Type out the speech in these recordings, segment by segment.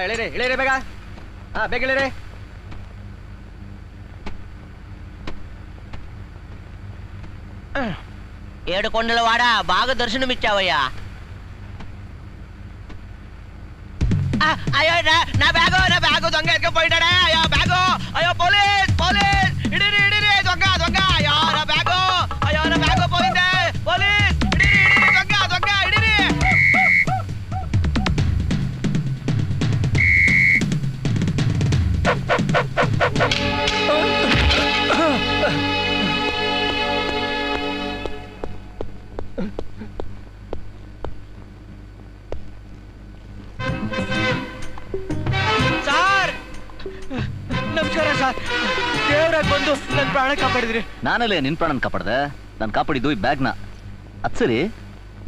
ಎಳಿರಿ ಇಳಿರಿ ಬೇಗ. ಬೇಗ ಇಳಿರಿ. ఏడుకొండల వాడ బాగా దర్శనం ఇచ్చావయ్యా. అయ్యో నా బ్యాగు దొంగ ఎత్తుకుపోయినాడే. అయ్యో బ్యాగు, అయ్యో పోలీస్ పోలీస్, ఇడిరి ఇడిరి దొంగ దొంగ. అయ్యో నా బ్యాగు పోయిందే. పోలీస్ ఇడిరి ఇడిరి దొంగ దొంగ ఇడిరి. ನಮಸ್ಕಾರ ಸರ್, ದೇವರಾಗಿ ಬಂದು ನನ್ನ ಪ್ರಾಣ ಕಾಪಾಡಿದ್ರಿ. ನಾನಲ್ಲೇ ನಿನ್ ಪ್ರಾಣ ಕಾಪಾಡ್ದೆ. ನಾನು ಕಾಪಾಡಿದ್ದು ಈ ಬ್ಯಾಗ್ನ. ಅದ್ ಸರಿ,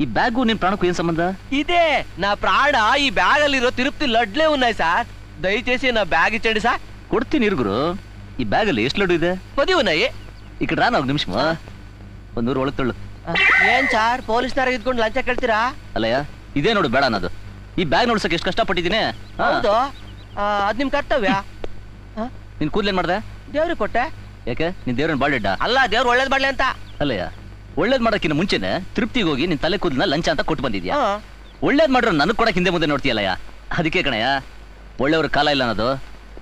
ಈ ಬ್ಯಾಗು ನಿನ್ ಪ್ರಾಣಕ್ಕೂ ಏನ್ ಸಂಬಂಧ? ఇదే నా ప్రాణ ఈ బ్యాగ్ అಲ್ಲಿರೋ తిరుపతి లడ్లే ఉన్నాయి సార్. దయచేసి నా బ్యాగ్ ఇచ్చండి సార్. ಕೊಡ್ತೀನಿ ಇರ್ಗುರು. ಈ ಬ್ಯಾಗ್ ಅಲ್ಲಿ ಎಷ್ಟು ಲಡ್ಡು ಇದೆ? 10 ఉన్నాయి. ಈ ಕಡೆ ರಾನ ಒಂದು ನಿಮಿಷ. 100 ಒಳಗೆ ತಳ್ಳು. ಏನ್ ಸಾರ್ ಪೊಲೀಸ್ನವ್ರಿಗೆ ಇದ್ಕೊಂಡು ಲಂಚ ಕೇಳ್ತೀರಾ? ಅಲ್ಲಯ್ಯ, ಇದೇ ನೋಡು ಬೇಡ ಅನ್ನೋದು. ಈ ಬ್ಯಾಗ್ ನೋಡ್ಸಕ್ಕೆ ಎಷ್ಟು ಕಷ್ಟಪಟ್ಟಿದ್ದೀನಿ. ಹೌದು, ಅದ್ ನಿಮ್ ಕರ್ತವ್ಯ. ನಿನ್ ಕೂದ್ಲೇನ್ ಮಾಡ್ದೆ? ದೇವ್ರಿಗೆ ಕೊಟ್ಟೆ. ಯಾಕೆ ನಿನ್ ದೇವ್ರನ್ನ ಬಾಳಿಡ್ಡ? ಅಲ್ಲ, ದೇವ್ರು ಒಳ್ಳೇದ್ ಮಾಡ್ಲಿ ಅಂತ. ಅಲ್ಲಯ್ಯ, ಒಳ್ಳೇದ್ ಮಾಡಕ್ಕಿಂತ ಮುಂಚೆನೆ ತೃಪ್ತಿಗೆ ಹೋಗಿ ನಿನ್ ತಲೆ ಕೂದಲನ್ನ ಲಂಚ ಅಂತ ಕೊಟ್ಟು ಬಂದಿದ್ಯಾ. ಒಳ್ಳೇದ್ ಮಾಡ್ರು ನನಗ್ ಕೊಡಕ್ ಹಿಂದೆ ಮುಂದೆ ನೋಡ್ತೀಯಲ್ಲಯ್ಯ. ಅದಕ್ಕೆ ಕಣಯ್ಯ, ಒಳ್ಳೆಯವ್ರ ಕಾಲ ಇಲ್ಲ ಅನ್ನೋದು.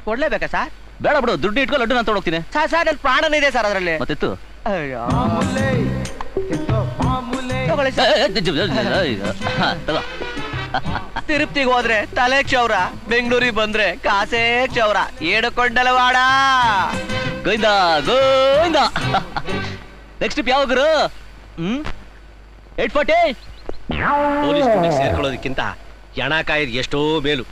ಕೊಡ್ಲೇಬೇಕಾ ಸರ್? ಬೇಡ ಬಿಡು, ದುಡ್ಡು ಇಟ್ಕೊಂಡು ಲಡ್ಡು ನಾನು ತಗೊಂಡೋಗ್ತೀನಿ. ಸರ್ ಸರ್ ನನ್ನ ಪ್ರಾಣನೇ ಇದೆ ಸರ್ ಅದರಲ್ಲಿ. ಮತ್ತೆತ್ತು ತಗೋ. ತಿರುಪ್ತಿಗೆ ಹೋದ್ರೆ ತಲೆ ಕ್ಷೌರ, ಬೆಂಗಳೂರಿಗೆ ಬಂದ್ರೆ ಕಾಸೇ ಕ್ಷೌರ. ಏಡುಕೊಂಡಲವಾಡ ಗೋವಿಂದ ಗೋವಿಂದ. ನೆಕ್ಸ್ಟ್ ಟ್ರಿಪ್ ಯಾವಾಗ? 840. ಪೊಲೀಸ್ ಸ್ಟೇಷನ್ಗೆ ಸೇರ್ಕೊಳ್ಳೋದಕ್ಕಿಂತ ಹೆಣ ಕಾಯ್ದು ಎಷ್ಟೋ ಮೇಲು.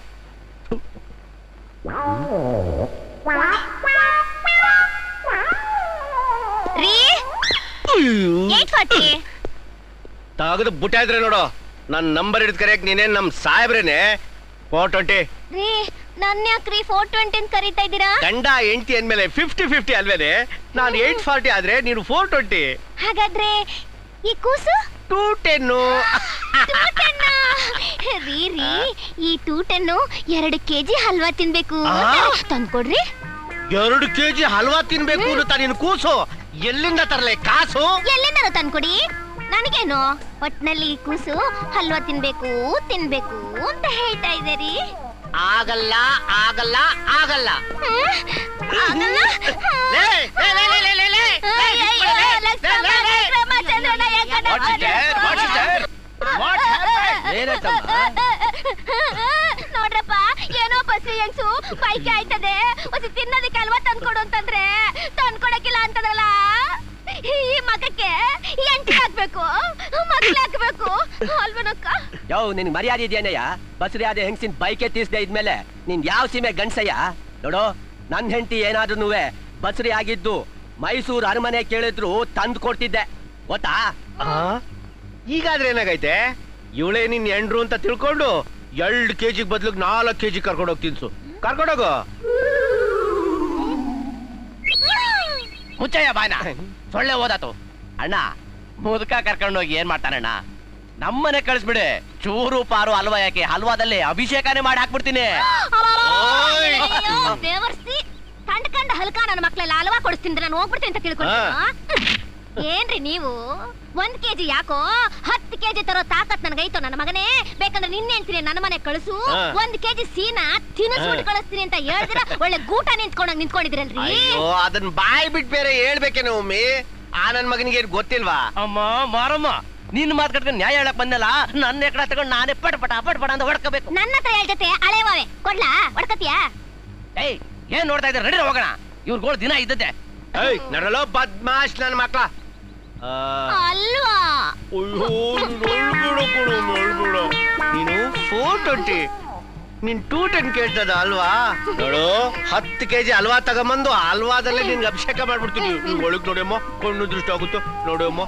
ತಗದು ಬುಟ್ಟ ಇದ್ರೆ ನೋಡು. ನನ್ನ ನಂಬರ್ ಹಿಡಿದು ಕರೆಯಕ್ ನೀನೇನ್ ನಮ್ ಸಾಹೇಬ್ರೇನೆ. 420 ರೀ. ನನ್ನ ಯಾಕ್ರಿ 420 ಅಂತ ಕರೀತಾ ಇದ್ದೀರಾ? ಗಂಡ ಹೆಂಡತಿ ಅಂದ್ಮೇಲೆ 50-50 ಅಲ್ವೇನೆ. ನಾನು 840 ಆದ್ರೆ ನೀನು 420. ಹಾಗಾದ್ರೆ ಈ ಕೂಸು 210. ರೀ ರೀ, ಈ 210 2 ಕೆಜಿ ಹಲ್ವಾ ತಿನ್ಬೇಕು. ತಂದ್ಕೊಡ್ರಿ. 2 ಕೆಜಿ ಹಲ್ವಾ ತಿನ್ಬೇಕು ಅಂತ ನೀನು ಕೂಸು ಎಲ್ಲಿಂದ ತರಲೆ ಕಾಸು? ಎಲ್ಲಿಂದ ತಂದ್ಕೊಡಿ. ನನಗೇನು, ಒಟ್ನಲ್ಲಿ ಕೂಸು ಹಲ್ವಾ ತಿನ್ಬೇಕು ತಿನ್ಬೇಕು ಅಂತ ಹೇಳ್ತಾ ಇದ್ದೀರಿ. ಆಗಲ್ಲ ಆಗಲ್ಲ ಆಗಲ್ಲ. ಆಗಲ್ಲ. ನೋಡ್ರಪ್ಪ, ಏನೋ ಬಸ್ರಿ ಹೆಂಗ್ಸು ಪೈಕಿ ಆಯ್ತದೆ, ಒಂದು ತಿನ್ನೋದಕ್ಕೆ ಹಲ್ವಾ ತಂದ್ಕೊಡು ಅಂತಂದ್ರೆ ತಂದ್ಕೊಡಕ್ಕಿಲ್ಲ ಅಂತದಲ್ಲ. ಈ ಮಗಕ್ಕೆ ಎಂಟಿ ಹಾಕ್ಬೇಕು, ಮಕ್ಳು ಹಾಕ್ಬೇಕು ಅಲ್ವನಕ್ಕ? ಯೋ, ನಿನ್ ಮರ್ಯಾದೆ ಇದೆಯೇನಯ್ಯ? ಬಸ್ರಿ ಆದ ಹೆಂಗ್ಸಿನ ಬೈಕೆ ತೀಸ್ದೆ ಇದ್ಮೇಲೆ ನಿನ್ ಯಾವ ಸೀಮೆ ಗಂಡ್ಸಯ್ಯ? ನೋಡು, ನನ್ ಹೆಂಡತಿ ಏನಾದ್ರೂ ಬಸ್ರಿ ಆಗಿದ್ದು ಮೈಸೂರು ಅರಮನೆ ಕೇಳಿದ್ರು ತಂದು ಕೊಡ್ತಿದ್ದೆ, ಗೊತ್ತಾ? ಈಗಾದ್ರೆ ಏನಾಗೈತೆ? ಇವಳೇ ನಿನ್ ಎಂಡ್ರು ಅಂತ ತಿಳ್ಕೊಂಡು 2 ಕೆಜಿ ಬದ್ಲು 4 ಕೆಜಿ ಕರ್ಕೊಂಡೋಗಿ ತಿನ್ಸು. ಕರ್ಕೊಂಡೋಗು. ಮುಚ್ಚಯ್ಯ ಬಾಯ್ನ, ಸೊಳ್ಳೆ ಓದಾತು. ಅಣ್ಣ, ಮುದುಕ ಕರ್ಕೊಂಡೋಗಿ ಏನ್ ಮಾಡ್ತಾನಣ್ಣ? ನಮ್ಮನೆ ಕಳಿಸ್ಬಿಡೆ. ಚೂರು ಪಾರು ಹಲ್ವಾ ಯಾಕೆ, ಹಲ್ವಾದಲ್ಲಿ ಅಭಿಷೇಕನೇ ಮಾಡಿ ಹಾಕ್ಬಿಡ್ತೀನಿ. ದೇವರ್ಸಿ ಕಂಡ ಹಲ್ಕ ನನ್ನ ಮಕ್ಳೆಲ್ಲ ಹಲ್ವಾ ಕೊಡಿಸ್ತೀನಿ, ನಾನು ಹೋಗ್ಬಿಡ್ತೀನಿ ಅಂತ ತಿಳ್ಕೊಂಡು ಏನ್ರಿ ನೀವು? 1 ಕೆಜಿ ಯಾಕೋ 10 ಕೆಜಿ ತರೋ ತಾಕತ್ ನನಗೈತೋ ನನ್ನ ಮಗನೇ. ಬೇಕಂದ್ರೆ ನಿನ್ನೆ ಹೇಳ್ತೀನಿ ನನ್ನ ಮನೆ ಕಳಿಸು, 1 ಕೆಜಿ ಸೀನಾ ತಿನ್ನಿಸ್ಬಿಟ್ಟು ಕಳಿಸ್ತೀನಿ ಅಂತ ಹೇಳಿದ್ರೆ ಒಳ್ಳೆ ಗೂಟ ನಿಂತ್ಕೊಂಡಿದ್ರಲ್ರಿ. ಅದನ್ನ ಬಾಯ್ ಬಿಟ್ಟು ಬೇರೆ ಹೇಳ್ಬೇಕೇನೋ ಒಮ್ಮೆ. ಆ ನನ್ ಮಗನಿಗೆ ಗೊತ್ತಿಲ್ವಾ? ಅಮ್ಮ ಮಾರಮ್ಮ, ನಿನ್ ಮಾತು ಕಟ್ಕೊಂಡು ನ್ಯಾಯ ಹೇಳಕ್ ಬಂದಲ್ಲ, ನನ್ನ ಎಕಡ ತಗೊಂಡು ನಾನೇ ಪಟ ಅಂತ ಹೊಡ್ಕೋಬೇಕು. ನನ್ನ ಹತ್ರ ಹೇಳ್ ಜೊತೆ ಹಳೆವಾವೆ ಕೊಡ್ಲಾ, ಹೊಡ್ಕತಿಯಾ? ಏಯ್, ಏನ್ ನೋಡ್ತಾ ಇದ್ರೆ ನಡಿ ಹೋಗೋಣ. ಇವ್ರುಗಳು ದಿನ ಇದ್ದದ್ದೆ. ನಡಲೋ ಬದ್ಮಾಶ್ ನನ್ನ ಮಕ್ಳ. ಅಲ್ವಾ? ನೀನು 420, ನೀನ್ 210 ಕೇಳ್ತದ ಅಲ್ವಾ? ನೋಡು, 10 ಕೆಜಿ ಹಲ್ವಾ ತಗೊಂಬಂದು ಹಲ್ವಾದಲ್ಲೇ ನಿನ್ಗೆ ಅಭಿಷೇಕ ಮಾಡ್ಬಿಡ್ತೀನಿ. ನೀನ್ ಒಳಗ್ ನೋಡಿಯಮ್ಮ, ಕಣ್ಣು ದೃಷ್ಟಿ ಆಗುತ್ತೋ. ನೋಡಿಯಮ್ಮ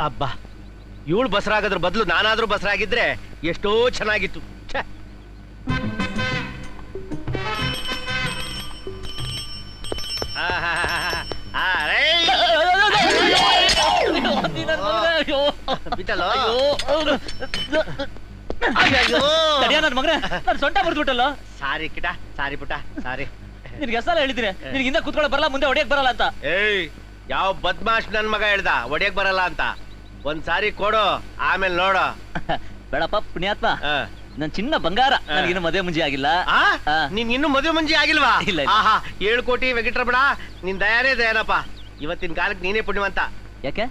ಅಬ್ಬಾ, ಇವಳು ಬಸರಾಗದ್ರ ಬದಲು ನಾನಾದ್ರೂ ಬಸರಾಗಿದ್ರೆ ಎಷ್ಟೋ ಚೆನ್ನಾಗಿತ್ತು. ಅಯ್ಯೋ ಬಿಟ್ಟಲ್ಲೋ ತಡಿಯ ನನ್ನ ಮಗನೇ ನಾನು ಸೊಂಟ ಬರ್ದ್ಬಿಟ್ಟಲ್ಲ. ಸಾರಿ ಕಿಟ, ಸಾರಿ ಪುಟ, ಸಾರಿ. ನಿನ್ಗೆ ಎಷ್ಟಲ್ಲ ಹೇಳಿದ್ದೀನಿ ನಿನ್ಗೆ ಹಿಂದೆ ಕೂತ್ಕೊಳ್ಳೋ ಬರಲ್ಲ ಮುಂದೆ ಹೊಡಿಯಕ್ ಬರಲ್ಲ ಅಂತ. ಏಯ್ ಯಾವ ಬದ್ಮಾಶ್ ನನ್ ಮಗ ಹೇಳ್ದ ಹೊಡಿಯಕ್ ಬರಲ್ಲ ಅಂತ? ಒಂದ್ ಸಾರಿ ಕೊಡು ಆಮೇಲೆ ನೋಡು. ಬೇಡಪ್ಪ ಪುಣ್ಯಾತ್ಮ, ಆ. ನನ್ ಚಿನ್ನ ಬಂಗಾರ, ನನಗಿನ್ನು ಮದುವೆ ಮುಂಜಿ ಆಗಿಲ್ಲ. ನೀನ್ ಇನ್ನು ಮದುವೆ ಮುಂಜಿ ಆಗಿಲ್ವಾ? ಇಲ್ಲ. ಆಹಾ 7 ಕೋಟಿ ವೆಂಕಟರಮಣ, ನಿನ್ ದಯಾನೇ ದಯಾನಪ್ಪ. ಇವತ್ತಿನ ಕಾಲಕ್ಕೆ ನೀನೇ ಪುಣ್ಯವಂತ. ಯಾಕೆ?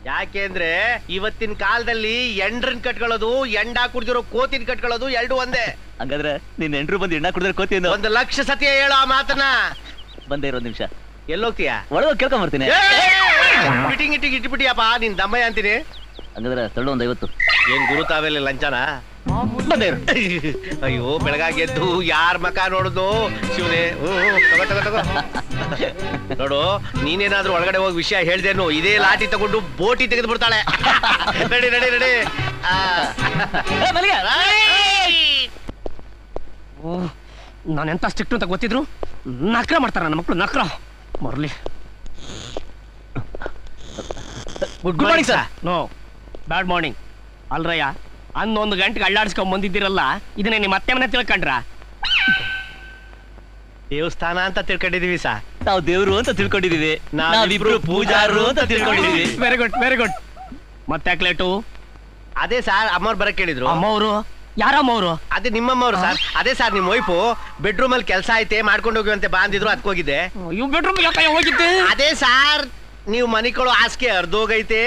ಯಾಕೆ ಅಂದ್ರೆ ಇವತ್ತಿನ ಕಾಲದಲ್ಲಿ ಎಂಡ್ರನ್ ಕಟ್ಕೊಳ್ಳೋದು, ಎಂಡ ಕುಡ್ದಿರೋ ಕೋತಿನ ಕಟ್ಕೊಳ್ಳೋದು ಎರಡು ಒಂದೇ. ಹಂಗಾದ್ರೆ ನಿನ್ ಎಂಟ್ರು ಬಂದು ಎಣ್ಣ ಕುಡಿದ್ರೆ ಕೋತಿ 1 ಲಕ್ಷ ಸತಿ ಹೇಳೋ ಆ ಮಾತನ್ನ. ಬಂದೇ ಇರೋ ನಿಮಿಷ ಎಲ್ಲೋಗ್ತೀಯ? ಒಳಗೆ ಕೇಳ್ಕೊಂಡ್ ಬರ್ತೀನಿ. ಮೀಟಿಂಗ್ ಇಟ್ಬಿಟ್ಟಿಯಪ್ಪ ನಿನ್ ದಮ್ಮಯ್ಯ ಅಂತೀನಿ. ಹಂಗಾದ್ರೆ ತಳ್ಳು ಒಂದು 50. ಏನ್ ಗುರು ತಾವೆಲ್ಲ ಲಂಚನ? ಬಂದೇ ಇರು. ಅಯ್ಯೋ ಬೆಳಗಾಗಿ ಎದ್ದು ಯಾರ ಮಕ ನೋಡುದು ಶಿವನೇ. ತಗೋ ತಗೋ ತಗೋ. ನೋಡು ನೀನೇನಾದ್ರೂ ಒಳಗಡೆ ಹೋಗಿ ವಿಷಯ ಹೇಳ್ದೇನು ಇದೇ ಲಾಠಿ ತಗೊಂಡು ಬೋಟಿ ತೆಗೆದು ಬಿಡ್ತಾಳೆ. ನಡಿ ನಡಿ ನಡಿ. ನಾನೆಂತ ಸ್ಟ್ರಿಕ್ಟ್ ಅಂತ ಗೊತ್ತಿದ್ರು ನಕ್ರ ಮಾಡ್ತಾರ ನನ್ನ ಮಕ್ಕಳು, ನಕ್ರ ಮರ್ಲಿ. Good morning sir. No bad morning. ಅಲ್ರಯ್ಯ 11 ಗಂಟೆಗೆ ಅಳ್ಳಾಡಿಸ್ಕೊಂಡ್ ಬಂದಿದ್ದೀರಲ್ಲ, ಇದನ್ನೇ ನಿಮ್ಮ ಅತ್ತೆ ಮನೆ ತಿಳ್ಕೊಂಡ್ರ? ದೇವಸ್ಥಾನ ಅಂತ ತಿಳ್ಕೊಂಡಿದೀವಿ ಸರ್. ನಾವು ದೇವ್ರು ಅಂತ ತಿಳ್ಕೊಂಡಿದೀವಿ, ನಾವಿಬ್ರು ಪೂಜಾರು ಅಂತ ತಿಳ್ಕೊಂಡಿದೀವಿ. Very good very good. ಮತ್ತೆ ಲೇಟು? ಅದೇ ಸರ್ ಅಮ್ಮವ್ರು ಬರಕ್ ಕೇಳಿದ್ರು. ಅಮ್ಮವ್ರು? ಯಾರಮ್ಮವ್ರು? ಅದೇ ನಿಮ್ಮಮ್ಮವ್ರು ಸರ್. ಅದೇ ಸರ್ ನಿಮ್ ವೈಫು ಬೆಡ್ರೂಮ್ ಅಲ್ಲಿ ಕೆಲಸ ಐತೆ ಮಾಡ್ಕೊಂಡು ಹೋಗುವಂತೆ ಬಾ ಅಂದಿದ್ರು, ಅದಕ್ಕೋಗಿದ್ದೆ. ಇವ್ ಬೆಡ್ರೂಮ್ ಹೋಗಿದ್ದೆ. ಅದೇ ಸಾರ್ ನೀವು ಮನಿಕೊಳ್ಳೋ ಹಾಸಿಗೆ ಅರ್ಧೋಗೈತೆ,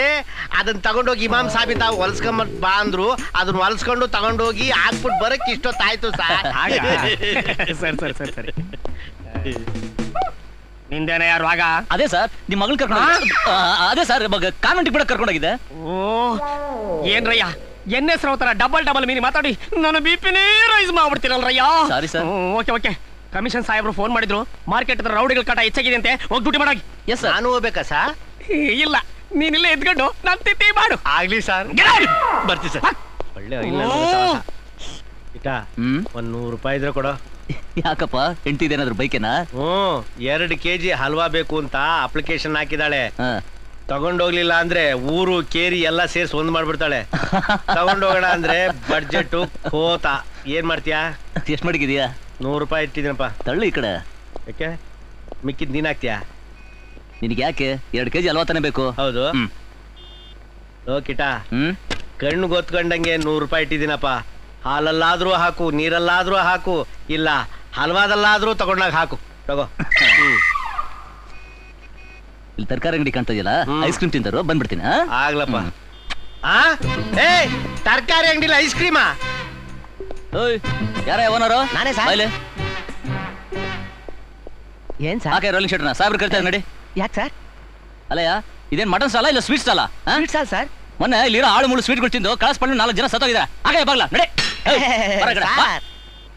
ಅದನ್ನ ತಗೊಂಡೋಗಿ ಇಮಾಮ್ ಸಾಬಿ ತಾವು ಹೊಲ್ಸ್ಕೊಂಡ್ ಬಾ ಅಂದ್ರು. ಅದನ್ನ ಹೊಲ್ಸ್ಕೊಂಡು ತಗೊಂಡೋಗಿ ಹಾಕ್ಬಿಟ್ಟು ಬರಕ್ ಇಷ್ಟೊತ್ತಾಯ್ತು ಸರ್. ಸರಿ ಸರಿ ಸರಿ ಸರಿ. ನಿಂದೇನ ಯಾರು ಆಗ? ಅದೇ ಸರ್ ನಿಮ್ ಮಗಳ್ ಕರ್ಕೊಂಡು, ಅದೇ ಸರ್ ಕಾನ್ವೆಂಟ್ ಕೂಡ ಕರ್ಕೊಂಡೋಗಿದ್ದೆ. ಓ ಏನ್ರಯ್ಯ ಎಣ್ಣೆ ಸ್ರವತರ ಡಬಲ್ ಮೀನಿ ಮಾತಾಡಿ ನಾನು ಬಿಪಿನೇ ರೈಸ್ ಮಾಡ್ಬಿಡ್ತೀರಲ್ರಯ್ಯ. Sorry sir. Okay okay. Commission ಸಾಹೇಬ್ರು ಫೋನ್ ಮಾಡಿದ್ರು, ಮಾರ್ಕೆಟ್ ಹತ್ರ ರೌಡಿಗಳ ಕಾಟ ಹೆಚ್ಚಾಗಿದೆ ಅಂತೆ, ಹೋಗಿ ಡ್ಯೂಟಿ ಮಾಡಾಗಿ. Yes sir. ನಾನು ಹೋಗ್ಬೇಕಾ ಸರ್? ಇಲ್ಲ ನೀನಿಲ್ಲೇ ಎದ್ಕೊಂಡು ನಾನು ತಿತ್ತಿ ಮಾಡು. ಆಗ್ಲಿ ಸರ್, ಬರ್ತೀವಿ ಸರ್. ಒಳ್ಳೆ $100 ಇದ್ರೆ ಕೊಡೋ. ಯಾಕಪ್ಪ ಹೆಂಡ್ತಿದೇನಾದ್ರು ಬೈಕೇನಾ? 2 kg ಹಲ್ವಾ ಬೇಕು ಅಂತ ಅಪ್ಲಿಕೇಶನ್ ಹಾಕಿದಾಳೆ. ತಗೊಂಡೋಗ್ಲಿಲ್ಲ ಅಂದ್ರೆ ಊರು ಕೇರಿ ಎಲ್ಲ ಸೇರ್ಸಿ ಒಂದ್ ಮಾಡ್ಬಿಡ್ತಾಳೆ. ತಗೊಂಡೋಗೋಣ ಅಂದ್ರೆ ಬಡ್ಜೆಟ್ ಕೋತ. ಏನ್ ಮಾಡ್ತೀಯಾ? ಎಷ್ಟ್ ಮಡಗಿದ್ಯಾ? $100 ಇಟ್ಟಿದ್ದೀನಪ್ಪ. ತಳ್ಳು ಈ ಕಡೆ. ಯಾಕೆ ಮಿಕ್ಕಿದ್ ನೀನ್ ಹಾಕ್ತೀಯಾ? ನಿನಗೆ ಯಾಕೆ 2 kg ಹಲ್ವಾ ತಾನೇ ಬೇಕು? ಹೌದು. ಕಿಟ ಕಣ್ಣು ಗೊತ್ಕೊಂಡಂಗೆ $100 ಇಟ್ಟಿದ್ದೀನಪ್ಪ. ಹಾಲಲ್ಲಾದ್ರೂ ಹಾಕು, ನೀರಲ್ಲಾದ್ರೂ ಹಾಕು, ಇಲ್ಲ ಹಲ್ವಾದಲ್ಲಾದ್ರೂ ತಗೊಂಡಾಗ ಹಾಕು. ತಗೋ. ಇಲ್ಲಿ ತರಕಾರಿ ಅಂಗಡಿ ಕಾಣ್ತಾ ಇದೆಯಲ್ಲ, ಐಸ್ ಕ್ರೀಮ್ ತಿಂತಾರೋ ಬಂದ್ಬಿಡ್ತೀನಿ. ಆಗ್ಲಪ್ಪ. ಏ ತರಕಾರಿ ಅಂಗಡಿಲಿ ಐಸ್ ಕ್ರೀಮಾ? ಯಾರ ಓನರು? ನಾನೇ ಸರ್. ಏನ್ ಸರ್? ಹಾಗೆ ರೋಲಿಂಗ್ ಶರ್ಟ್ನ ಸಾಬ್ರು ಕರಿತಾರೆ ನೋಡಿ. ಯಾಕೆ ಸರ್? ಅಲ್ಲಯ್ಯ ಇದೇನ್ ಮಟನ್ ಸಾಲ ಇಲ್ಲ ಸ್ವೀಟ್ ಸಾಲ? ಸಾಲ್ ಸರ್. ಮೊನ್ನೆ ಇಲ್ಲಿರೋ ಆಳು ಮುಳು ಸ್ವೀಟ್ಗಳು ತಿಂದು ಕಳಸ್ಪಳ್ಳಿ 4 ಜನ ಸತ್ತೋಗಿದ್ದಾರೆ. ಹಾಗೆ ಬಾಗ್ಲ ನಡಿ.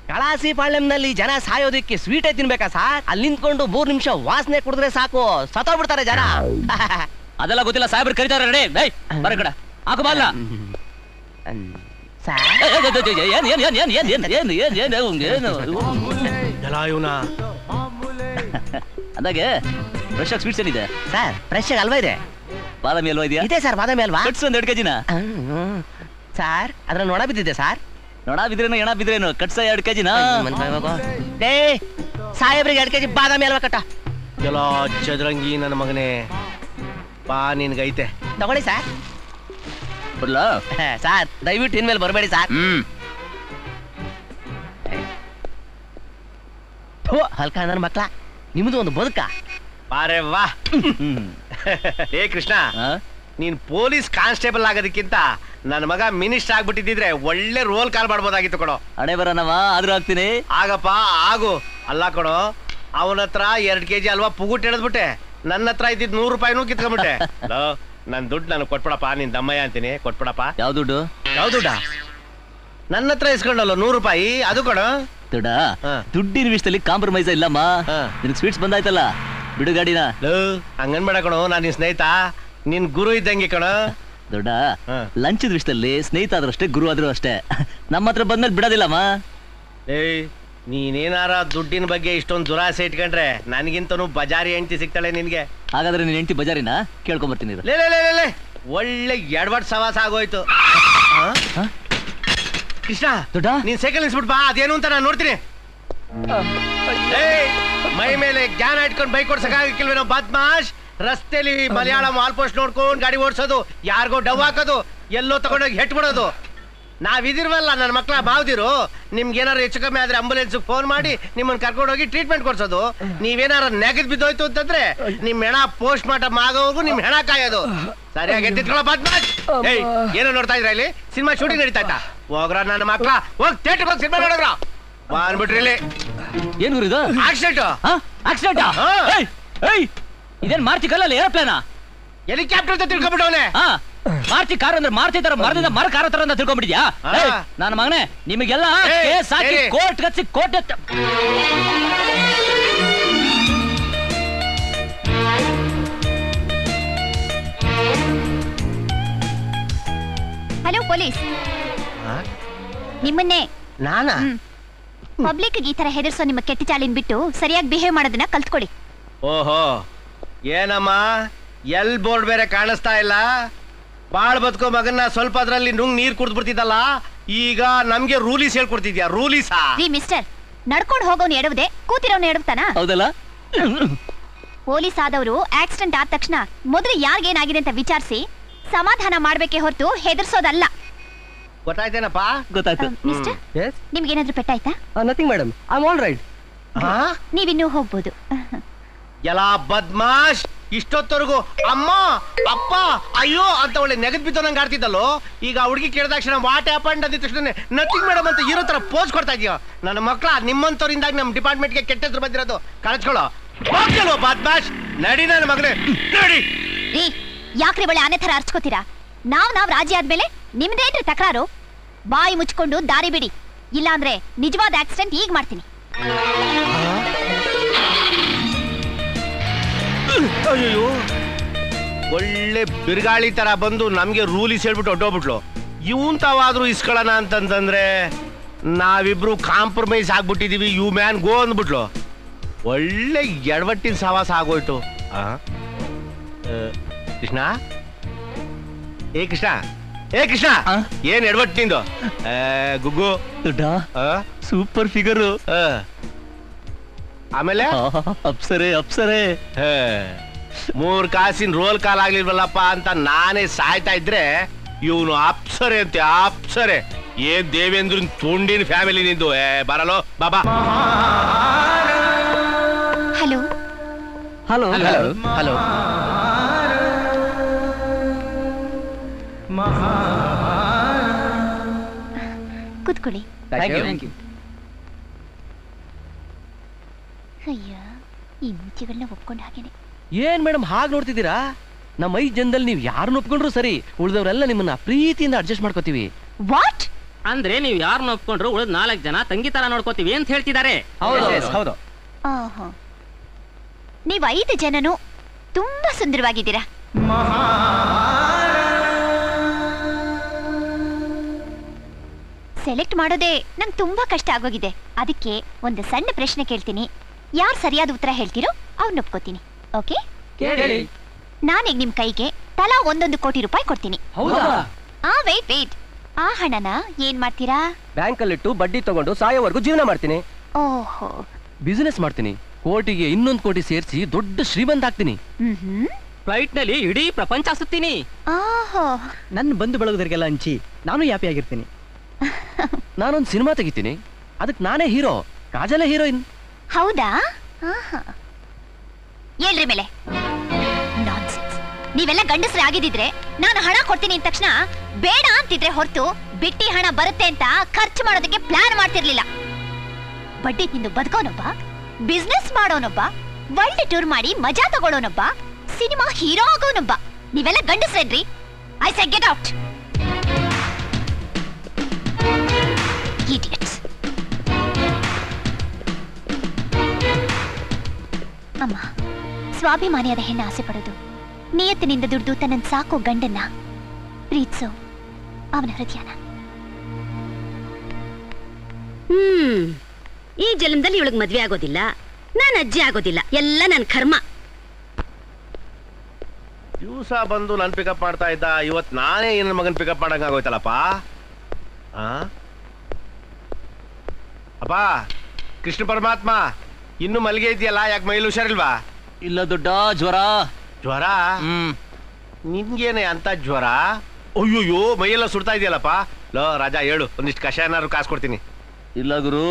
ಕಳಾಸಿ ಪಾಳ್ಯಂನಲ್ಲಿ ಜನ ಸಾಯೋದಕ್ಕೆ ಸ್ವೀಟೇ ತಿನ್ಬೇಕಾ ಸಾರ್? ಅಲ್ಲಿ ನಿಂತ್ಕೊಂಡು 3 ನಿಮಿಷ ವಾಸನೆ ಕುಡಿದ್ರೆ ಸಾಕು ಸತ್ತೋಗ್ಬಿಡ್ತಾರೆ ಜನ. ಅದೆಲ್ಲ ಗೊತ್ತಿಲ್ಲ, ಸಾಹೇಬ್ರು ಕರಿತಾರೆ ನಡಿ. ಬರ ಕಡ ಹಾಕು ಬಾಗ್ಲ. ಅಂದಾಗೆ ಫ್ರೆಶ್ ಆಗಿ ಸ್ವೀಟ್ಸ್ ಏನಿದೆ ಸರ್? ಫ್ರೆಶ್ ಆಗಿ ಅಲ್ವಾ ಇದೆ? ಬಾದಾಮಿ ಅಲ್ವಾ ಇದೆಯಾ? ಇದೆ ಸರ್ ಬಾದಾಮಿ ಅಲ್ವಾ. ಕಟ್ಸು ಒಂದ್ 2 kg ಸರ್ ಅದ್ರ ನೊಣ ಬಿದ್ದಿದೆ ಸರ್. ನೊಣ ಬಿದ್ರೇನು ಎಣ ಬಿದ್ರೇನು ಕಟ್ಸ 2 kg ಸಾಹೇಬ್ರಿಗೆ 2 kg ಬಾದಾಮಿ ಅಲ್ವಾ ಕಟ್ಟ. ಚಲೋ ಚದುರಂಗಿ ನನ್ನ ಮಗನೇ, ಬಾ ನಿನ್ಗೈತೆ ತಗೊಳ್ಳಿ ಸರ್. ಕೊಡ್ಲಾ ಸರ್ ದಯವಿಟ್ಟು ಇನ್ಮೇಲೆ ಬರಬೇಡಿ ಸರ್. ಹಲ್ಕ ನನ್ನ ಮಕ್ಳ ನಿಮ್ದು ಒಂದು ಬದುಕ. ಬಾರೆ ವಾ. ಏ ಕೃಷ್ಣ, ನೀನ್ ಪೊಲೀಸ್ ಕಾನ್ಸ್ಟೇಬಲ್ ಆಗೋದಕ್ಕಿಂತ ನನ್ನ ಮಗ ಮಿನಿಸ್ಟರ್ ಆಗ್ಬಿಟ್ಟಿದ್ರೆ ಒಳ್ಳೆ ರೋಲ್ ಕಾಲ್ ಮಾಡ್ಬೋದಾಗಿತ್ತು ಕಣೋ. ಹಣೆ ಬರನವ ಆದ್ರೂ ಆಗ್ತೀನಿ. ಆಗಪ್ಪ ಆಗು. ಅಲ್ಲ ಕಣೋ, ಅವನ ಹತ್ರ 2 kg ಅಲ್ವಾ ಪುಗುಟ್ ಎಳೆದ್ಬಿಟ್ಟೆ, ನನ್ನ ಹತ್ರ ಇದ್ದಿದ್ $100 ಕಿತ್ಕೊಂಡ್ಬಿಟ್ಟೆ. ನನ್ ದುಡ್ಡು ನನಗೆ ಕೊಟ್ಬಿಡಪ್ಪ, ನಿನ್ ದಮ್ಮಯ್ಯ ಅಂತೀನಿ, ಕೊಟ್ಬಿಡಪ್ಪ. ಯಾವ ದುಡ್ಡು? ಯಾವ ದುಡ್ಡ? ನನ್ನ ಹತ್ರ ಇಸ್ಕೊಂಡಲ್ಲ $100, ಅದು ಕಣೋ ದುಡ್ಡ. ದುಡ್ಡಿನ ವಿಷಯದಲ್ಲಿ ಕಾಂಪ್ರಮೈಸ್ ಇಲ್ಲಮ್ಮ. ನಿನಗೆ ಸ್ವೀಟ್ಸ್ ಬಂದಾಯ್ತಲ್ಲ, ಬಿಡು ಗಾಡಿನ. ಹಂಗನ್ಬೇಡ ಕಣೋ, ನಾನು ನಿನ್ ಸ್ನೇಹಿತ, ನಿನ್ ಗುರು ಇದ್ದಂಗೆ ಕಣೋ. ದೊಡ್ಡ ಲಂಚದ ವಿಷಯದಲ್ಲಿ ಸ್ನೇಹಿತ ಆದ್ರೂ ಅಷ್ಟೇ, ಗುರು ಆದ್ರೂ ಅಷ್ಟೇ. ನಮ್ಮ ಹತ್ರ ಬಂದ್ಮೇಲೆ ಬಿಡೋದಿಲ್ಲಮ್ಮ. ಏಯ್ ನೀನೇನಾರ ದುಡ್ಡಿನ ಬಗ್ಗೆ ಇಷ್ಟೊಂದು ದುರಾಸೆ ಇಟ್ಕೊಂಡ್ರೆ ನನಗಿಂತನೂ ಬಜಾರಿ ಹೆಂಡತಿ ಸಿಗ್ತಾಳೆ ನಿನ್ಗೆ. ಹಾಗಾದ್ರೆ ನೀನ್ ಹೆಂಡತಿ ಬಜಾರಿನ ಕೇಳ್ಕೊಂಬರ್ತೀನಿ. ಲೇ ಲೇ ಲೇ ಲೇ ಒಳ್ಳೆ ಎಡವಟ್ ಸವಾಸ ಆಗೋಯ್ತು. ಕೃಷ್ಣ ದೊಡ್ಡ ನೀನ್ ಸೈಕಲ್ ನಿಲ್ಸ್ಬಿಟ್ ಬಾ, ಅದೇನು ಅಂತ ನಾನು ನೋಡ್ತೀನಿ. ಮೈ ಮೇಲೆ ಜ್ಞಾನ ಇಟ್ಕೊಂಡು ಬೈಕ್ ಓಡ್ಸಕ್ಕಾಗಿಲ್ವೇನೋ ಬದ್ಮಾಶ್. ರಸ್ತೆಲಿ ಮಲಯಾಳಂ ಆಲ್ಪೋಸ್ಟ್ ನೋಡ್ಕೊಂಡು ಗಾಡಿ ಓಡಿಸೋದು, ಯಾರಿಗೋ ಡವ್ ಹಾಕೋದು, ಎಲ್ಲೋ ತಗೊಂಡೋಗಿ ಹೆಟ್ಬಿಡೋದು. ನಾವಿದಿರ್ವಲ್ಲ ನನ್ನ ಮಕ್ಳ ಬಾವ್ದಿರು, ನಿಮ್ಗೆ ಏನಾರು ಹೆಚ್ಚು ಕಮ್ಮಿ ಆದ್ರೆ ಆಂಬುಲೆನ್ಸ್ ಫೋನ್ ಮಾಡಿ ನಿಮ್ಮನ್ನ ಕರ್ಕೊಂಡೋಗಿ ಟ್ರೀಟ್ಮೆಂಟ್ ಕೊಡ್ಸೋದು. ನೀವೇನಾರು ನೆಗದ್ ಬಿದ್ದೋಯ್ತು ಅಂತಂದ್ರೆ ನಿಮ್ ಹೆಣ ಪೋಸ್ಟ್ ಮಾರ್ಟಮ್ ಆಗೋವರೆಗೂ ನಿಮ್ ಹೆಣ ಕಾಯೋದು. ಸರಿಯಾಗಿ ಎತ್ತಿಟ್ಕೊಳ್ಳೋ ಬದ್ಮಾಶ್. ಏನೋ ನೋಡ್ತಾ ಇದ್ರ ಇಲ್ಲಿ ಸಿನಿಮಾ ಶೂಟಿಂಗ್ ನಡೀತಾ ಇತ್ತ. ಹೋಗ್ರ ನನ್ನ ಮಕ್ಳ, ಹೋಗಿ ಥಿಯೇಟರ್ ಹೋಗಿ ಸಿನಿಮಾ ನೋಡಿದ್ರ ಬಂದ್ಬಿಟ್ರಿ. ಇಲ್ಲಿ ಏನ್ ಗುರು ಇದು? ಆಕ್ಸಿಡೆಂಟ್. ಆಕ್ಸಿಡೆಂಟ್? ಇದೇನ್ ಮಾರ್ತಿ ಕಲ್ಲ ಏರೋಪ್ಲೇನಾ? ಹೆಲಿಕಾಪ್ಟರ್ ಅಂತ ತಿಳ್ಕೊಂಡ್ಬಿಟ್ಟವನೆ. ಮಾರ್ತಿ ಕಾರ್ ಅಂದ್ರೆ ಮಾರ್ತಿ ತರ ಮರದಿಂದ ಮರ ಕಾರ ತರ ಅಂತ ತಿಳ್ಕೊಂಡ್ಬಿಟ್ಟಿದ್ಯಾ? ನನ್ನ ಮಗನೇ ನಿಮಗೆಲ್ಲ ಕೇಸ್ ಹಾಕಿ ಕೋರ್ಟ್ ಕಚ್ಚಿ ಕೋರ್ಟ್. ಹಲೋ ಪೊಲೀಸ್, ನಿಮ್ಮನ್ನೇ. ನಾನಾ? ಪಬ್ಲಿಕ್ ಈ ತರ ಹೆದರ್ಸೋ ನಿಮ್ಮ ಕೆಟ್ಟ ಚಾಳಿನ ಬಿಟ್ಟು ಸರಿಯಾಗಿ ಬಿಹೇವ್ ಮಾಡೋದನ್ನ ಕಲ್ತ್ಕೊಳ್ಳಿ. ಓಹೋ, ಏನಮ್ಮ ಎಲ್ ಬೋರ್ಡ್ ಬೇರೆ ಕಾಣಿಸ್ತಾ ಇಲ್ಲ. ಬಾಳ್ ಬದುಕೋ ಮಗನ್ನ ಸ್ವಲ್ಪ ಅದ್ರಲ್ಲಿ ನುಂಗ್ ನೀರ್ ಕುಡ್ದು ಬಿಡ್ತಿದ್ದಲ್ಲ, ಈಗ ನಮ್ಗೆ ರೂಲೀಸ್ ಹೇಳ್ಕೊಡ್ತಿದ್ಯಾ? ರೂಲೀಸಾ? ರೀ ಮಿಸ್ಟರ್, ನಡ್ಕೊಂಡು ಹೋಗೋನು ಎಡವದೆ ಕೂತಿರೋನು ಎಡವ್ತಾನ? ಹೌದಲ್ಲ? ಪೊಲೀಸ್ ಆದವರು ಆಕ್ಸಿಡೆಂಟ್ ಆದ ತಕ್ಷಣ ಮೊದಲು ಯಾರಿಗೇನಾಗಿದೆ ಅಂತ ವಿಚಾರಿಸಿ ಸಮಾಧಾನ ಮಾಡ್ಬೇಕೇ ಹೊರತು ಹೆದರ್ಸೋದಲ್ಲ. ಗೊತ್ತಾಯ್ತೇನಪ್ಪ? ಗೊತ್ತಾಯ್ತು. ಮಿಸ್ಟರ್, ನಿಮ್ಗೇನಾದ್ರೂ ಪೆಟ್ಟಾಯ್ತಾ? Nothing madam, I am all right. ನೀವಿನ್ನೂ ಹೋಗ್ಬೋದು. ಎಲ್ಲ ಬದ್ಮಾಶ್, ಇಷ್ಟೊತ್ತವರೆಗೂ ಅಮ್ಮ ಅಪ್ಪ ಅಯ್ಯೋ ಅಂತ ಒಳ್ಳೆ ನೆಗದ್ ಬಿದ್ದು ನಂಗೆ ಆಡ್ತಿದ್ದಲ್ಲೋ, ಈಗ ಹುಡುಗಿ ಕೇಳಿದಾಕ್ಷಣ ವಾಟ್ ಹ್ಯಾಪಂಡ್ ಅಂದಿದ ತಕ್ಷಣ ನಥಿಂಗ್ ಮೇಡಮ್ ಅಂತ ಇರೋ ತರ ಪೋಸ್ ಕೊಡ್ತಾ ಇದೀಯ. ನನ್ನ ಮಕ್ಳ ನಿಮ್ಮಂತವ್ರಿಂದಾಗಿ ನಮ್ಮ ಡಿಪಾರ್ಟ್ಮೆಂಟ್ಗೆ ಕೆಟ್ಟ ಹೆಸರು ಬಂದಿರೋದು. ಕಳ್ಸ್ಕೊಳ್ಳೋ ಹೋಗ್ತಲ್ವ ಬದ್ಮಾಶ್. ನಡಿ ನನ್ನ ಮಗನೇ ನಡಿ. ರೀ, ಯಾಕ್ರಿ ಒಳ್ಳೆ ಆನೆ ತರ ಅರ್ಚ್ಕೋತೀರಾ? ನಾವ್ ರಾಜಿ ಆದ್ಮೇಲೆ ನಿಮ್ದೇನ್ರಿ ತಕರಾರು? ಬಾಯಿ ಮುಚ್ಕೊಂಡು ದಾರಿ ಬಿಡಿ, ಇಲ್ಲಾಂದ್ರೆ ನಿಜವಾದ ಆಕ್ಸಿಡೆಂಟ್ ಈಗ ಮಾಡ್ತೀನಿ. ಅಯ್ಯೋ, ಒಳ್ಳೆ ಬಿರುಗಾಳಿ ತರ ಬಂದು ನಮ್ಗೆ ರೂಲೀಸ್ ಹೇಳ್ಬಿಟ್ಟು ಹೊಟ್ಟೋಗ್ಬಿಟ್ಲು. ಇವನ್ ತಾವಾದ್ರೂ ಇಸ್ಕೊಳ್ಳೋಣ ಅಂತಂದ್ರೆ ನಾವಿಬ್ರು ಕಾಂಪ್ರಮೈಸ್ ಆಗ್ಬಿಟ್ಟಿದೀವಿ. ಯು ಮ್ಯಾನ್ ಗೋ ಅಂದ್ಬಿಟ್ಲು. ಒಳ್ಳೆ ಎಡವಟ್ಟಿನ ಸವಾಸ ಆಗೋಯ್ತು. ಕೃಷ್ಣ, ಏ ಕೃಷ್ಣ, ಏ ಕೃಷ್ಣ, ಏನ್ ಎಡವಟ್ಟು ನಿಂದು? ಗುಗ್ಗು ದೊಡ್ಡ ಸೂಪರ್ ಫಿಗರು. ಆಮೇಲೆ ಅಪ್ಸರೆ ಅಪ್ಸರೆ. 3 ಕಾಸಿನ ರೋಲ್ ಕಾಲ್ ಆಗ್ಲಿಲ್ವಲ್ಲಪ್ಪ ಅಂತ ನಾನೇ ಸಾಯ್ತಾ ಇದ್ರೆ ಇವನು ಅಪ್ಸರೆ ಅಂತೆ. ಅಪ್ಸರೆ ಏನ್ ದೇವೇಂದ್ರನ್ ತುಂಡಿನ ಫ್ಯಾಮಿಲಿ ನಿಂದು. ಬರಲೋ ಬಾಬಾ. Hello hello hello hello. ಕೂತ್ಕೊಳ್ಳಿ. Thank you. ಅಯ್ಯ, ಈ ಮುಚ್ಚಿಗಳನ್ನ ಒಪ್ಕೊಂಡ ಹಾಗೇನೆ. ಏನ್ ಮೇಡಮ್ ಹಾಗೆ ನೋಡ್ತಿದ್ದೀರಾ? ನಮ್ಮ 5 ಜನದಲ್ಲಿ ನೀವು ಯಾರನ್ನ ಒಪ್ಕೊಂಡ್ರು ಸರಿ, ಉಳಿದವರೆಲ್ಲ ನಿಮ್ಮನ್ನ ಪ್ರೀತಿಯಿಂದ ಅಡ್ಜಸ್ಟ್ ಮಾಡ್ಕೋತೀವಿ. ವಾಟ್? ಅಂದ್ರೆ ನೀವು ಯಾರನ್ನ ಒಪ್ಕೊಂಡ್ರು ಉಳಿದ 4 ಜನ ತಂಗಿ ತರ ನೋಡ್ಕೋತೀವಿ ಅಂತ ಹೇಳ್ತಿದ್ದಾರೆ. ಹೌದು. ನೀವು 5 ಜನನು ತುಂಬಾ ಸುಂದರವಾಗಿದ್ದೀರಾ. ಸೆಲೆಕ್ಟ್ ಮಾಡೋದೇ ನಂಗೆ ತುಂಬಾ ಕಷ್ಟ ಆಗೋಗಿದೆ. ಅದಕ್ಕೆ ಒಂದು ಸಣ್ಣ ಪ್ರಶ್ನೆ ಕೇಳ್ತೀನಿ, ಯಾರು ಸರಿಯಾದ ಉತ್ತರ ಹೇಳ್ತೀರೋ ಅವ್ರನ್ನ ಒಪ್ಕೋತೀನಿ. ಓಕೆ? ನಾನೀಗ ನಿಮ್ ಕೈಗೆ ತಲಾ 1 ಕೋಟಿ ರೂಪಾಯಿ ಕೊಡ್ತೀನಿ. ವೇಟ್, ಆ ಹಣನ ಏನ್ ಮಾಡ್ತೀರಾ? ಬ್ಯಾಂಕಲ್ಲಿಟ್ಟು ಬಡ್ಡಿ ತಗೊಂಡು ಸಾಯೋವರೆಗೂ ಜೀವನ ಮಾಡ್ತೀನಿ. ಓಹೋ, ಬಿಸಿನೆಸ್ ಮಾಡ್ತೀನಿ. ಕೋಟಿಗೆ 1 ಕೋಟಿ ಸೇರಿಸಿ ದೊಡ್ಡ ಶ್ರೀಮಂತ ಆಗ್ತೀನಿ. ಫ್ಲೈಟ್ ನಲ್ಲಿ ಇಡೀ ಪ್ರಪಂಚ ಸುತ್ತೀನಿ. ಓಹೋ, ನನ್ನ ಬಂಧು ಬಳಗದರಿಗೆಲ್ಲ ಹಂಚಿ ನಾನು ಹ್ಯಾಪಿ ಆಗಿರ್ತೀನಿ. ನಾನೊಂದು ಸಿನಿಮಾ ತೆಗಿತೀನಿ, ಅದಕ್ಕೆ ನಾನೇ ಹೀರೋ, ಕಾಜಲೇ ಹೀರೋಯಿನ್. ಹೌದಾ? ಹೇಳ್ರಿ ಮೇಲೆ. ನಾನ್ಸೆನ್ಸ್. ನೀವೆಲ್ಲ ಗಂಡಸ್ರೆ ಆಗಿದ್ರೆ ನಾನು ಹಣ ಕೊಡ್ತೀನಿ ಅಂದ ತಕ್ಷಣ ಬೇಡ ಅಂತಿದ್ರೆ ಹೊರತು ಬಿಟ್ಟಿ ಹಣ ಬರುತ್ತೆ ಅಂತ ಖರ್ಚು ಮಾಡೋದಕ್ಕೆ ಪ್ಲಾನ್ ಮಾಡ್ತಿರ್ಲಿಲ್ಲ. ಬಡ್ಡಿ ತಿಂದು ಬದುಕೋನೊಬ್ಬ, ಬಿಸ್ನೆಸ್ ಮಾಡೋನೊಬ್ಬ, ವರ್ಲ್ಡ್ ಟೂರ್ ಮಾಡಿ ಮಜಾ ತಗೊಳ್ಳೋನೊಬ್ಬ, ಸಿನಿಮಾ ಹೀರೋ ಆಗೋನೊಬ್ಬ. ನೀವೆಲ್ಲ ಗಂಡಸ್ರೇನ್ರಿ? I say get out. Idiots. ಅಮ್ಮ, ಸ್ವಾಭಿಮಾನಿಯಾದ ಹೆಣ್ಣು ಆಸೆ ಪಡೋದು, ನಿಯತ್ತಿನಿಂದ ದುಡ್ದು ತನ್ನನ್ನು ಸಾಕೋ ಗಂಡನ್ನ ಪ್ರೀತಿಸೋ ಅವನ ಹೃದಯನ. ಈ ಜನ್ಮದಲ್ಲಿ ಇವಳಿಗೆ ಮದ್ವೆ ಆಗೋದಿಲ್ಲ, ನಾನು ಅಜ್ಜಿ ಆಗೋದಿಲ್ಲ, ಎಲ್ಲ ನನ್ನ ಕರ್ಮ. ದಿವಸ ಬಂದು ನಾನು ಪಿಕಪ್ ಮಾಡ್ತಾ ಇದ್ದ, ಇವತ್ತು ನಾನೇ ನನ್ನ ಮಗನ್ ಪಿಕಪ್ ಮಾಡಂಗ ಆಗೋಯ್ತಲ್ಲಪ್ಪ. ಅಪ್ಪ ಕೃಷ್ಣ ಪರಮಾತ್ಮ, ಇನ್ನು ಮಲ್ಗೆ ಇದೆಯಲ್ಲ, ಯಾಕೆ ಮೈಲಿ ಹುಷಾರಿಲ್ವಾ? ಇಲ್ಲ ದೊಡ್ಡ ಜ್ವರ. ಜ್ವರ? ನಿನ್ಗೇನೆ ಅಂತ ಜ್ವರ? ಅಯ್ಯೋಯ್ಯೋ, ಮೈಯೆಲ್ಲ ಸುಡ್ತಾ ಇದೆಯಲ್ಲಪ್ಪ. ಲೋ ರಾಜಾ, ಹೇಳು, ಒಂದಿಷ್ಟು ಕಷಾಯ ಏನಾದ್ರು ಕಾಸು ಕೊಡ್ತೀನಿ. ಇಲ್ಲ ಗುರು,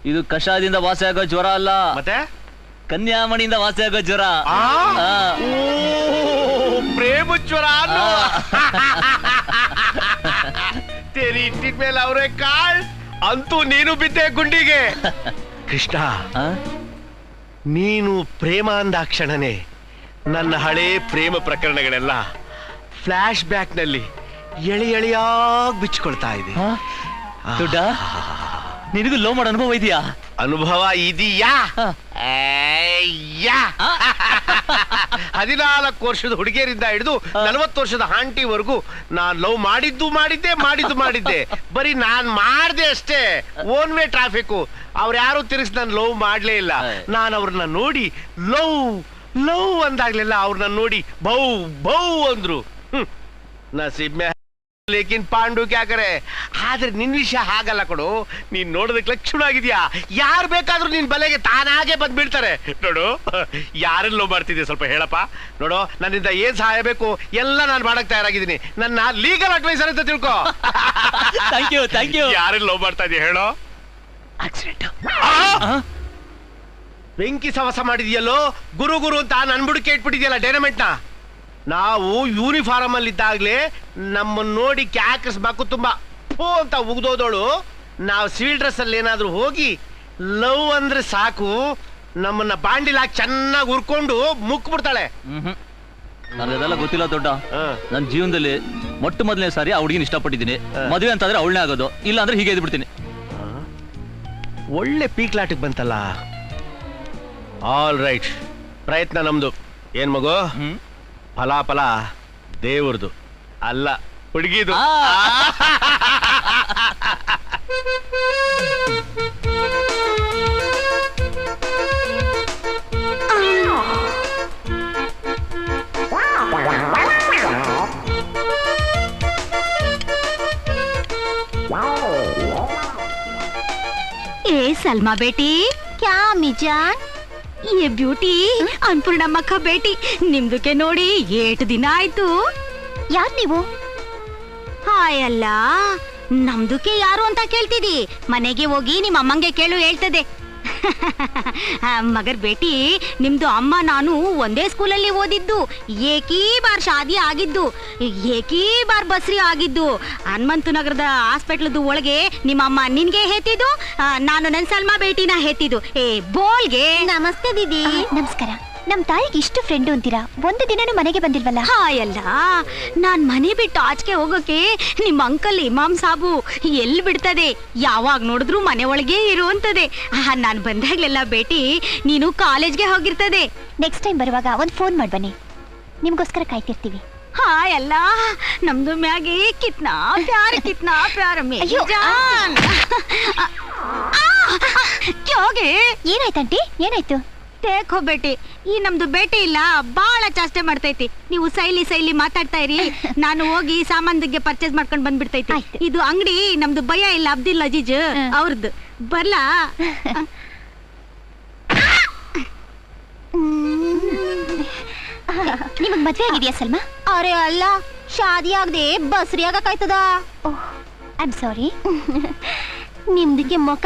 ಇದು ಕಷಾಯದಿಂದ ವಾಸಿ ಆಗೋ ಜ್ವರ ಅಲ್ಲ, ಮತ್ತೆ ಕನ್ಯಾಮಣಿಯಿಂದ ವಾಸಿ ಆಗೋ ಜ್ವರ. ಪ್ರೇಮ ಜ್ವರ. ತೇರಿ ಇಟ್ಟಿದ ಮೇಲೆ ಅವರೇ ಕಾಳ್, ಅಂತೂ ನೀನು ಬಿದ್ದೆ ಗುಂಡಿಗೆ. ಕೃಷ್ಣ, ನೀನು ಪ್ರೇಮ ಅಂದಾಕ್ಷಣನೇ ನನ್ನ ಹಳೇ ಪ್ರೇಮ ಪ್ರಕರಣಗಳೆಲ್ಲ ಫ್ಲಾಶ್ ಬ್ಯಾಕ್ ನಲ್ಲಿ ಎಳೆ ಎಳೆಯಾಗಿ ಬಿಚ್ಕೊಳ್ತಾ ಇದೆ. ದೊಡ್ಡ, ನಿನಗೂ ಲವ್ ಮಾಡೋ ಅನುಭವ ಇದೆಯಾ? ಅನುಭವ ಇದೆಯಾ? 14 ವರ್ಷದ ಹುಡುಗಿಯರಿಂದ ಹಿಡಿದು 40 ವರ್ಷದ ಆಂಟಿವರೆಗೂ ನಾನ್ ಲವ್ ಮಾಡಿದ್ದೆ. ಬರೀ ನಾನ್ ಮಾಡ್ದೆ ಅಷ್ಟೇ. Own way traffic. ಅವ್ರು ಯಾರು ತಿರುಗಿಸಿ ನಾನು ಲವ್ ಮಾಡ್ಲೇ ಇಲ್ಲ. ನಾನು ಅವ್ರನ್ನ ನೋಡಿ ಲವ್ ಅಂದಾಗ್ಲಿಲ್ಲ, ಅವ್ರನ್ನ ನೋಡಿ ಬೌ ಅಂದ್ರು. ನಸೀಬ್ ಮೇ ಲೇಕಿನ್ ಪಾಂಡು ಕ್ಯಾಕರೆ. ಆದ್ರೆ ನಿನ್ ವಿಷಯ ಹಾಗಲ್ಲ ಕೊಡು. ನೀನ್ ನೋಡೋದಕ್ಕೆ ಲಕ್ಷಣ ಆಗಿದ್ಯಾ. ಯಾರು ಬೇಕಾದ್ರೂ ನಿನ್ ಬಲೆಗೆ ತಾನಾಗೆ ಬಂದ್ಬಿಡ್ತಾರೆ. ನೋಡು, ಯಾರನ್ನ ಲವ್ ಮಾಡ್ತಿದ್ಯಾ ಸ್ವಲ್ಪ ಹೇಳಪ್ಪ. ನೋಡು, ನನ್ನಿಂದ ಏನ್ ಸಹಾಯ ಬೇಕು ಎಲ್ಲ ನಾನು ಮಾಡಕ್ ತಯಾರಾಗಿದ್ದೀನಿ. ನನ್ನ ಲೀಗಲ್ ಅಡ್ವೈಸರ್ ಅಂತ ತಿಳ್ಕೊ. Thank you. ಯಾರನ್ನ ಲವ್ ಮಾಡ್ತಾ ಇದೀಯ ಹೇಳೋ? ಆಕ್ಸಿಡೆಂಟ್. ಬೆಂಕಿ ಸವಸ ಮಾಡಿದ್ಯಲ್ಲೋ ಗುರು ಅಂತ ನನ್ ಬುಡಕ್ಕೆ ಇಟ್ಬಿಟ್ಟಿದ್ಯಲ್ಲ ಡೈನಮೈಟ್ ನ. ನಾವು ಯೂನಿಫಾರ್ಮ್ ಅಲ್ಲಿ ಇದ್ದಾಗ್ಲೇ ನಮ್ಮನ್ನ ನೋಡಿ ಕ್ಯಾಕರಿಸ್ಬೇಕು ತುಂಬಾ ಅಂತ ಉಗ್ದೋದೋಳು. ನಾವು ಸಿವಿಲ್ ಡ್ರೆಸ್ ಅಲ್ಲಿ ಏನಾದ್ರೂ ಹೋಗಿ ಲವ್ ಅಂದ್ರೆ ಸಾಕು, ನಮ್ಮನ್ನ ಬಾಂಡಿಲ್ ಹಾಕಿ ಚೆನ್ನಾಗಿ ಉರ್ಕೊಂಡು ಮುಕ್ಬಿಡ್ತಾಳೆ. ನನಗೆಲ್ಲ ಗೊತ್ತಿಲ್ಲ ದೊಡ್ಡ. ನನ್ನ ಜೀವನದಲ್ಲಿ ಮೊದಲನೇ ಸಾರಿ ಆ ಹುಡುಗಿನ ಇಷ್ಟಪಟ್ಟಿದ್ದೀನಿ. ಮದುವೆ ಅಂತಂದ್ರೆ ಅವಳನೇ ಆಗೋದು, ಇಲ್ಲ ಅಂದ್ರೆ ಹೀಗೆ ಇದ್ಬಿಡ್ತೀನಿ. ಒಳ್ಳೆ ಪೀಕ್ಲಾಟಕ್ಕೆ ಬಂತಲ್ಲ. ಆಲ್ ರೈಟ್, ಪ್ರಯತ್ನ ನಮ್ದು. ಏನ್ ಮಗು, ಫಲಾಫಲ ದೇವ್ರದು ಅಲ್ಲ ಹುಡುಗಿದು. ए सलमा बेटी, क्या अम्मी जान? ये ब्यूटी ಅನ್ನಪೂರ್ಣಮ್ಮ ಅಕ್ಕ ಬೇಟಿ, ನಿಮ್ದಕ್ಕೆ ನೋಡಿ 8 ದಿನ ಆಯ್ತು. ಯಾರು ನೀವು? ಹಾಯ್ ಅಲ್ಲ, ನಮ್ದಕ್ಕೆ ಯಾರು ಅಂತ ಕೇಳ್ತಿದಿ? ಮನೆಗೆ ಹೋಗಿ ನಿಮ್ಮ ಅಮ್ಮಂಗೆ ಕೇಳು, ಹೇಳ್ತದೆ. ಮಗರ್ ಬೇಟಿ, ನಿಮ್ದು ಅಮ್ಮ ನಾನು ಒಂದೇ ಸ್ಕೂಲಲ್ಲಿ ಓದಿದ್ದು, ಏಕೀ ಬಾರ್ ಶಾದಿ ಆಗಿದ್ದು, ಏಕೀ ಬಾರ್ ಬಸ್ರಿ ಆಗಿದ್ದು. ಹನುಮಂತ ನಗರದ ಹಾಸ್ಪಿಟ್ಲದ ಒಳಗೆ ನಿಮ್ಮ ಅಮ್ಮ ನಿನ್ಗೆ ಹೇತಿದ್ದು, ನಾನು ನನ್ ಸಲ್ಮಾ ಬೇಟಿನ ಹೇತಿದ್ದು. ಬೋಲ್ಗೆ ನಮಸ್ತೆ ದೀದಿ. ನಮಸ್ಕಾರ. ನಮ್ ತಾಯಿಗೆ ಇಷ್ಟು ಫ್ರೆಂಡು ಅಂತೀರಾ, ಒಂದು ದಿನನೂ ಮನೆಗೆ ಬಂದಿಲ್ವಲ್ಲ? ಹಾಯಲ್ಲ, ನಾನ್ ಮನೆ ಬಿಟ್ಟು ಆಚೆಗೆ ಹೋಗೋಕೆ ನಿಮ್ಮ ಅಂಕಲ್ ಇಮಾಮ್ ಸಾಬು ಎಲ್ಲಿ ಬಿಡ್ತದೆ? ಯಾವಾಗ ನೋಡಿದ್ರು ಮನೆ ಒಳಗೆ ಇರುವಂತದೆ. ನಾನ್ ಬಂದಾಗ್ಲೆಲ್ಲ ಬೇಟಿ ನೀನು ಕಾಲೇಜ್ಗೆ ಹೋಗಿರ್ತದೆ. ನೆಕ್ಸ್ಟ್ ಟೈಮ್ ಬರುವಾಗ ಒಂದ್ ಫೋನ್ ಮಾಡಿ ಬನ್ನಿ, ನಿಮ್ಗೋಸ್ಕರ ಕಾಯ್ತಿರ್ತೀವಿ. ಹಾಯಲ್ಲ, ನಮ್ದು ಮ್ಯಾಗೆ ಕಿತ್ನಾ ಪ್ಯಾರ ಮೇ ಜಾನ್. ಏನಾಯ್ತಂಟಿ, ಏನಾಯ್ತು? ತೇಕ್ ಹೋಗ್ಬೇಟಿ, ಈ ನಮ್ದು ಬೇಟೆ ಇಲ್ಲ ಬಾಳ ಚಾಷ್ಟೆ ಮಾಡ್ತೈತಿ. ನೀವು ಸೈಲಿ ಮಾತಾಡ್ತಾ ಇರಿ, ನಾನು ಹೋಗಿ ಸಾಮಾನ್ಗೆ ಪರ್ಚೇಸ್ ಮಾಡ್ಕೊಂಡ್ ಬಂದ್ಬಿಡ್ತೈತಿ. ಇದು ಅಂಗಡಿ ನಮ್ದು ಭಯ ಇಲ್ಲ, ಅಬ್ದುಲ್ ಅಜೀಜ್ ಅವ್ರದ್ದು. ಬರ್ಲಾ? ನಿಮಗ್ ಮದ್ವೆ ಆಗಿದ್ಯಾ ಸಲ್ಮಾ? ಅರೆ ಅಲ್ಲ, ಶಾದಿ ಆಗದೆ ಬಸ್ರಿ ಆಗಕಾಯ್ತದ. I am sorry. ನಿಮ್ದಕ್ಕೆ ಮುಖ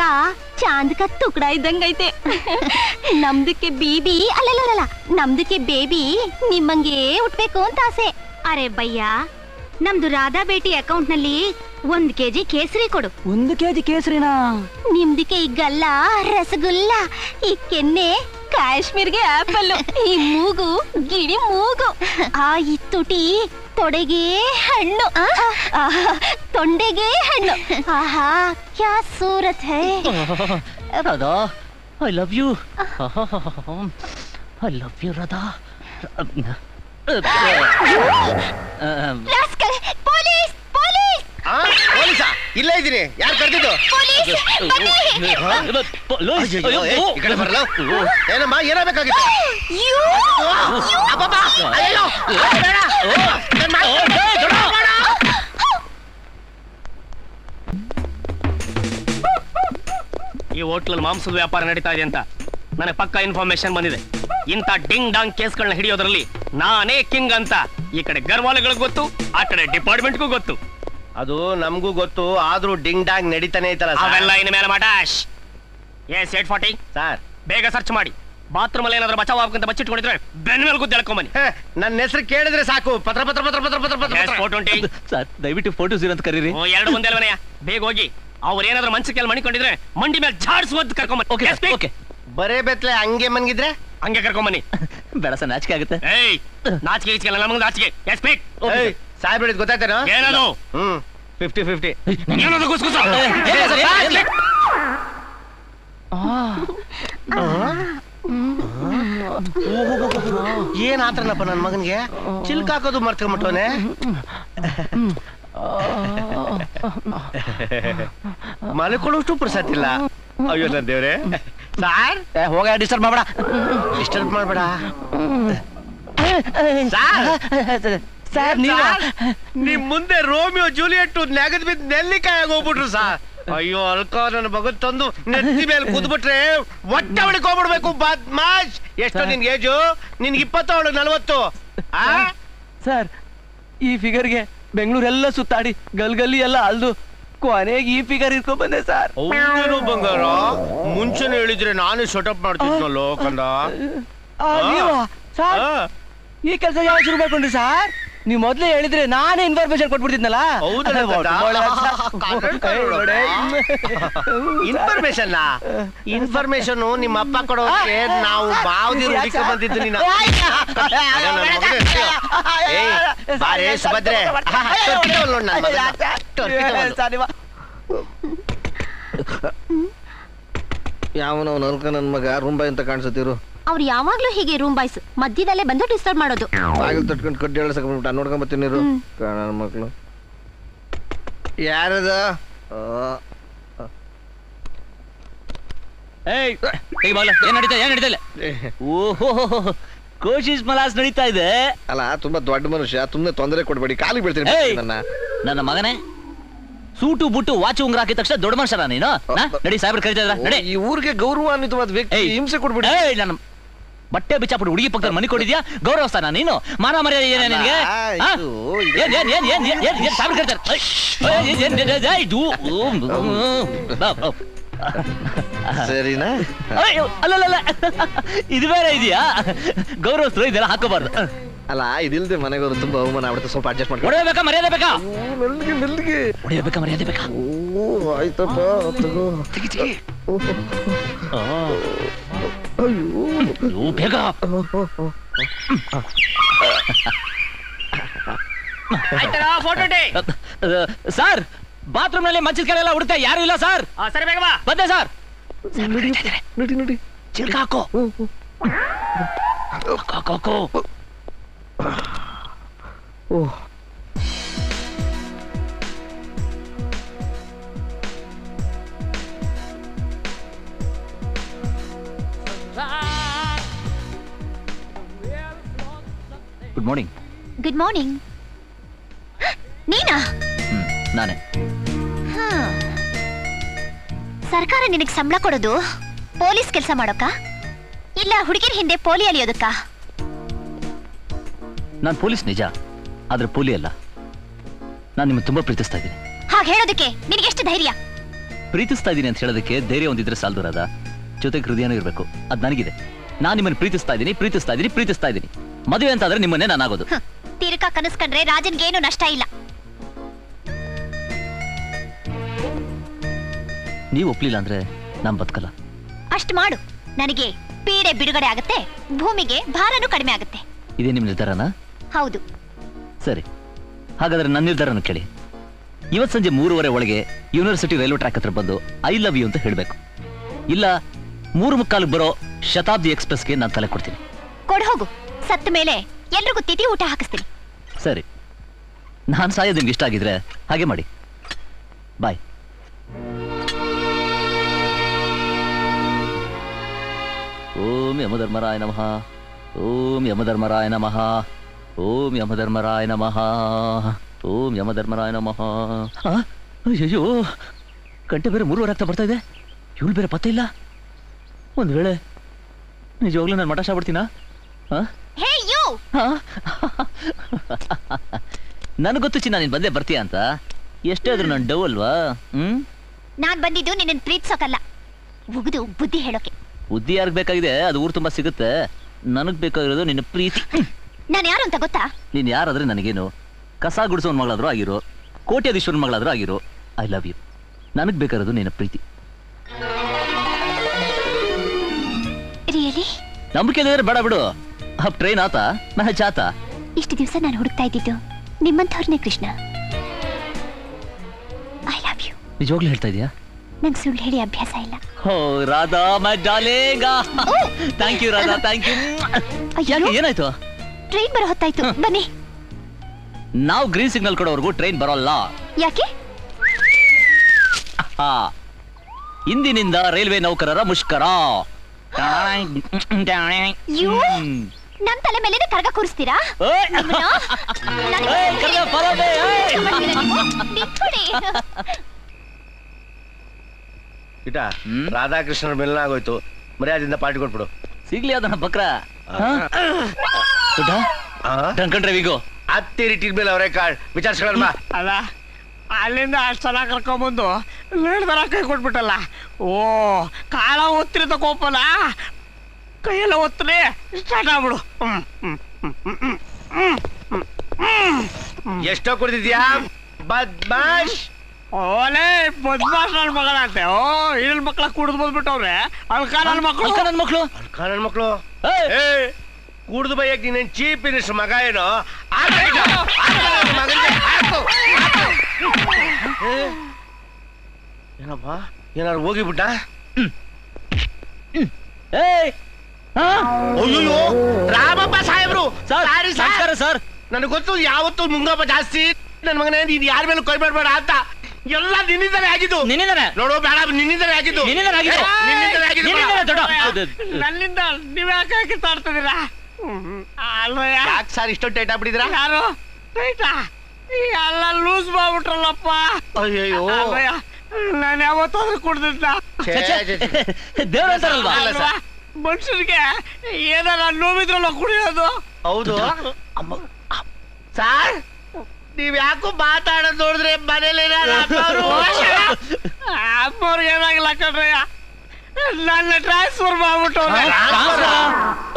ಚಾಂದ್ ಕ ತುಕಡ ಇದ್ದಂಗೈತೆ. ನಮ್ದಕ್ಕೆ ಬೇಬಿ ಅಲ್ಲಲ್ಲ, ನಮ್ದಕ್ಕೆ ಬೇಬಿ ನಿಮ್ಮಂಗೆ ಹುಟ್ಬೇಕು ಅಂತ ಆಸೆ. ಅರೆ ಭಯ್ಯ, ನಮ್ದು ರಾಧಾ ಬೇಟಿ ಅಕೌಂಟ್ ನಲ್ಲಿ 1 kg ಕೇಸರಿ ಕೊಡು. 1 kg ಕೇಸರಿನಾ? ನಿಮ್ದಕ್ಕೆ ಈ ಗಲ್ಲ ರಸಗುಲ್ಲ, ಈ ಕೆನ್ನೆ ಕಾಶ್ಮೀರ್ಗೆ ಆಪಲ್, ಈ ಮೂಗು ಗಿಣಿ ಮೂಗು, ಈ ತುಟಿ ತೊಡೆಗೆ ಹಣ್ಣು, ತೊಂಡೆಗೆ ಹಣ್ಣು. ಆಹಾ, ಕ್ಯಾ ಸೂರತ್ ಹೈ. Radha, I love you. I love you Radha. Police police ಪೊಲೀಸಾ? ಇಲ್ಲೇ ಇದ್ದೀನಿ. ಯಾರು ಕರೆದಿದ್ದು? ಈ ಕಡೆ ಬರಲ್ಲ. ಏನಮ್ಮ ಏನಾಗಬೇಕಾಗಿತ್ತು? ಈ ಹೋಟ್ಲಲ್ಲಿ ಮಾಂಸದ ವ್ಯಾಪಾರ ನಡೀತಾ ಇದೆ ಅಂತ ನನಗೆ ಪಕ್ಕಾ ಇನ್ಫಾರ್ಮೇಶನ್ ಬಂದಿದೆ. ಇಂಥ ಡಿಂಗ್ ಡಾಂಗ್ ಕೇಸ್ಗಳನ್ನ ಹಿಡಿಯೋದ್ರಲ್ಲಿ ನಾನೇ ಕಿಂಗ್ ಅಂತ ಈ ಕಡೆ ಗರ್ವಾಲೆಗಳಿಗೆ ಗೊತ್ತು, ಆ ಕಡೆ ಡಿಪಾರ್ಟ್ಮೆಂಟ್ಗೂ ಗೊತ್ತು. ಅದು ನಮಗೂ ಗೊತ್ತು, ಆದ್ರೂ ಡಿಂಗ್ ಡಾಂಗ್ ನಡೀತಾನೆ ಐತಲ್ಲ ಅವೆಲ್ಲ ಇನ್ ಮೇಲೆ ಮಟಾಶ್. S 840 sir. ಬೇಗ ಸರ್ಚ್ ಮಾಡಿ. ಬಾತ್ರೂಮ್ ಅಲ್ಲಿ ಏನಾದ್ರು ಬಚಾವ್ ಆಗ್ಬೇಕಂತ ಬಚ್ಚಿಟ್ಕೊಂಡಿದ್ರೆ ಬೆನ್ನ ಮೇಲೆ ಗುದ್ದು ಎಳ್ಕೊಂಬನ್ನಿ. ನನ್ನ ಹೆಸರು ಕೇಳಿದ್ರೆ ಸಾಕು. ಪತ್ರ ಪತ್ರ ಪತ್ರ ಪತ್ರ ಪತ್ರ ಪತ್ರ 420. ಸರ್ ದಯವಿಟ್ಟು ಫೋಟೋ ಅಂತ ಕರೀರಿ. 2 ಮುಂದೆ ಅಲ್ವನಯ್ಯ, ಬೇಗ ಹೋಗಿ. ಅವ್ರು ಏನಾದ್ರು ಮಂಚಕ್ಕೆ ಮಣಿಕೊಂಡಿದ್ರೆ ಮಂಡಿ ಮೇಲೆ ಝಾಡ್ಸುವಂತ ಕರ್ಕೊಂಬನ್ನಿ. ಬರೇ ಬೆತ್ಲೆ ಹಂಗೆ ಮನ್ಗಿದ್ರೆ ಹಂಗೆ ಕರ್ಕೊಂಬನ್ನಿ. ಬೇಡ ಸರ್, ನಾಚಿಕೆ ಆಗುತ್ತೆ. ಏಯ್ ನಾಚಿಕೆ ಗೀಚಿಕೆ ನಮಗೆ ನಾಚಿಕೆ. ಸಾಹೇಬ್ ಹೇಳಿದ್ ಗೊತ್ತಾಯ್ತೇನೋ? ಏನದು? 50-50. ಏನದು ಗುಸ್ಗುಸ? ಏನ್ ಆತ್ರನಪ್ಪ ನನ್ ಮಗನ್ಗೆ ಚಿಲ್ಕ ಹಾಕೋದು ಮರ್ತ್ಕೊಂಡ್ಬಿಟ್ಟವನೆ. ಮಲ್ಕೊಳ್ಳೋಷ್ಟು ಪುರ್ಸತ್ತಿಲ್ಲ. ಅಯ್ಯೋ ನನ್ ದೇವ್ರೆ. ಸಾರ್ ಹೋಗ, ಡಿಸ್ಟರ್ಬ್ ಮಾಡ್ಬೇಡ. ಡಿಸ್ಟರ್ಬ್ ಮಾಡ್ಬೇಡ ಸರ್. ನಿಮ್ ಮುಂದೆ ರೋಮಿಯೋ ಜೂಲಿಯಟ್ ನೆಗದ್ ಬಿದ್ದು ನೆಲ್ಲಿಕಾಯಿ ಹೋಗ್ಬಿಟ್ರು ಸಾರ್. ಅಯ್ಯೋ ಅಲ್ಕೋ ನನ್ನ ಮಗನ್ ತಂದು ನೆತ್ತಿ ಮೇಲೆ ಕೂದ್ಬಿಟ್ರೆ ಹೊಟ್ಟೆ ಹೊಡಿಕ್ ಹೋಗ್ಬಿಡ್ಬೇಕು. ಬದ್ಮಾಶ್. ಎಷ್ಟು ನಿನ್ಗೆ ಏಜು? ನಿನ್ಗೆ 27 40. ಸರ್, ಈ ಫಿಗರ್ಗೆ ಬೆಂಗಳೂರೆಲ್ಲ ಸುತ್ತಾಡಿ ಗಲ್ಗಲ್ಲಿ ಎಲ್ಲ ಅಲ್ದು ಕೊನೆಗೆ ಈ ಫಿಗರ್ ಇಟ್ಕೊಂಡ್ ಬಂದೆ ಸರ್. ಹೌದೇನು ಬಂಗಾರ? ಮುಂಚೆನೆ ಹೇಳಿದ್ರೆ ನಾನು ಶಟಪ್ ಮಾಡ್ತಿದ್ನಲ್ಲೋ ಕಂದ. ಈ ಕೆಲಸ ಯಾವ ಶುರು ಮಾಡ್ಕೊಂಡ್ರಿ ಸರ್? ನೀವ್ ಮೊದ್ಲೇ ಹೇಳಿದ್ರೆ ನಾನೇ ಇನ್ಫಾರ್ಮೇಶನ್ ಕೊಟ್ಬಿಡ್ತಿದ್ನಲ್ಲ. ಇನ್ಫಾರ್ಮೇಶನ್ ನಿಮ್ಮ ಅಪ್ಪ ಕೊಡೋಕೆ ನಾವು ಬಾವ್ದಿ ಹುಡುಕಿ ಬಂದಿದ್ದು. ನೀನು ಬಾರೇ ಸುಭದ್ರೆ. ಯಾವನವ್ ನಲ್ಕ ನನ್ ಮಗ ರೂಂಬಾಯಿ ಅಂತ ಕಾಣಿಸುತ್ತಿರು. ಅವ್ರು ಯಾವಾಗ್ಲೂ ಹೀಗೆ ರೂಮ್ ಬಾಯ್ಸ್ ಮಧ್ಯದಲ್ಲೇ ಬಂದು ಡಿಸ್ಟರ್ಬ್ ಮಾಡೋದು. ಬಾಗಿಲು ತಟ್ಕೊಂಡು ಕಡ್ಡಿ ಎಳ್ಸಕ್ಬಿಟ್ಟ. ನೋಡ್ಕೊಂಡ್ ಬರ್ತೀನಿ ನನ್ನ ಮಕ್ಳು. ಯಾರದ? ಏನ್ ನಡೀತಾ ಇಲ್ಲ? ಓಹೋ, ಕೋಶಿಶ್ ಮಲಾಸ್ ನಡೀತಾ ಇದೆ. ಅಲ್ಲ, ತುಂಬಾ ದೊಡ್ಡ ಮನುಷ್ಯ, ತುಂಬಾ ತೊಂದರೆ ಕೊಡ್ಬೇಡಿ, ಕಾಲಿಗೆ ಬೀಳ್ತೀನಿ ನನ್ನ ಮಗನೇ. ಸೂಟು ಬುಟ್ಟು ವಾಚ್ ಉಂಗ್ರ ಹಾಕಿದ ತಕ್ಷಣ ದೊಡ್ಡ ಮನುಷ್ಯನ ನೀನು? ನಡಿ, ಸಾಹೇಬ್ರು ಕರೀತಾ ಇದ್ರ. ನಡಿ. ಈ ಊರಿಗೆ ಗೌರವಾನ್ವಿತವಾದ ವ್ಯಕ್ತಿ ಹಿಂಸೆ ಕೊಡ್ಬಿಡಿ. ನನ್ನ ಬಟ್ಟೆ ಬಿಚ್ಚಾಪಟ್ಟು ಹುಡುಗಿ ಪಕ್ಕದಲ್ಲಿ ಮನೆ ಕೊಟ್ಟಿದ್ಯಾ? ಗೌರವಸ್ಥಾನ ನೀನು? ಮಾನ ಮರ್ಯಾದೆ ಏನೇ ನಿನಗೆ? ಸಾಹೇಬ್ರು ಕರೀತಾರೆ. ಸರಿನಾ? ಅಲ್ಲಲ್ಲ, ಇದು ಬೇರೆ ಇದೆಯಾ? ಗೌರವಸ್ಥರು ಇದೆಲ್ಲ ಹಾಕೋಬಾರ್ದು. ಅಲ್ಲ, ಇದಿಲ್ದೆ ಮನೆಗವರು ತುಂಬಾ ಅವಮಾನ ಆಗ್ಬಿಡುತ್ತೆ. ಸ್ವಲ್ಪ ಅಡ್ಜಸ್ಟ್ ಮಾಡಿ. ಹೊಡೆಯಬೇಕಾ ಮರ್ಯಾದೆ ಬೇಕಾ? ಮೆಲ್ಲಿಗೆ ಹೊಡೆಯಬೇಕಾ ಮರ್ಯಾದೆ ಬೇಕಾ? ಆಯ್ತಪ್ಪ, ತಗೋ. ಅಯ್ಯೋ, ಬೇಗ. ಸರ್, ಬಾತ್ರೂಮ್ ನಲ್ಲಿ ಮಂಚದ ಕೆಳಗೆಲ್ಲ ಹುಡುಕ್ತಾ ಯಾರು ಇಲ್ಲ ಸರ್. ಸರಿ, ಬೇಗ ಬಾ. ಬಂದೆ ಸರ್. ನೋಡಿ ಚಿಲ್ಕ ಹಾಕೋ. ಹಾಕೋ. Good morning. Good morning. ನೀನಾ? ನಾನೇ. ಸರ್ಕಾರ ನಿನಗೆ ಸಂಬಳ ಕೊಡೋದು ಪೊಲೀಸ್ ಕೆಲಸ ಮಾಡೋಕ, ಇಲ್ಲ ಹುಡುಗಿರ ಹಿಂದೆ ಪೋಲಿ ಅಲಿಯೋದಕ್ಕ? ನಾನು ಪೊಲೀಸ್ ನಿಜ, ಆದ್ರೆ ಪೋಲಿ ಅಲ್ಲ. ನಾನು ನಿಮ್ಮನ್ನು ತುಂಬಾ ಪ್ರೀತಿಸ್ತಾ ಇದ್ದೀನಿ. ಹಾಗೆ ಹೇಳೋದಕ್ಕೆ ನಿನಗೆ ಎಷ್ಟು ಧೈರ್ಯ? ಪ್ರೀತಿಸ್ತಾ ಇದ್ದೀನಿ ಅಂತ ಹೇಳೋದಕ್ಕೆ ಧೈರ್ಯ ಒಂದಿದ್ರೆ ಸಾಲದು. ಜೊತೆಗೆ ಹೃದಯನೂ ಇರಬೇಕು. ಅದು ನನಗಿದೆ. ನಾನು ನಿಮ್ಮನ್ನು ಪ್ರೀತಿಸ್ತಾ ಇದ್ದೀನಿ. ಮದುವೆ ಅಂತ ಆದ್ರೆ ನಿಮ್ಮನ್ನೇ ನಾನಾಗೋದು. ತೀರ್ಕ ಕನಸ್ಕೊಂಡ್ರೆ ರಾಜನ್ಗೆ ಏನು ನಷ್ಟ ಇಲ್ಲ. ನೀವು ಒಪ್ಲಿಲ್ಲ ಅಂದ್ರೆ ನಾನು ಬದುಕಲ್ಲ. ಅಷ್ಟು ಮಾಡು, ನನಗೆ ಪೀಡೆ ಬಿಡುಗಡೆ ಆಗುತ್ತೆ, ಭೂಮಿಗೆ ಭಾರನೂ ಕಡಿಮೆ ಆಗುತ್ತೆ. ಇದೇ ನಿಮ್ ನಿರ್ಧಾರನಾ? ಹೌದು. ಸರಿ, ಹಾಗಾದ್ರೆ ನನ್ನ ನಿರ್ಧಾರನ ಕೇಳಿ. ಇವತ್ತು ಸಂಜೆ 3:30 ಒಳಗೆ ಯೂನಿವರ್ಸಿಟಿ ರೈಲ್ವೆ ಟ್ರ್ಯಾಕ್ ಹತ್ರ ಬಂದು ಐ ಲವ್ ಯು ಅಂತ ಹೇಳ್ಬೇಕು. ಇಲ್ಲ 3:45 ಬರೋ ಶತಾಬ್ದಿ ಎಕ್ಸ್ಪ್ರೆಸ್ಗೆ ನಾನು ತಲೆ ಕೊಡ್ತೀನಿ. ಕೊಡು ಹೋಗು. ಸತ್ತ ಮೇಲೆ ಎಲ್ರಿಗೂ ತಿಥಿ ಊಟ ಹಾಕಿಸ್ತೀನಿ. ಸರಿ, ನಾನು ಸಾಯೋದು ನಿಮ್ಗೆ ಇಷ್ಟ ಆಗಿದ್ರೆ ಹಾಗೆ ಮಾಡಿ. ಬಾಯ್. ಓಂ ಯಮಧರ್ಮರಾಯ ನಮಃ. ಓಂ ಯಮಧರ್ಮರಾಯ ನಮಃ. ಓಂ ಯಮಧರ್ಮರಾಯ ನಮಃ. ಓಂ ಯಮಧರ್ಮರಾಯ ನಮಃ. ಅಯ್ಯಯ್ಯೋ, ಗಂಟೆ ಬೇರೆ 3:15 ಆಗ್ತಾ ಬರ್ತಾ ಇದೆ. ಇವಳು ಬೇರೆ ಪತ್ತೆ ಇಲ್ಲ. ಒಂದು ವೇಳೆ ನಿಜವಾಗ್ಲೂ ನಾನು ಮಠ ಶಾಬಿಡ್ತೀನಾ? ನನಗೆ ಗೊತ್ತು ಚಿನ್ನ, ನೀನ್ ಬಂದೇ ಬರ್ತೀಯ ಅಂತ. ಎಷ್ಟೇ ಆದ್ರೂ ನಾನು ಡವ್ ಅಲ್ವಾ? ನಾನ್ ಬಂದಿದ್ದು ನಿನ್ನ ಪ್ರೀತಿಸೋಕಲ್ಲ, ಉಗಿದು ಬುದ್ಧಿ ಹೇಳೋಕೆ. ಬುದ್ಧಿ ಯಾರಿಗೆ ಬೇಕಾಗಿದೆ? ಅದು ಊರು ತುಂಬಾ ಸಿಗುತ್ತೆ. ನನಗ್ ಬೇಕಾಗಿರೋದು ನಿನ್ನ ಪ್ರೀತಿ. ನಾನು ಯಾರು ಅಂತ ಗೊತ್ತಾ? ನೀನ್ ಯಾರಾದ್ರೆ ನನಗೇನು? ಕಸ ಗುಡಿಸೋನ್ ಮಗಳಾದ್ರೂ ಆಗಿರೋ, ಕೋಟ್ಯಾಧೀಶ್ವರನ್ ಮಗಳಾದ್ರೂ ಆಗಿರೋ, ಐ ಲವ್ ಯು. ನನಗ್ ಬೇಕಾಗಿರೋದು ನಿನ್ನ ಪ್ರೀತಿ. ರಿಯಲಿ? ನಂಬಿಕೆ ಇದ್ರೆ ಬೇಡ ಬಿಡು. ಅಪ್ ಟ್ರೈನ್ ಆತ ಮ್ಯಾಚ್ ಆತ. ಇಷ್ಟು ದಿವಸ ನಾನು ಹುಡುಕ್ತಾ ಇದ್ದಿದ್ದು ನಿಮ್ಮಂಥವ್ರನ್ನೇ ಕೃಷ್ಣ. I love you. ನಿಜವಾಗ್ಲೂ ಹೇಳ್ತಾ ಇದೀಯಾ? ನಂಗೆ ಸುಳ್ಳು ಹೇಳಿ ಅಭ್ಯಾಸ ಇಲ್ಲ. Oh Radha my darling, thank you Radha, thank you. ಯಾಕೆ, ಏನಾಯ್ತು? ಟ್ರೈನ್ ಬರೋ ಹೊತ್ತಾಯ್ತು, ಬನ್ನಿ. ನಾವು ಗ್ರೀನ್ ಸಿಗ್ನಲ್ ಕೊಡೋವರೆಗೂ ಟ್ರೈನ್ ಬರೋಲ್ಲ. ಯಾಕೆ? ಇಂದಿನಿಂದ ರೈಲ್ವೆ ನೌಕರರ ಮುಷ್ಕರ. ನಮ್ ತಲೆ ಮೇಲೆ ಕರ್ಗ ಕೂರಿಸ್ತೀರಾ? ಇಟ ರಾಧಾಕೃಷ್ಣರ ಮಿಲನ ಆಗೋಯ್ತು, ಮರ್ಯಾದಿಂದ ಪಾರ್ಟಿ ಕೊಟ್ಬಿಡು. ಸಿಗ್ಲಿ ಅದನ್ನ ಬಕ್ರ. ಡ್ರಂಕನ್ ಡ್ರೈವಿಂಗು ಹತ್ತಿರಿ ಟಿರ್ ಮೇಲೆ ಅವರೇ ಕಾರ್ಡ್ ವಿಚಾರಿಸ್ಕೊಳ್ಳ. ಅಲ್ಲ, ಅಲ್ಲಿಂದ ಅಷ್ಟು ಚೆನ್ನಾಗಿ ಕರ್ಕೊಂಬಂದು ಲೇಡ್ದರ ಕೈ ಕೊಟ್ಬಿಟ್ಟಲ್ಲ. ಓ, ಕಾಲ ಒತ್ತಿರಿ ತಗೋಪಲ್ಲ, ಕೈಯೆಲ್ಲ ಒತ್ತಲಿ, ಸ್ಟಾರ್ಟ್ ಆಗ್ಬಿಡು. ಎಷ್ಟೋ ಕುಡಿದಿದ್ಯಾ ಬದ್ಮಾಶ್? ಓಲೇ ಬದ್ಮಾಶ್ ನನ್ನ ಮಗಳಂತೆ. ಓ, ಇಲ್ ಮಕ್ಳ ಕುಡಿದು ಬಂದ್ಬಿಟ್ಟವ್ರೆ. ಅಲ್ಕ ನನ್ನ ಮಕ್ಕಳು, ನನ್ನ ಮಕ್ಕಳು, ಅಲ್ಕ ನನ್ನ ಮಕ್ಕಳು. ಕುಡ್ದು ಬೈಯಕ್ ನೀನೇನ್ ಚೀಫ್ ಮಿನಿಸ್ಟರ್ ಮಗ ಏನೋ? ಏನಪ್ಪ, ಏನಾರು ಹೋಗಿಬಿಟ್ಟ? ಅಯ್ಯೋ ರಾಮಪ್ಪ ಸಾಹೇಬ್ರು, ಸರ್ ನನಗೆ ಗೊತ್ತು ಯಾವತ್ತೂ ಮುಂಗಪ್ಪ ಜಾಸ್ತಿ. ನನ್ನ ಮಗನೇ, ನೀನ್ ಯಾರ ಮೇಲೆ ಕೈ ಮಾಡಬೇಡ ಅಂತ. ಎಲ್ಲ ನಿನ್ನಿಂದಲೇ ಆಗಿದ್ದು. ನೋಡು ಬೇಡ, ನಿನ್ನಿಂದಲೇ ಆಗಿದ್ದು. ನನ್ನಿಂದ ನೀವ್ ಯಾಕೆ ಕಿತ್ತಾಡ್ತಿದ್ದೀರಾ? ಯಾಕೆ ಸರ್ ಇಷ್ಟೊಂದು ಟೈಟ್ ಆಗ್ಬಿಟ್ಟಿದ್ರ? ಯಾರು ಟೈಟಾ? ಎಲ್ಲ ಲೂಸ್ ಮಾಡ್ಬಿಟ್ರಲ್ಲಪ್ಪ. ಅಯ್ಯೋ, ನಾನು ಯಾವತ್ತಾದ್ರೂ ಕುಡ್ದಿದ್ದ? ದೇವ್ರಲ್ವಾ? ಮನುಷ್ಯನಿಗೆ ಏನಾರ ನೋವಿದ್ರಲ್ಲ ಕುಡಿಯೋದು. ಹೌದು ಸರ್, ನೀವ್ ಯಾಕೋ ಮಾತಾಡೋದು ನೋಡಿದ್ರೆ ಮನೇಲಿ ಅಮ್ಮವ್ರಿಗೆ ಏನಾಗಿಲ್ಲ ಕಣ್ರಯ್ಯ, ನನ್ನ ಟ್ರಾನ್ಸ್ಫರ್ ಮಾಡ್ಬಿಟ್ಟವ್ರೆ.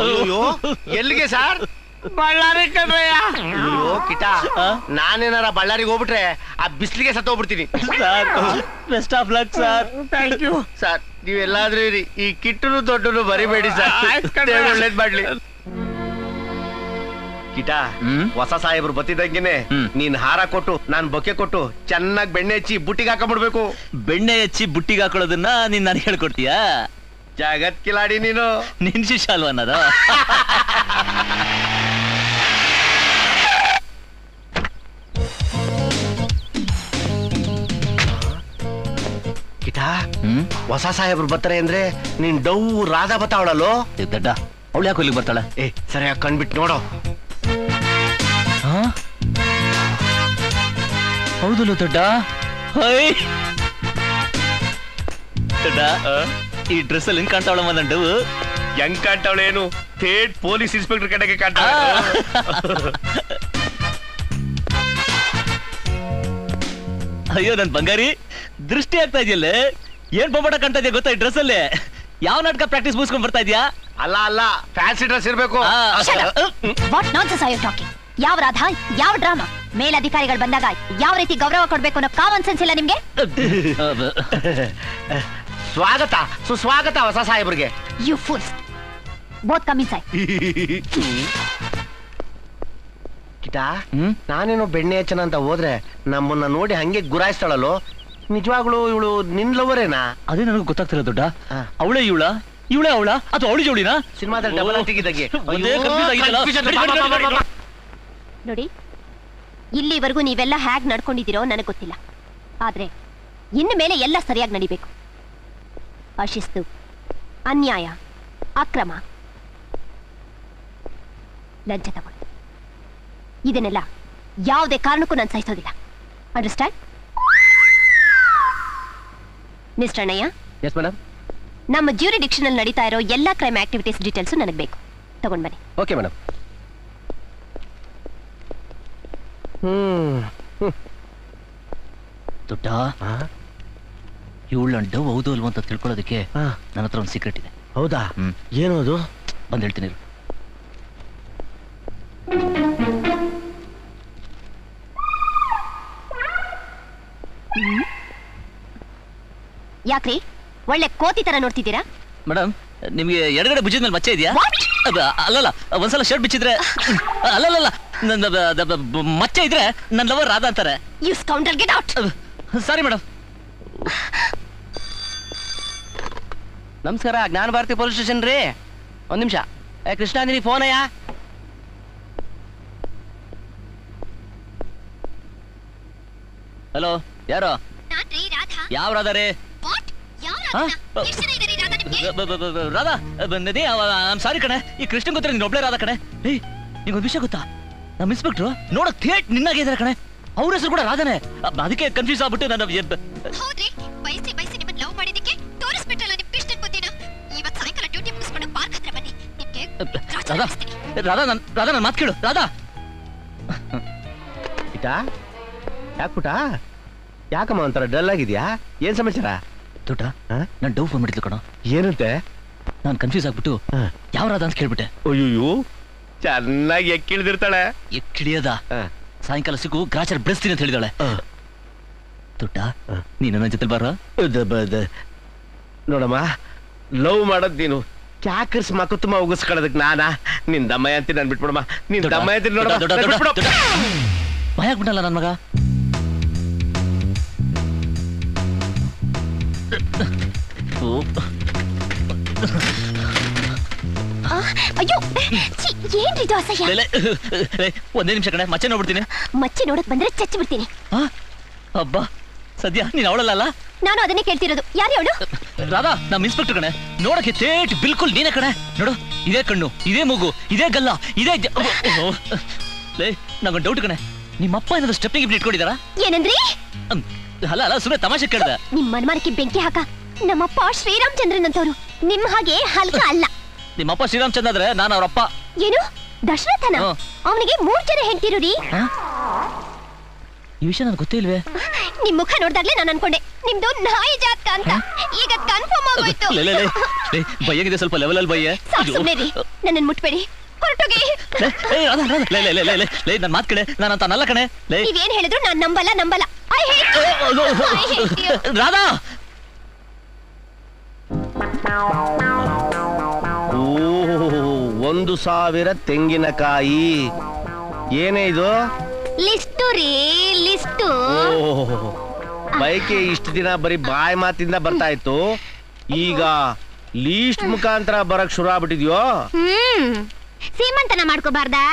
ಅಯ್ಯೋ, ಎಲ್ಲಿಗೆ ಸರ್? ಬಳ್ಳಾರಿ ಕಣ್ರಯ್ಯ. ಅಯ್ಯೋ ಕಿಟ, ನಾನೇನಾರ ಬಳ್ಳಾರಿಗೆ ಹೋಗ್ಬಿಟ್ರೆ ಆ ಬಿಸ್ಲಿಗೆ ಸತ್ತೋಗ್ಬಿಡ್ತೀನಿ. Best of luck sir. Thank you sir. ನೀವೆಲ್ಲಾದ್ರೂ ಇರಿ, ಈ ಕಿಟ್ಟನು ದೊಡ್ಡನು ಬರಿಬೇಡಿ ಸರ್. ಒಳ್ಳೇದ್ ಮಾಡ್ಲಿ. ಕಿಟ, ಹೊಸ ಸಾಹೇಬ್ರು ಬತ್ತಿದಂಗೆನೆ ನೀನ್ ಹಾರ ಕೊಟ್ಟು ನಾನ್ ಬೊಕ್ಕೆ ಕೊಟ್ಟು ಚೆನ್ನಾಗಿ ಬೆಣ್ಣೆ ಹಚ್ಚಿ ಬುಟ್ಟಿಗೆ ಹಾಕೊಂಡ್ಬಿಡ್ಬೇಕು. ಬೆಣ್ಣೆ ಹಚ್ಚಿ ಬುಟ್ಟಿಗೆ ಹಾಕೊಳ್ಳೋದನ್ನ ನೀನ್ ನನಗೆ ಹೇಳ್ಕೊಡ್ತೀಯಾ? ಜಗತ್ ಕಿಲಾಡಿ ನೀನು. ನಿನ್ ಶಿಷ್ಯ ಅಲ್ವಾ ಅನ್ನೋದು? ಕಿಟ, ಹೊಸ ಸಾಹೇಬ್ರು ಬರ್ತಾರೆ ಅಂದ್ರೆ ನೀನ್ ಡೌ ರಾಧಾ ಬತ್ತಾವಳಲ್ಲೋ? ದಡ್ಡ, ಅವಳು ಯಾಕೆ ಇಲ್ಲಿಗೆ ಬರ್ತಾಳೆ? ಸರಿಯಾಗಿ ಕಣ್ಬಿಟ್ಟು ನೋಡು. ಹೌದಲ್ಲ ದಡ್ಡ? ದಡ್ಡ, ಈ ಡ್ರೆಸ್ ಅಲ್ಲಿ ಹೆಂಗ್ ಕಾಣ್ತಾವಳಮ್ಮ ನಂಡು? ಹೆಂಗ್ ಕಾಣ್ತಾವಳೇನು? ಥೇಟ್ ಪೊಲೀಸ್ ಇನ್ಸ್ಪೆಕ್ಟರ್ ಕಡೆಗೆ ಕಾಣ್ತಾಳ. ಅಯ್ಯೋ ನನ್ ಬಂಗಾರಿ, ದೃಷ್ಟಿ ಆಗ್ತಾ ಇದೆಯಲ್ಲ. ಏನ್ ಬೊಬ್ಬಟ ಕಾಣ್ತಾ ಇದೆಯಾ ಗೊತ್ತಾ ಈ ಡ್ರೆಸ್ ಅಲ್ಲಿ? ಯಾವ ನಾಟಕ ಪ್ರಾಕ್ಟೀಸ್ ಮುಗಿಸ್ಕೊಂಡ್ ಬರ್ತಾ ಇದೆಯಾ? ಅಲ್ಲ, ಫ್ಯಾನ್ಸಿ ಡ್ರೆಸ್ ಇರ್ಬೇಕು. What nonsense are you talking? ಯಾವ ರಾಧಾ, ಯಾವ ಡ್ರಾಮಾ? ಮೇಲಧಿಕಾರಿಗಳು ಬಂದಾಗ ಯಾವ ರೀತಿ ಗೌರವ ಕೊಡ್ಬೇಕು ಅನ್ನೋ ಕಾಮನ್ ಸೆನ್ಸ್ ಇಲ್ಲ ನಿಮ್ಗೆ? ಸ್ವಾಗತ ಸುಸ್ವಾಗತ ಹೊಸ ಸಾಹೇಬ್ರಿಗೆ. You fools, both come inside. ಕಿಟ, ನಾನೇನೋ ಬೆಣ್ಣೆ ಹಚ್ಚನ ಅಂತ ಹೋದ್ರೆ ನಮ್ಮನ್ನ ನೋಡಿ ಹಂಗೆ ಗುರಾಯಿಸ್ತಾಳಲ್ಲೋ? ನಿಜವಾಗ್ಲು ಇವಳು ನಿನ್ ಲವರೇನಾ? ಅದೇ ನನಗೂ ಗೊತ್ತಾಗ್ತಿಲ್ಲ ದೊಡ್ಡ. ಅವಳೇ ಇವಳೇ ಅವಳ ಅಥವಾ ಅವಳಿ ಜೋಡಿನಾ? ಸಿನಿಮಾದಲ್ಲಿ ಡಬಲ್ ಆಟಿಗಿದ್ದಾಗೆ. ನೋಡಿ, ಇಲ್ಲಿವರೆಗೂ ನೀವೆಲ್ಲ ಹ್ಯಾಗ್ ನಡ್ಕೊಂಡಿದ್ದೀರೋ ನನಗೆ ಗೊತ್ತಿಲ್ಲ. ಆದ್ರೆ ಇನ್ನು ಮೇಲೆ ಎಲ್ಲ ಸರಿಯಾಗಿ ನಡಿಬೇಕು. ಅಶಿಸ್ತು, ಅನ್ಯಾಯ, ಅಕ್ರಮ, ಲಂಚ ತಗೊಳ್ಳೋದು, ಇದನ್ನೆಲ್ಲ ಯಾವುದೇ ಕಾರಣಕ್ಕೂ ನಾನು ಸಹಿಸೋದಿಲ್ಲ. ಅಂಡರ್ಸ್ಟ್ಯಾಂಡ್? ಮಿಸ್ಟರ್ ಅಣ್ಣಯ್ಯ, ಎಸ್ ಮೇಡಮ್. ನಮ್ಮ ಜ್ಯೂರಿಡಿಕ್ಷನ್ ಅಲ್ಲಿ ನಡೀತಾ ಇರೋ ಎಲ್ಲಾ ಕ್ರೈಮ್ ಆಕ್ಟಿವಿಟೀಸ್ ಡೀಟೇಲ್ಸ್ ನನಗೆ ಬೇಕು. ತಗೊಂಡ್ ಬನ್ನಿ. Okay madam. ದುಡ್ಡ ಇವಳು ಡವ್ ಹೌದು ಅಲ್ವ ಅಂತ ತಿಳ್ಕೊಳ್ಳೋದಕ್ಕೆ ನನ್ನ ಹತ್ರ ಒಂದು ಸೀಕ್ರೆಟ್ ಇದೆ. ಹೌದಾ? ಏನು ಅದು? ಬಂದು ಹೇಳ್ತೀನಿ. ಯಾಕ್ರಿ ಒಳ್ಳೆ ಕೋತಿ ತರ ನೋಡ್ತಿದ್ದೀರಾ? ಮೇಡಮ್, ನಿಮಗೆ ಎಡಗಡೆ ಭುಜದ ಮೇಲೆ ಮಚ್ಚೆ ಇದೆಯಾ? ಅಲ್ಲಲ್ಲ, ಒಂದ್ಸಲ ಶರ್ಟ್ ಬಿಚ್ಚಿದ್ರೆ ಅಲ್ಲಲ್ಲ ಮಚ್ಚೆ ಇದ್ರೆ ನನ್ನ ಲವರ್ ರಾಧಾ ಅಂತಾರೆ. You scoundrel, get out. Sorry madam. ನಮಸ್ಕಾರ, ಜ್ಞಾನ ಭಾರತಿ ಪೊಲೀಸ್ ಸ್ಟೇಷನ್ ರೀ. ಒಂದ್ ನಿಮಿಷ. ಕೃಷ್ಣಾಂದಿನಿ ಫೋನ್ ಅಯ್ಯ. ಹಲೋ, ಯಾರು? ಯಾವ ರಾಧಾ ರೀ? ರಾಧಾ ನದಿ, ಸಾರಿ ಕಣೆ, ಈ ಕೃಷ್ಣ ಗೊತ್ತಿರ ನೀನ್ ಒಬ್ಳೆ ರಾಧಾ ಕಣೆ. ಏಯ್, ನಿಂಗೊಂದು ವಿಷಯ ಗೊತ್ತಾ? ನಮ್ಮ ಇನ್ಸ್ಪೆಕ್ಟ್ರು ನೋಡಕ್ ಥೇಟ್ ನಿನ್ನಾಗೆ ಇದಾರೆ ಕಣೆ. ಅವ್ರ ಹೆಸರು ಕೂಡ ರಾಧಾನೆ. ಅದಕ್ಕೆ ಕನ್ಫ್ಯೂಸ್ ಆಗ್ಬಿಟ್ಟು ನಾನು ಹೌದ್ರಿ, ಬಯಸಿ ನಿಮ್ಮನ್ನ ಲವ್ ಮಾಡಿದಕ್ಕೆ ತೋರಿಸ್ಬಿಟ್ರಲ್ಲ ನಿಮ್ ಕೃಷ್ಣ ಬುದ್ಧಿನ. ಇವತ್ತು ಸಾಯಂಕಾಲ ಡ್ಯೂಟಿ ಮುಗಿಸ್ಕೊಂಡು ಪಾರ್ಕ್ ಹತ್ರ ಬನ್ನಿ. ನಿಮ್ಗೆ ರಾಧಾ ನನ್ನ ಮಾತು ಕೇಳು. ರಾಧಾ, ಯಾಕೆ ಪುಟ? ಯಾಕಮ್ಮ ಒಂಥರ ಡಲ್ ಆಗಿದ್ಯಾ? ಏನ್ ಸಮಾಚಾರ? ದೊಡ್ಡ, ನಾನು ಡವ್ ಫೋನ್ ಮಾಡಿದ್ಲು ಕಣೋ. ಏನಂತೆ? ನಾನು ಕನ್ಫ್ಯೂಸ್ ಆಗ್ಬಿಟ್ಟು ಯಾವ ರಾಧಾ ಅಂತ ಕೇಳ್ಬಿಟ್ಟೆ. ಅಯ್ಯೋ, ಚೆನ್ನಾಗಿ ಎಕ್ಕಿಳಿದಿರ್ತಾಳೆ. ಎಕ್ಕಿಳಿಯದ ಸಾಯಂಕಾಲ ಸಿಗು ಗ್ರಾಚಾರ ಬೆಳೆಸ್ತೀನಿ ಅಂತ ಹೇಳಿದಾಳೆ. ದೊಡ್ಡ, ನೀನು ನನ್ನ ಜೊತೆ ಬಾರ. ನೋಡಮ್ಮ, ಲವ್ ಮಾಡೋದ್ ನೀನು ಕ್ಯಾಕರ್ಸ್ ಮಕ್ಕುತ್ತಮ್ಮ ಉಗಿಸ್ಕೊಳ್ಳೋದಕ್ಕೆ ನಾನಾ? ನಿನ್ ದಮ್ಮಯ್ಯ ಅಂತೀನಿ, ನಾನು ಬಿಟ್ಬಿಡಮ್ಮ. ನಿನ್ ದಮ್ಮಯ್ಯ ಅಂತೀನಿ ನೋಡ. ಭಯ ಆಗ್ಬಿಟ್ಟಲ್ಲ ನನ್ನ ಮಗ. ಅಯ್ಯೋ, ಏನ್ರಿ ಅಸಹ್ಯ? ಒಂದೇ ನಿಮಿಷ ಕಣೆ, ಮಚ್ಚೆ ನೋಡ್ಬಿಡ್ತೀನಿ. ಮಚ್ಚೆ ನೋಡಕ್ ಬಂದ್ರೆ ಚಚ್ಚಿ ಬಿಡ್ತೀನಿ. ಅಬ್ಬಾ, ಸದ್ಯ ನೀನ್ ಅವಳಲ್ಲ? ನಾನು ಅದನ್ನೇ ಕೇಳ್ತಿರೋದು. ಯಾರು ಅವಳು? ರಾಧಾ, ನಮ್ಮ ಇನ್ಸ್ಪೆಕ್ಟರ್ ಕಣೆ. ನೋಡಕ್ಕೆ ತೇಟ್ ಬಿಲ್ಕುಲ್ ನೀನೇ ಕಣೆ. ನೋಡು, ಇದೇ ಕಣ್ಣು, ಇದೇ ಮೂಗು, ಇದೇ ಗಲ್ಲ, ಇದೇ ನಂಗೊಂದು ಡೌಟ್ ಕಣೆ. ನಿಮ್ಮಪ್ಪ ಏನಾದ್ರು ಸ್ಟೆಪ್ನಿಗೆ ಇಟ್ಕೊಂಡಿದಾರ? ಏನಂದ್ರಿ? ಅಲ್ಲ, ಸುಮ್ಮನೆ ತಮಾಷೆ ಕೇಳ್ದೆ. ನಿಮ್ ಮನಮಾರಕ್ಕೆ ಬೆಂಕಿ ಹಾಕ. ನಮ್ಮಪ್ಪ ಶ್ರೀರಾಮಚಂದ್ರನ್ ಅಂತವ್ರು, ನಿಮ್ ಹಾಗೆ ಹಲ್ಕ ಅಲ್ಲ. ನಿಮ್ಮಪ್ಪ ಶ್ರೀರಾಮಚಂದ್ರ ಆದ್ರೆ ನಾನು ಅವರಪ್ಪ. ಏನು? ದಶರಥನ? ಅವನಿಗೆ 3 ಜನ ಹೆಂಡ್ತಿರು. ಈ ವಿಷಯ ನನಗೆ ಗೊತ್ತೇ ಇಲ್ವೇ? ನಿಮ್ ಮುಖ ನೋಡ್ದಾಗ್ಲೇ ನಾನು ಅನ್ಕೊಂಡೆ ನಿಮ್ದು ನಾಯಿ ಜಾತಕ ಅಂತ. ಈಗ ಕನ್ಫರ್ಮ್ ಆಗೋಯ್ತು. ಬಯ್ಯಗಿದೆ, ಸ್ವಲ್ಪ ಲೆವೆಲ್ ಅಲ್ಲಿ ಬಯ್ಯ. ನನ್ನನ್ನು ಮುಟ್ಬೇಡಿ, ಹೊರಟೋಗಿ. ನನ್ ಮಾತ್ ಕಡೆ, ನಾನಂತ ನಲ್ಲ ಕಣೆ. ನೀವೇನ್ ಹೇಳಿದ್ರು ನಾನು ನಂಬಲ್ಲ. ರಾಧಾ, ಓ, 1,000 ತೆಂಗಿನಕಾಯಿ. ಏನೇ ಇದು? ಲಿಸ್ಟು ರೀ, ಲಿಸ್ಟು. ಬೈಕೆ ಇಷ್ಟು ದಿನ ಬರೀ ಬಾಯಿ ಮಾತಿಂದ ಬರ್ತಾ ಇತ್ತು, ಈಗ ಲೀಸ್ಟ್ ಮುಖಾಂತರ ಬರಕ್ ಶುರು ಆಗ್ಬಿಟ್ಟಿದ್ಯೋ? ಸೀಮಂತನ ಮಾಡ್ಕೋಬಾರ್ದಾ?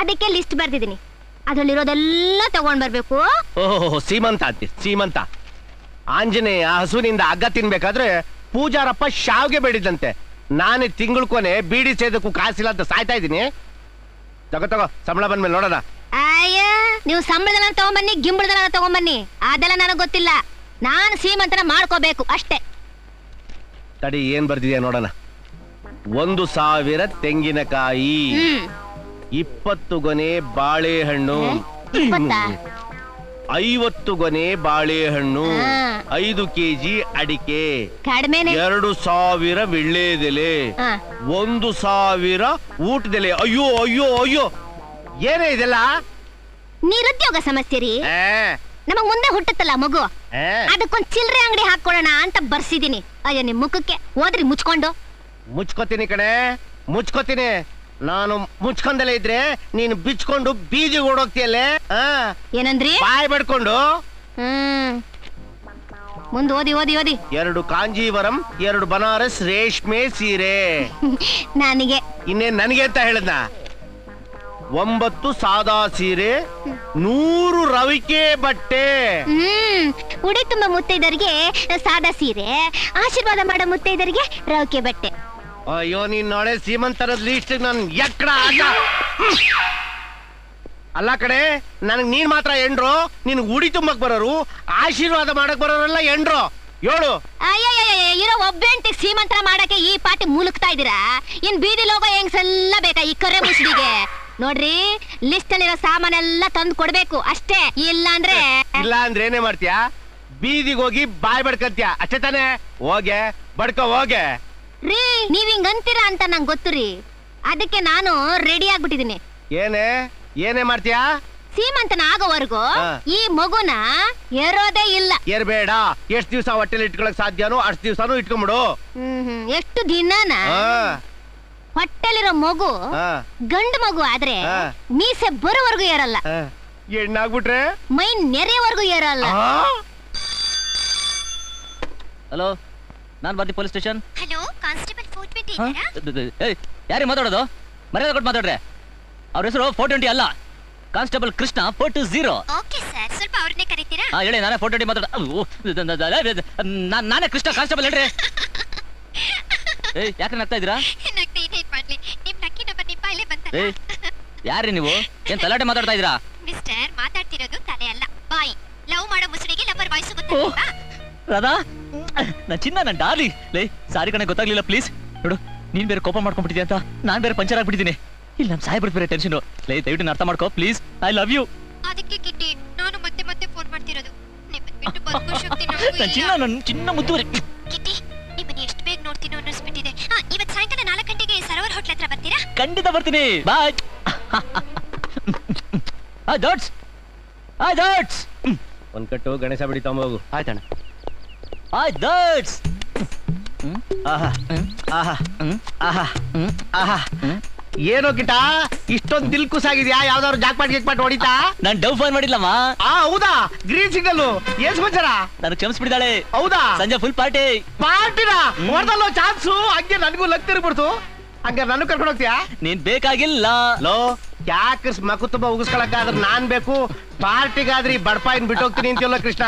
ಅದಕ್ಕೆ ಲಿಸ್ಟ್ ಬರ್ದಿದ್ದೀನಿ. ಅದ್ರಲ್ಲಿರೋದೆಲ್ಲ ತಗೊಂಡ್ ಬರ್ಬೇಕು. ಓಹೋ, ಸೀಮಂತ ಅಂತಿ, ಸೀಮಂತ. ಆಂಜನೇಯ ಹಸುವಿನಿಂದ ಹಗ್ಗ ತಿನ್ಬೇಕಾದ್ರೆ ಪೂಜಾರಪ್ಪ ಶಾವ್ಗೆ ಬೇಡಿದಂತೆ. ನಾನೇ ತಿಂಗಳ ಕೊನೆ ಬೀಡಿ ಸೇದಕ್ಕೂ ಕಾಸಿಲ್ಲ ಅಂತ ಸಾಯ್ತಾ ಇದ್ದೀನಿ. ತಗೋ, ಸಂಬಳ ಬಂದ್ಮೇಲೆ ನೋಡೋಣ. ಅಯ್ಯ, ನೀವು ಸಂಬಳದಲ್ಲ ತಗೊಂಬನ್ನಿ, ಗಿಂಬಳದಲ್ಲ ತಗೊಂಬನ್ನಿ, ಅದೆಲ್ಲ ನನಗ್ ಗೊತ್ತಿಲ್ಲ. ನಾನು ಸೀಮಂತನ ಮಾಡ್ಕೋಬೇಕು ಅಷ್ಟೇ. ತಡಿ, ಏನ್ ಬರ್ದಿದ್ಯಾ ನೋಡೋಣ. 1,000 ತೆಂಗಿನಕಾಯಿ, 20 ಗೊನೆ ಬಾಳೆಹಣ್ಣು, 50 ಗೊನೆ ಬಾಳೆಹಣ್ಣು, 5 ಕೆಜಿ ಅಡಿಕೆ, ಕಡಿಮೆನೆ, 2,000 ವಿಳ್ಳೆದೆಲೆ, 1,000 ಊಟದೆಲೆ. ಅಯ್ಯೋ ಅಯ್ಯೋ ಅಯ್ಯೋ, ಏನೇ ಇದೆಲ್ಲ? ನಿರುದ್ಯೋಗ ಸಮಸ್ಯೆ ರೀ. ನಮಗ್ ಮುಂದೆ ಹುಟ್ಟತ್ತಲ್ಲ ಮಗು, ಅದಕ್ಕೊಂದ್ ಚಿಲ್ಲರೆ ಅಂಗಡಿ ಹಾಕೊಳೋಣ ಅಂತ ಬರ್ಸಿದೀನಿ. ಅಯ್ಯೋ, ನಿಮ್ ಮುಖಕ್ಕೆ ಹೋದ್ರಿ ಮುಚ್ಕೊಂಡು. ಮುಚ್ಕೋತೀನಿ ಕಣೆ, ಮುಚ್ಕೋತೀನಿ. ನಾನು ಮುಚ್ಕೊಂಡಲೇ ಇದ್ರೆ ನೀನು ಬಿಚ್ಕೊಂಡು ಬೀದಿಗೆ ಓಡೋಗ್ತಿಯಲ್ಲೇ. ಏನಂದ್ರಿ? ಬಾಯ್ ಬಡ್ಕೊಂಡು. ಮುಂದೆ ಓದಿ. 2 ಕಾಂಜೀವರಂ, 2 ಬನಾರಸ್ ರೇಷ್ಮೆ ಸೀರೆ. ನನಗೆ ಇನ್ನೇನ್ ನನಗೆ ಅಂತ ಹೇಳದ್ನ? 9 ಸಾದಾ ಸೀರೆ, 100 ರವಿಕೆ ಬಟ್ಟೆ. ಉಡಿ ತುಂಬ ಮುತ್ತೈದರಿಗೆ ಸಾದಾ ಸೀರೆ, ಆಶೀರ್ವಾದ ಮಾಡೋ ಮುತ್ತೈದರಿಗೆ ರೌಕೆ ಬಟ್ಟೆ. ಅಯ್ಯೋ ನೀನ್ ನೋಡೆ ಸೀಮಂತರದ ಲೀಸ್ಟ್ ನನ್ ಎಕ್ಕಡ ಅಲ್ಲ ಕಡೆ, ನನಗ್ ನೀನ್ ಮಾತ್ರ ಎಂಡ್ರು, ನಿನ್ ಉಡಿ ತುಂಬಕ್ ಬರೋರು, ಆಶೀರ್ವಾದ ಮಾಡಕ್ ಬರೋರೆಲ್ಲ ಎಂಡ್ರು. ಹೇಳು. ಇರೋ ಒಬ್ಬೆಂಟಿ ಸೀಮಂತ ಮಾಡಕ್ಕೆ ಈ ಪಾಟಿ ಮುಲುಕ್ತಾ ಇದೀರಾ? ಇನ್ ಬೀದಿ ಲೋಗೋ ಹೆಂಗ್ಸೆಲ್ಲ ಬೇಕಾ ಈ ಕರೆ ಮುಸ್ಲಿಗೆ? ನೋಡ್ರಿ, ಲಿಸ್ಟ್ ಅಲ್ಲಿರೋ ಸಾಮಾನೆಲ್ಲ ತಂದು ಕೊಡ್ಬೇಕು ಅಷ್ಟೇ. ಇಲ್ಲ ಅಂದ್ರೆ ಏನೇ ಮಾಡ್ತೀಯಾ? ಬೀದಿಗೆ ಹೋಗಿ ಬಾಯ್ ಬಡ್ಕಂತ್ಯಾ ಅಷ್ಟೇ ತಾನೆ? ಹೋಗೆ ಬಡ್ಕೋ ಹೋಗೆ. ರೀ, ನೀವ್ ಹಿಂಗ್ ಅಂತೀರಾ ಅಂತ ನಂಗೆ ಗೊತ್ತು ರೀ. ಅದಕ್ಕೆ ನಾನು ರೆಡಿ ಆಗ್ಬಿಟ್ಟಿದೀನಿ. ಏನೇ ಮಾಡ್ತೀಯಾ? ಸೀಮಂತನ ಆಗೋವರೆಗೂ ಈ ಮಗುನ ಏರೋದೇ ಇಲ್ಲ. ಏರ್ಬೇಡ. ಎಷ್ಟ್ ದಿವ್ಸ ಹೊಟ್ಟೆಲಿ ಇಟ್ಕೊಳಕ್ ಸಾಧ್ಯನೋ ಅಷ್ಟ್ ದಿವ್ಸನೂ ಇಟ್ಕೊಂಬಿಡು. ಎಷ್ಟು ದಿನನ? ಹೊಟ್ಟೆಲಿರೋ ಮಗು ಗಂಡು ಮಗು ಆದ್ರೆ ಮೀಸೆ ಬರೋವರೆಗೂ ಏರಲ್ಲ. ಹೆಣ್ಣಾಗ್ಬಿಟ್ರೆ ಮೈ ನೆರೆಯವರೆಗೂ ಏರಲ್ಲ. ಹಲೋ, ನಾನ್ ಬರ್ದಿ ಪೊಲೀಸ್ ಸ್ಟೇಷನ್. ಹಲೋ, ಕಾನ್ಸ್ಟೇಬಲ್ 420 ಯಾರೇ ಮಾತಾಡೋದು? ಮರ್ಯಾದೆ ಕೊಟ್ಟು ಮಾತಾಡ್ರೆ. ಅವ್ರ ಹೆಸರು 420 ಅಲ್ಲ, ಕಾನ್ಸ್ಟೇಬಲ್ ಕೃಷ್ಣ 420. ಓಕೆ ಸರ್, ಸ್ವಲ್ಪ ಅವ್ರನ್ನೇ ಕರೀತೀರಾ? ಹೇಳಿ, ನಾನೇ 420 ಮಾತಾಡ. ನಾನೇ ಕೃಷ್ಣ ಕಾನ್ಸ್ಟೇಬಲ್. ಹೇಳ್ರಿ. ಯಾಕೆ ನಗ್ತಾ ಇದ್ದೀರಾ? ಯಾರ್ರಿ ನೀವು? ಏನ್ ತಲಾಟೆ ಮಾತಾಡ್ತಾ ಇದ್ದೀರಾ? ಮಿಸ್ಟರ್, ಮಾತಾಡ್ತಿರೋದು ತಲೆ ಅಲ್ಲ, ಬಾಯಿ. ಲವ್ ಮಾಡೋ ಮುಸುಡಿಗೆ ಲವರ್ ವಾಯ್ಸ್ ಗೊತ್ತಾ? ರಾಧಾ, ನನ್ ಚಿನ್ನ, ನನ್ ಡಾರ್ಲಿ. ಲೇ, ಸಾರಿ ಕಣೆ, ಗೊತ್ತಾಗ್ಲಿಲ್ಲ. ಪ್ಲೀಸ್ ನೋಡು, ನೀನ್ ಬೇರೆ ಕೋಪ ಮಾಡ್ಕೊಂಡ್ಬಿಟ್ಟಿದ್ಯಾ ಅಂತ ನಾನ್ ಬೇರೆ ಪಂಚರ್ ಆಗ್ಬಿಟ್ಟಿದ್ದೀನಿ. ಇಲ್ಲ, ನಮ್ ಸಾಹೇಬ್ರ ಬೇರೆ ಟೆನ್ಷನ್. ಲೇ, ದಯವಿಟ್ಟು ಅರ್ಥ ಮಾಡ್ಕೋ ಪ್ಲೀಸ್. I love you. ಅದಕ್ಕೆ ಕಿಟ್ಟಿ ನಾನು ಮತ್ತೆ ಮತ್ತೆ ಫೋನ್ ಮಾಡ್ತಿರೋದು. ನಿಮ್ಮನ್ನ ಬಿಟ್ಟು ಬದುಕೋ ಶಕ್ತಿ ನನ್ ಚಿನ್ನ, ನನ್ ಚಿನ್ನ ಮುತ್ತುವರೆ. ಕಿಟ್ಟಿ, ನಿಮ್ಮನ್ನ ಎಷ್ಟು ಬೇಗ ನೋಡ್ತೀನೋ ಅನ್ನಿಸ್ಬಿಟ್ಟಿದೆ. ಇವತ್ತು ಸಾಯಂಕಾಲ 4 ಗಂಟೆಗೆ ಸರೋವರ್ ಹೋಟ್ಲ್ ಹತ್ರ ಬರ್ತೀರಾ? ಖಂಡಿತ ಬರ್ತೀನಿ. ಬಾಯ್. Dots, dots. ಒಂದ್ ಕಟ್ಟು ಗಣೇಶ ಬಿಡಿ ತಗೊಂಬೋಗು. ಆಯ್ತಣ್ಣ. ಡಾಟ್ಸ್. ಏನೋ ಕಿಟ, ಇಷ್ಟೊಂದು ದಿಲ್ ಕುಸಾಗಿದ್ಯಾ? ಯಾವ್ದಾದ್ರು ಜಾಕ್ಪಾಟ್ ಗಿಕ್ಪಾಟ್ ಹೊಡಿತಾ? ನಾನ್ ಡವ್ ಫೋನ್ ಮಾಡಿಲ್ಲಮ್ಮ. ಹೌದಾ? ಗ್ರೀನ್ ಸಿಗ್ನಲ್ ಏನ್ ಸಮಾಚಾರ? ನಾನು ಕ್ಷಮಿಸ್ಬಿಡಿದಾಳೆ. ಹೌದಾ? ಸಂಜೆ ಫುಲ್ ಪಾರ್ಟಿ. ಪಾರ್ಟಿನ ಹೊಡೆದಲ್ಲೋ ಚಾನ್ಸು. ಹಂಗೆ ನನಗೂ ಲಕ್ ತಿರ್ಬಿಡ್ತು. ಹಂಗ ನಾನು ಕರ್ಕೊಂಡು ಹೋಗ್ತೀಯಾ? ನೀನ್ ಬೇಕಾಗಿಲ್ಲ. ಲೋ, ಯಾಕೆ ಮಕು ತುಂಬಾ ಉಗಿಸ್ಕೊಳಕ್ಕಾದ್ರೆ ನಾನ್ ಬೇಕು, ಪಾರ್ಟಿಗಾದ್ರಿ ಬಡಪಾಯಿನ್ ಬಿಟ್ಟು ಹೋಗ್ತೀನಿ ಅಂತೀವಲ್ಲ ಕೃಷ್ಣ.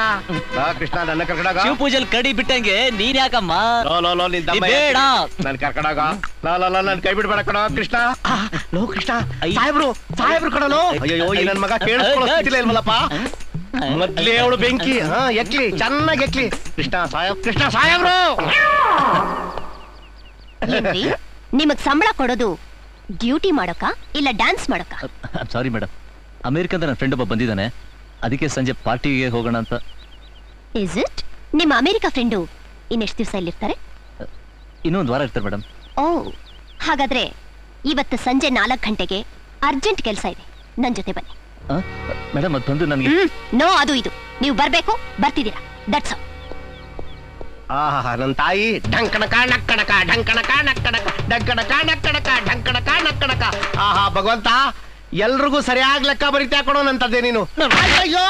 ಕೃಷ್ಣ, ನನ್ನ ಕರ್ಕೊಂಡಾಗ ಶಿವ ಪೂಜೆಲ್ ಕಡಿ ಬಿಟ್ಟಂಗೆ ನೀನ್ ಯಾಕಮ್ಮ? ಬೇಡ, ನನ್ ಕರ್ಕೊಂಡಾಗ. ನನ್ ಕೈ ಬಿಡ್ಬೇಡ ಕಣ ಕೃಷ್ಣ. ಲೋ ಕೃಷ್ಣ, ಸಾಹೇಬ್ರು ಕಣಲು. ಅಯ್ಯೋ, ಈ ನನ್ ಮಗ ಕೇಳಿಸ್ಕೊಳ್ಳೋದಿಲ್ಲ ಇಲ್ವಲ್ಲಪ್ಪ. ಮೊದ್ಲೇ ಅವಳು ಬೆಂಕಿ. ಎಕ್ಲಿ, ಚೆನ್ನಾಗಿ ಎಕ್ಲಿ. ಕೃಷ್ಣ ಸಾಹೇಬ್ರು. ನಿಮಗ್ ಸಂಬಳ ಕೊಡೋದು ಡ್ಯೂಟಿ ಮಾಡಕ ಇಲ್ಲ ಡ್ಯಾನ್ಸ್ ಮಾಡಕ? ಸಾರಿ ಮೇಡಮ್, ಅಮೆರಿಕದ ನನ್ನ ಫ್ರೆಂಡ್ ಒಬ್ಬ ಬಂದಿದ್ದಾನೆ, ಅದಕ್ಕೆ ಸಂಜೆ ಪಾರ್ಟಿಗೆ ಹೋಗೋಣ ಅಂತ. Is it? ನಿಮ್ಮ ಅಮೆರಿಕ ಫ್ರೆಂಡು ಇನ್ನೆಷ್ಟು ದಿವಸ ಇಲ್ಲಿರ್ತಾರೆ? ಇನ್ನೊಂದು ವಾರ ಇರ್ತಾರೆ ಮೇಡಮ್. ಓ, ಹಾಗಾದ್ರೆ ಇವತ್ತು ಸಂಜೆ 4 ಗಂಟೆಗೆ ಅರ್ಜೆಂಟ್ ಕೆಲಸ ಇದೆ, ನನ್ ಜೊತೆ ಬನ್ನಿ. ಮೇಡಮ್, ಅದು ಬಂದು ನನಗೆ ನೋ, ಅದು ಇದು ನೀವು ಬರ್ಬೇಕು, ಬರ್ತಿದ್ದೀರಾ, ದಟ್ಸ್ ಆಲ್. ನನ್ ತಾಯಿ ಢಂಕಣಕ ನಕ್ಕಣಕ ಢಂಕಣಕ ನಕ್ಕಣಕ ಢಂಕಣಕ ನಕ್ಕಣಕ ಢಂಕಣಕ ನಕ್ಕಣಕ. ಭಗವಂತ, ಎಲ್ರಿಗೂ ಸರಿಯಾಗಿ ಲೆಕ್ಕ ಬರೀತಾ ಕೊಡೋ ನಂತದ್ದೇ ನೀನು. ಅಯ್ಯೋ,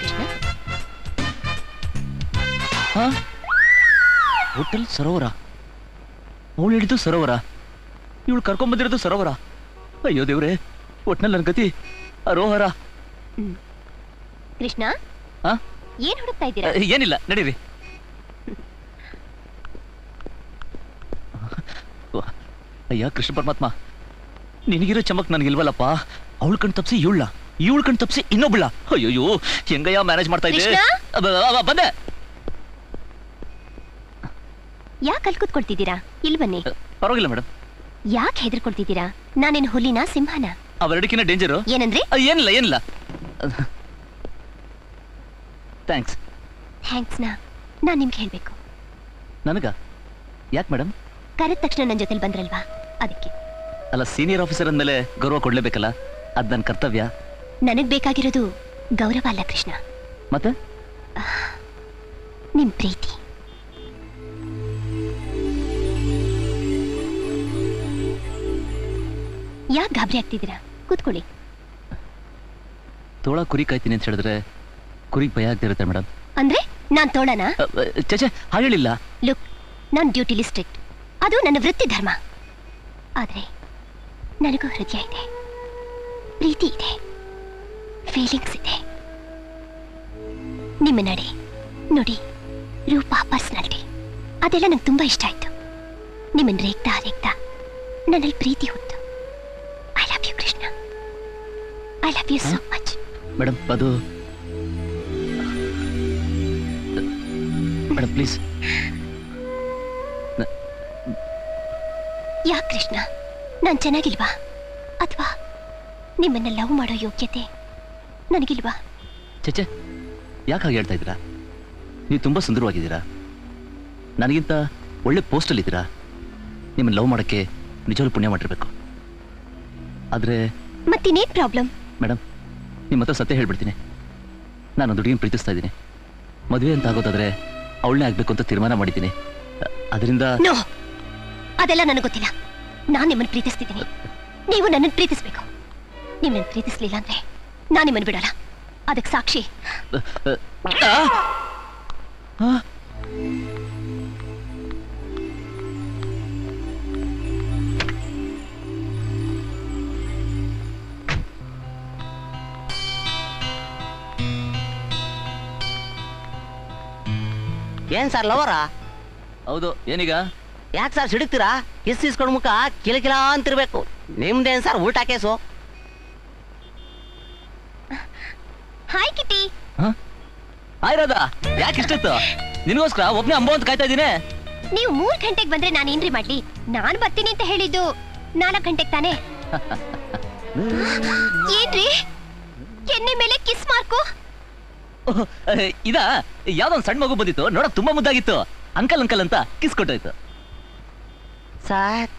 ಕೃಷ್ಣ. ಹೋಟೆಲ್ ಸರೋವರ. ಅವಳು ಹಿಡಿದು ಸರೋವರ, ಇವಳು ಕರ್ಕೊಂಡ್ಬಂದಿರೋದು ಸರೋವರ. ಅಯ್ಯೋ ದೇವ್ರೆ, ಒಟ್ನಲ್ಲಿ ನನ್ನ ಗತಿ ಅರೋಹರ. ಕೃಷ್ಣ, ಏನ್ ಹುಡುಕ್ತಾ ಇದ್ದೀರಾ? ಏನಿಲ್ಲ, ನಡೀರಿ. ಅಯ್ಯ ಕೃಷ್ಣ ಪರಮಾತ್ಮ, ನಿನಗಿರೋ ಚಮಕ್ ನನಗಿಲ್ವಲ್ಲಪ್ಪ. ಅವಳು ಕಣ್ ತಪ್ಸಿ ಇವಳು ಕಣ್ ತಪ್ಸಿ ಇನ್ನೊಬ್ಳ. ಅಯ್ಯೋ, ಹೆಂಗಯ್ಯ ಮ್ಯಾನೇಜ್ ಮಾಡ್ತಾ ಇದ್ದೆ. ಬಂದೆ. ಯಾಕೆ ಅಲ್ಲಿ ಕೂತ್ಕೊಳ್ತಿದ್ದೀರಾ? ಇಲ್ಲಿ ಬನ್ನಿ. ಪರವಾಗಿಲ್ಲ ಮೇಡಮ್. ಯಾಕೆ ಹೆದರ್ಕೊಳ್ತಿದ್ದೀರಾ? ನಾನೇನು ಹುಲಿನ ಸಿಂಹನ? ಅವೆರಡಕ್ಕಿಂತ ಡೇಂಜರು. ಏನಂದ್ರೆ? ಏನಿಲ್ಲ. ಥ್ಯಾಂಕ್ಸ್. ನಾನ್ ನಿಮ್ಗೆ ಹೇಳ್ಬೇಕು. ನನಗ? ಯಾಕೆ ಮೇಡಮ್? ಕರೆದ ತಕ್ಷಣ ನನ್ನ ಜೊತೆಲಿ ಬಂದ್ರಲ್ವಾ, ಅದಕ್ಕೆ. ಅಲ್ಲ, ಸೀನಿಯರ್ ಆಫೀಸರ್ ಅಂದ್ಮೇಲೆ ಗೌರವ ಕೊಡ್ಲೇಬೇಕಲ್ಲ, ಅದ್ ನನ್ನ ಕರ್ತವ್ಯ. ನನಗ್ ಬೇಕಾಗಿರೋದು ಗೌರವ ಅಲ್ಲ ಕೃಷ್ಣ, ಮತ್ತೆ ನಿಮ್ ಪ್ರೀತಿ. ಯಾಕೆ ಗಾಬರಿ ಆಗ್ತಿದ್ದೀರಾ? ಕೂತ್ಕೊಳ್ಳಿ. ತೋಳ ಕುರಿ ಕಾಯ್ತೀನಿ ಅಂತ ಹೇಳಿದ್ರೆ ಕುರಿ ಭಯ ಆಗ್ತಿರುತ್ತೆ ಮೇಡಮ್. ಅಂದ್ರೆ ನಾನ್ ತೋಳನ? ಚಚೆ, ಹಾಗೇಳಿಲ್ಲ. ಲುಕ್, ನಾನು ಡ್ಯೂಟಿಲಿ ಸ್ಟ್ರಿಕ್ಟ್, ಅದು ನನ್ನ ವೃತ್ತಿ ಧರ್ಮ. ಆದ್ರೆ ನನಗೂ ಹೃದಯ ಇದೆ, ಪ್ರೀತಿ ಇದೆ, ಫೀಲಿಂಗ್ಸ್ ಇದೆ. ನಿಮ್ಮ ನಡೆ, ನುಡಿ, ರೂಪ, ಪರ್ಸನಾಲಿಟಿ ಅದೆಲ್ಲ ನಂಗೆ ತುಂಬಾ ಇಷ್ಟ ಆಯ್ತು. ನಿಮ್ಮನ್ನ ರೇಗ್ತಾ ರೇಗ್ತಾ ನನ್ನಲ್ಲಿ ಪ್ರೀತಿ ಹುಟ್ಟು. I love you Krishna, I love you so much. Madam ಅದು ಮೇಡಮ್ ಪ್ಲೀಸ್. ಯಾಕೆ ಕೃಷ್ಣ, ನಾನ್ ಚೆನ್ನಾಗಿಲ್ವಾ? ಅಥವಾ ನಿಮ್ಮನ್ನ ಲವ್ ಮಾಡೋ ಯೋಗ್ಯತೆ ನನಗಿಲ್ವಾ? ಚೇಚೆ, ಯಾಕೆ ಹಾಗೆ ಹೇಳ್ತಾ ಇದ್ದೀರಾ? ನೀವು ತುಂಬಾ ಸುಂದರವಾಗಿದ್ದೀರಾ, ನನಗಿಂತ ಒಳ್ಳೆ ಪೋಸ್ಟಲ್ಲಿ ಇದ್ದೀರಾ. ನಿಮ್ಮನ್ನು ಲವ್ ಮಾಡೋಕ್ಕೆ ನಿಜವಾಗ್ಲೂ ಪುಣ್ಯ ಮಾಡಿರ್ಬೇಕು. ಆದರೆ ಮತ್ತಿನ್ನೇನು ಪ್ರಾಬ್ಲಮ್? ಮೇಡಮ್, ನಿಮ್ಮ ಹತ್ರ ಸತ್ಯ ಹೇಳ್ಬಿಡ್ತೀನಿ. ನಾನೊಂದು ಹುಡುಗಿನ ಪ್ರೀತಿಸ್ತಾ ಇದ್ದೀನಿ. ಮದುವೆ ಅಂತ ಆಗೋದಾದ್ರೆ ಅವಳನ್ನೇ ಆಗಬೇಕು ಅಂತ ತೀರ್ಮಾನ ಮಾಡಿದ್ದೀನಿ. ಅದರಿಂದ ನೋ, ಅದೆಲ್ಲ ನನಗೆ ಗೊತ್ತಿಲ್ಲ. ನಾನು ನಿಮ್ಮನ್ನು ಪ್ರೀತಿಸ್ತಿದ್ದೀನಿ, ನೀವು ನನ್ನನ್ನು ಪ್ರೀತಿಸ್ಬೇಕು. ನೀವು ನನ್ನ ಪ್ರೀತಿಸ್ಲಿಲ್ಲ ಅಂದ್ರೆ ನಾನು ನಿಮ್ಮನ್ನು ಬಿಡೋಲ್ಲ. ಅದಕ್ಕೆ ಸಾಕ್ಷಿ ಏನ್ ಸರ್ ಲವರಾ? ಹೌದು. ಏನೀಗ? ಯಾಕೆ ಸರ್ ಸಿಡುಕ್ತೀರಾ? ಕಿಸ್ ಇಸ್ಕೊಂಡ್ ಮುಖ ಕಿಲಕಿಲ ಅಂತಿರ್ಬೇಕು. ನಿಮ್ದೇನ್ ಸರ್ ಉಲ್ಟಾ ಕೇಸು? ಹಾಯ್ ಕಿಟಿ. ಆಯ್ರದ ಯಾಕೆ ಇಷ್ಟಿತ್ತು? ನಿನಗೋಸ್ಕರ ಒಬ್ಬನೇ ಅಂಬೋ ಅಂತ ಕಾಯ್ತಾ ಇದ್ದೀನಿ. ನೀವು 3 ಗಂಟೆಗೆ ಬಂದ್ರೆ ನಾನು ಏನ್ರಿ ಮಾಡ್ಲಿ? ನಾನು ಬರ್ತೀನಿ ಅಂತ ಹೇಳಿದ್ದು 4 ಗಂಟೆಗೆ ತಾನೆ. ಏನ್ರಿ ಎಣ್ಣೆ ಮೇಲೆ ಕಿಸ್ ಮಾರ್ಕು? ಇದ ಯಾವ್ದೋ ಒಂದು ಸಣ್ಣ ಮಗು ಬಂದಿತ್ತು, ನೋಡಕ್ ತುಂಬಾ ಮುದ್ದಾಗಿತ್ತು. ಅಂಕಲ್ ಅಂಕಲ್ ಅಂತ ಕಿಸ್ ಕೊಟ್ಟೋಯ್ತು. ಸರ್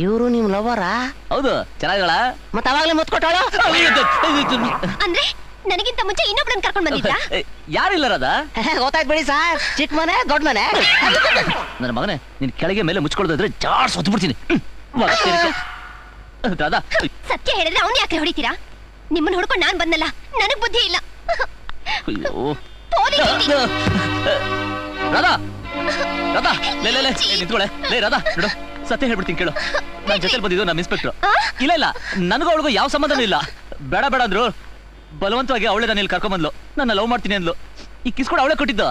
ಇವರು ನಿಮ್ ಲವರಾ? ಹೌದು. ಚೆನ್ನಾಗಳ ಮತ್ತೆ ಅವಾಗ್ಲೇ ಮುತ್ಕೊಟ್ಟಾಳ? ಅಂದ್ರೆ ನನಗಿಂತ ಮುಂಚೆ ಇನ್ನೊಬ್ರನ್ನ ಕರ್ಕೊಂಡ್ ಬಂದಿದ್ರಾ? ಯಾರಿಲ್ಲ ರಾಧಾ? ಗೊತ್ತಾಯ್ತು ಬಿಡಿ ಸರ್, ಚಿಕ್ಕ ಮನೆ ದೊಡ್ಡ ಮನೆ. ನನ್ನ ಮಗನೇ, ನಿನ್ ಕೆಳಗೆ ಮೇಲೆ ಮುಚ್ಕೊಳ್ಳೋದಾದ್ರೆ ಜಾಡ್ಸ್ ಹೊತ್ತು ಬಿಡ್ತೀನಿ. ರಾಧಾ, ಸತ್ಯ ಹೇಳಿದ್ರೆ ಅವ್ನು ಯಾಕೆ ಹೊಡಿತೀರಾ? ನಿಮ್ಮನ್ನ ಹುಡ್ಕೊಂಡು ನಾನ್ ಬಂದಲ್ಲ, ನನಗ್ ಬುದ್ಧಿ ಇಲ್ಲ. ಅಯ್ಯೋ ಪೋಲಿ ಕಿಟಿ. ರಾಧಾ, ರಾಧಾ, ಲೇ ಲೇ ಲೇ ನಿಂತ್ಕೊಳ್ಳೆ. ಲೇ ರಾಧಾ, ನೋಡು, ಸತ್ಯ ಹೇಳ್ಬಿಡ್ತೀನಿ ಕೇಳು. ನನ್ನ ಜೊತೆಲಿ ಬಂದಿದ್ದು ನಮ್ಮ ಇನ್ಸ್ಪೆಕ್ಟ್ರು. ಇಲ್ಲ ಇಲ್ಲ, ನನಗೂ ಅವಳಿಗೂ ಯಾವ ಸಂಬಂಧನೂ ಇಲ್ಲ. ಬೇಡ ಬೇಡ ಅಂದ್ರು. ಬಲವಂತವಾಗಿ ಅವಳೇ ನಾನು ಇಲ್ಲಿ ಕರ್ಕೊಂಬಂದ್ಲು. ನನ್ನ ಲವ್ ಮಾಡ್ತೀನಿ ಅಂದ್ಲು. ಈ ಕಿಸ್ ಕೂಡ ಅವಳೇ ಕೊಟ್ಟಿದ್ದು.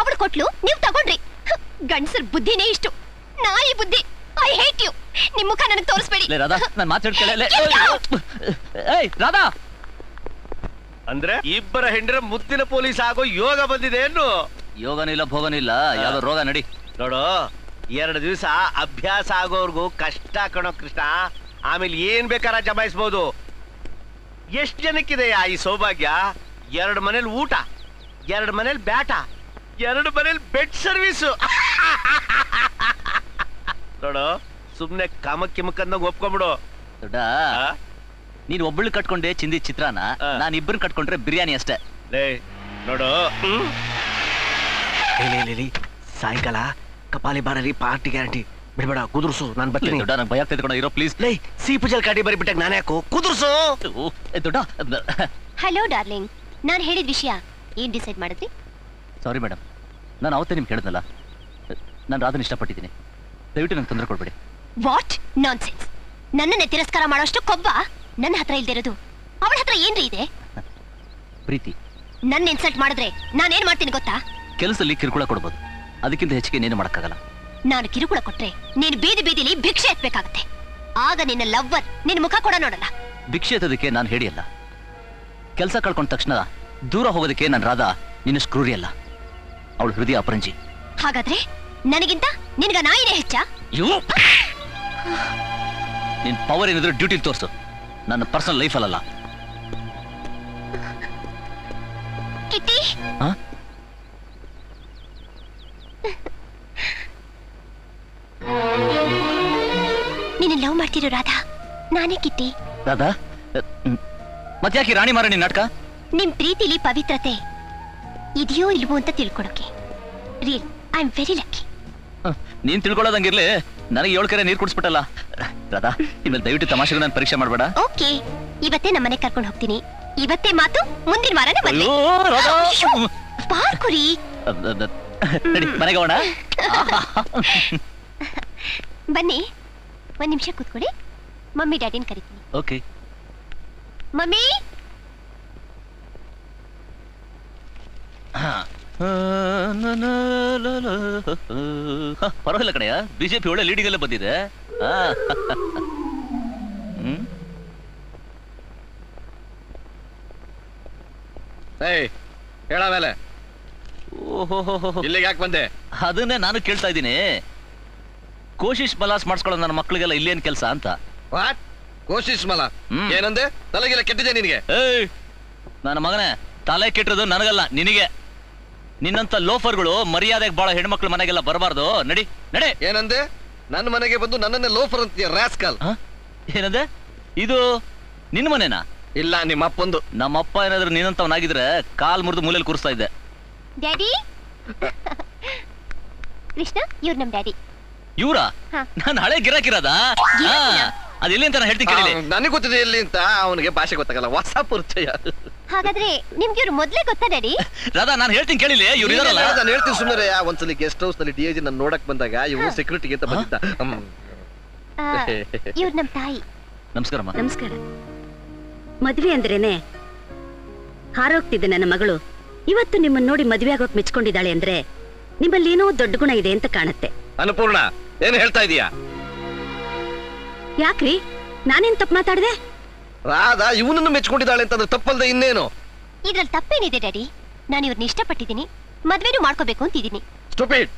ಅವಳು ಕೊಟ್ಲು, ನೀವು ತಗೊಂಡ್ರಿ. ಗಂಡಸರ್ ಬುದ್ಧಿನೇ ಇಷ್ಟು, ನಾಯಿ ಬುದ್ಧಿ. I hate you. ನಿಮ್ ಮುಖ ನನಗೆ ತೋರಿಸ್ಬೇಡಿ. ಲೇ ರಾಧಾ, ನಾನು ಮಾತಾಡ್ಕೊಳ್ಳೆ. ಏಯ್ ರಾಧಾ, ಅಂದ್ರೆ ಇಬ್ಬರ ಹೆಂಡರ ಮುತ್ತಿನ ಪೊಲೀಸ್ ಆಗೋ ಯೋಗ ಬಂದಿದೆ ಏನು? ಯೋಗನೂ ಇಲ್ಲ ಭೋಗನೂ ಇಲ್ಲ, ಯಾವ್ದೋ ರೋಗ. ನಡಿ ನೋಡು, 2 ದಿವಸ ಅಭ್ಯಾಸ ಆಗೋರ್ಗು ಕಷ್ಟ ಕಣೋ ಕೃಷ್ಣ. ಆಮೇಲೆ ಏನ್ ಬೇಕಾರ ಜಮಾಯಿಸ್ಬೋದು. ಎಷ್ಟ್ ಜನಕ್ಕಿದೆಯಾ ಈ ಸೌಭಾಗ್ಯ? 2 ಮನೇಲಿ ಊಟ, 2 ಮನೇಲಿ ಬ್ಯಾಟ, 2 ಮನೇಲಿ ಬೆಡ್ ಸರ್ವಿಸ್. ನೋಡು, ಸುಮ್ನೆ ಕಾಮಕ್ಕೆ ಮುಖಂದಂಗ ಒಪ್ಕೊಂಬಿಡು. ದೊಡ್ಡ, ನೀನ್ ಒಬ್ಬಳು ಕಟ್ಕೊಂಡೆ ಚಿಂದಿ ಚಿತ್ರಾನ, ನಾನು ಇಬ್ಬರು ಕಟ್ಕೊಂಡ್ರೆ ಬಿರಿಯಾನಿ ಅಷ್ಟೇ. ಲೇ ನೋಡು, ಸಾಯಂಕಾಲ ಕಪಾಲಿ ಬಾರಲ್ಲಿ ಪಾರ್ಟಿ ಗ್ಯಾರಂಟಿ. ಬಿಡ್ಬೇಡ, ಕುದುರ್ಸು, ನಾನು ಬರ್ತೀನಿ. ದೊಡ್ಡ, ನಂಗೆ ಭಯ ಆಗ್ತೈತೆ ಕಣ, ಇರೋ ಪ್ಲೀಸ್. ಲೇ, ಸೀಪು ಜಲ್ ಕಾಟಿ ಬರಿ ಬಿಟ್ಟಾಗ ನಾನು ಯಾಕೋ ಕುದುರ್ಸು. ದೊಡ್ಡ. ಹಲೋ ಡಾರ್ಲಿಂಗ್, ನಾನು ಹೇಳಿದ ವಿಷಯ ಏನ್ ಡಿಸೈಡ್ ಮಾಡಿದ್ರಿ? ಸಾರಿ ಮೇಡಮ್, ನಾನು ಅವತ್ತೇ ನಿಮ್ಗೆ ಕೇಳಿದ್ನಲ್ಲ, ನಾನು ರಾಧನ್ ಇಷ್ಟಪಟ್ಟಿದ್ದೀನಿ. ದಯವಿಟ್ಟು ನಂಗೆ ತೊಂದರೆ ಕೊಡ್ಬೇಡಿ. What nonsense! ನನ್ನನ್ನೇ ತಿರಸ್ಕಾರ ಮಾಡೋಷ್ಟು ಕೊಬ್ಬ ನನ್ನ ಹತ್ರ ಇಲ್ದಿರೋದು ಅವಳ ಹತ್ರ ಏನ್ರಿ ಇದೆ? ಪ್ರೀತಿ. ನನ್ನ ಇನ್ಸಲ್ಟ್ ಮಾಡಿದ್ರೆ ನಾನೇನ್ ಮಾಡ್ತೀನಿ ಗೊತ್ತಾ? ಕೆಲಸದಲ್ಲಿ ಕಿರುಕುಳ ಕೊಡ್ಬೋದು, ಅದಕ್ಕಿಂತ ಹೆಚ್ಚಿಗೆ ನೀನು ಮಾಡಕ್ಕಾಗಲ್ಲ. ನಾನು ಕಿರುಕುಳ ಕೊಟ್ರೆ ನೀನು ಬೀದಿ ಬೀದಿಲಿ ಭಿಕ್ಷೆ ಎತ್ಬೇಕಾಗತ್ತೆ. ಆಗ ನಿನ್ನ ಲವ್ವರ್ ನಿನ್ನ ಮುಖ ಕೂಡ ನೋಡಲ್ಲ. ಭಿಕ್ಷೆ ಎತ್ತೋದಕ್ಕೆ ನಾನು ಹೇಳಿಯಲ್ಲ. ಕೆಲಸ ಕಳ್ಕೊಂಡ ತಕ್ಷಣ ದೂರ ಹೋಗೋದಕ್ಕೆ ನಾನು ರಾಧಾ ನಿನ್ನ ಕ್ರೂರಿ ಅಲ್ಲ. ಅವಳು ಹೃದಯ ಅಪರಂಜಿ. ಹಾಗಾದ್ರೆ ನನಗಿಂತ ನಿನ್ಗ ನಾಯಿನೇ ಹೆಚ್ಚಾ? ನಿನ್ ಪವರ್ ಏನಿದ್ರು ಡ್ಯೂಟಿ ತೋರಿಸು, ನನ್ನ ಪರ್ಸನಲ್ ಲೈಫ್ ಅಲ್ಲ. ಕಿಟ್ಟಿ, ನೀನು ಲವ್ ಮಾಡ್ತಿರೋ ರಾಧಾ ನಾನೇ ಕಿಟ್ಟಿ. ರಾಧಾ, ಮತ್ತ್ಯಾಕೆ ರಾಣಿ ಮಾರಣಿ ನಾಟಕ? ನಿಮ್ ಪ್ರೀತಿಲಿ ಪವಿತ್ರತೆ ಇದೆಯೋ ಇಲ್ವೋ ಅಂತ ತಿಳ್ಕೊಳಕ್ಕೆ. Real, I am very lucky. ನೀನ್ ತಿಳ್ಕೊಳ್ಳೋದಂಗಿರ್ಲಿ, ನನಗೆ 7 ಕೆರೆ ನೀರು ಕುಡಿಸ್ಬಿಟ್ಟಲ್ಲ. ರಾಧಾ, ಇನ್ಮೇಲೆ ದಯವಿಟ್ಟು ತಮಾಷೆಗೂ ನಾನು ಪರೀಕ್ಷೆ ಮಾಡಬೇಡ. ಓಕೆ, ಇವತ್ತೇ ನಮ್ಮನೆ ಕರ್ಕೊಂಡು ಹೋಗ್ತೀನಿ. ಇವತ್ತೇ ಮಾತು, ಮುಂದಿನ ವಾರನೇ ಮದುವೆ. ಪಾರ್ಕುರಿ. ನಡಿ ಮನೆಗೆ ಹೋಗೋಣ. ಬನ್ನಿ, ಒಂದ್ ನಿಮಿಷ ಕೂತ್ಕೊಳ್ಳಿ. ಮಮ್ಮಿ ಡ್ಯಾಡಿನ ಕರಿತೀನಿ. ಓಕೆ. ಮಮ್ಮಿ. ಪರವಾಗಿಲ್ಲ ಕಣಯ್ಯ, ಬಿಜೆಪಿ ಒಳ್ಳೆ ಲೀಡಿಂಗ್ ಎಲ್ಲ ಬಂದಿದೆ. ಹೇಳ ಮೇಲೆ ಇಲ್ಲಿಗೆ ಯಾಕೆ ಬಂದೆ? ಅದನ್ನೇ ನಾನು ಕೇಳ್ತಾ ಇದ್ದೀನಿ. ಕೋಶಿಶ್ ಮಲಾಸ್ ಮಾಡಿಸ್ಕೊಳ್ಳೋ ನನ್ನ ಮಕ್ಳಿಗೆಲ್ಲ ಇಲ್ಲೇನ್ ಕೆಲಸ ಅಂತ. ವಾಟ್? ಕೋಶಿಶ್ ಮಲ ಏನಂದೆ? ತಲೆಗೆಲ್ಲ ಕೆಟ್ಟಿದೆ ನಿನಗೆ? ಏಯ್ ನನ್ನ ಮಗನೇ, ತಲೆ ಕೆಟ್ಟಿರೋದು ನನಗಲ್ಲ ನಿನಗೆ. ನಿನ್ನಂತ ಲೋಫರ್ಗಳು ಮರ್ಯಾದೆಗೆ ಬಾಳ ಹೆಣ್ಮಕ್ಳು ಮನೆಗೆಲ್ಲ ಬರಬಾರ್ದು. ನಡಿ ನಡೆ. ಏನಂದೆ? ನನ್ನ ಮನೆಗೆ ಬಂದು ನನ್ನನ್ನೇ ಲೋಫರ್ ಅಂತೀಯ ರಾಸ್ಕಲ್. ಏನಂದೆ? ಇದು ನಿನ್ನ ಮನೆನಾ? ಇಲ್ಲ, ನಿಮ್ಮ ಅಪ್ಪಂದು. ನಮ್ಮಪ್ಪ ಏನಾದ್ರೂ ನಿನ್ನಂತವನಾಗಿದ್ರೆ ಕಾಲ್ ಮುರಿದು ಮೂಲೆಯಲ್ಲಿ ಕೂರಿಸ್ತಾ ಇದ್ದೆ. ಡ್ಯಾಡಿ. ಕೃಷ್ಣ, ಇವ್ರು ನಮ್ ಡ್ಯಾಡಿ. ಇವ್ರಾ? ನಾನು ಹಳೆ ಗಿರಾಕಿರದ. ಅದೆಲ್ಲಿ ಅಂತ ಹೇಳ್ತೀನಿ ಕೇಳಿ. ನನಗೆ ಗೊತ್ತಿದೆ ಎಲ್ಲಿ ಅಂತ. ಅವನಿಗೆ ಭಾಷೆ ಗೊತ್ತಾಗಲ್ಲ, ಹೊಸ ಪರಿಚಯ. ಹಾಗಾದ್ರೆ ನಿಮ್ಗೆ ಇವ್ರು ಮೊದ್ಲೇ ಗೊತ್ತಾ ಡ್ಯಾಡಿ? ರಾಧಾ, ನಾನು ಹೇಳ್ತೀನಿ ಕೇಳಿಲಿ. ಇವ್ರು ಇದಾರಲ್ಲ, ನಾನು ಹೇಳ್ತೀನಿ ಸುಮ್ಮನೆ. ಒಂದ್ಸಲಿ ಗೆಸ್ಟ್ ಹೌಸ್ ನಲ್ಲಿ DIG ನಾನು ನೋಡಕ್ ಬಂದಾಗ ಇವ್ರು ಸೆಕ್ಯೂರಿಟಿಗೆ ಅಂತ ಬಂದಿದ್ದ. ಇವ್ರು ನಮ್ ತಾಯಿ. ನಮಸ್ಕಾರಮ್ಮ. ನಮಸ್ಕಾರ. ಮದ್ವೆ ಅಂದ್ರೇನೆ ಹಾರೋಗ್ತಿದ್ದೆ ನನ್ನ ಮಗಳು ಇವತ್ತು ನಿಮ್ಮನ್ನ ನೋಡಿ ಮದ್ವೆ ಆಗೋಕ್ ಮೆಚ್ಕೊಂಡಿದ್ದಾಳೆ ಅಂದ್ರೆ ನಿಮ್ಮಲ್ಲಿ ಏನೋ ದೊಡ್ಡ ಗುಣ ಇದೆ ಅಂತ ಕಾಣುತ್ತೆ. ಅನ್ನಪೂರ್ಣ, ಏನ್ ಹೇಳ್ತಾ ಇದೀಯಾ? ಯಾಕ್ರಿ, ನಾನೇನ್ ತಪ್ಪು ಮಾತಾಡ್ದೆ? ರಾಧಾ ಇವನನ್ನು ಮೆಚ್ಕೊಂಡಿದ್ದಾಳೆ ಅಂತಂದ್ರೆ ತಪ್ಪಲ್ದೆ ಇನ್ನೇನು? ಇದ್ರಲ್ಲಿ ತಪ್ಪೇನಿದೆ ಡ್ಯಾಡಿ? ನಾನು ಇವ್ರನ್ನ ಇಷ್ಟಪಟ್ಟಿದ್ದೀನಿ, ಮದ್ವೆನೂ ಮಾಡ್ಕೋಬೇಕು ಅಂತಿದ್ದೀನಿ. ಸ್ಟುಪಿಡ್.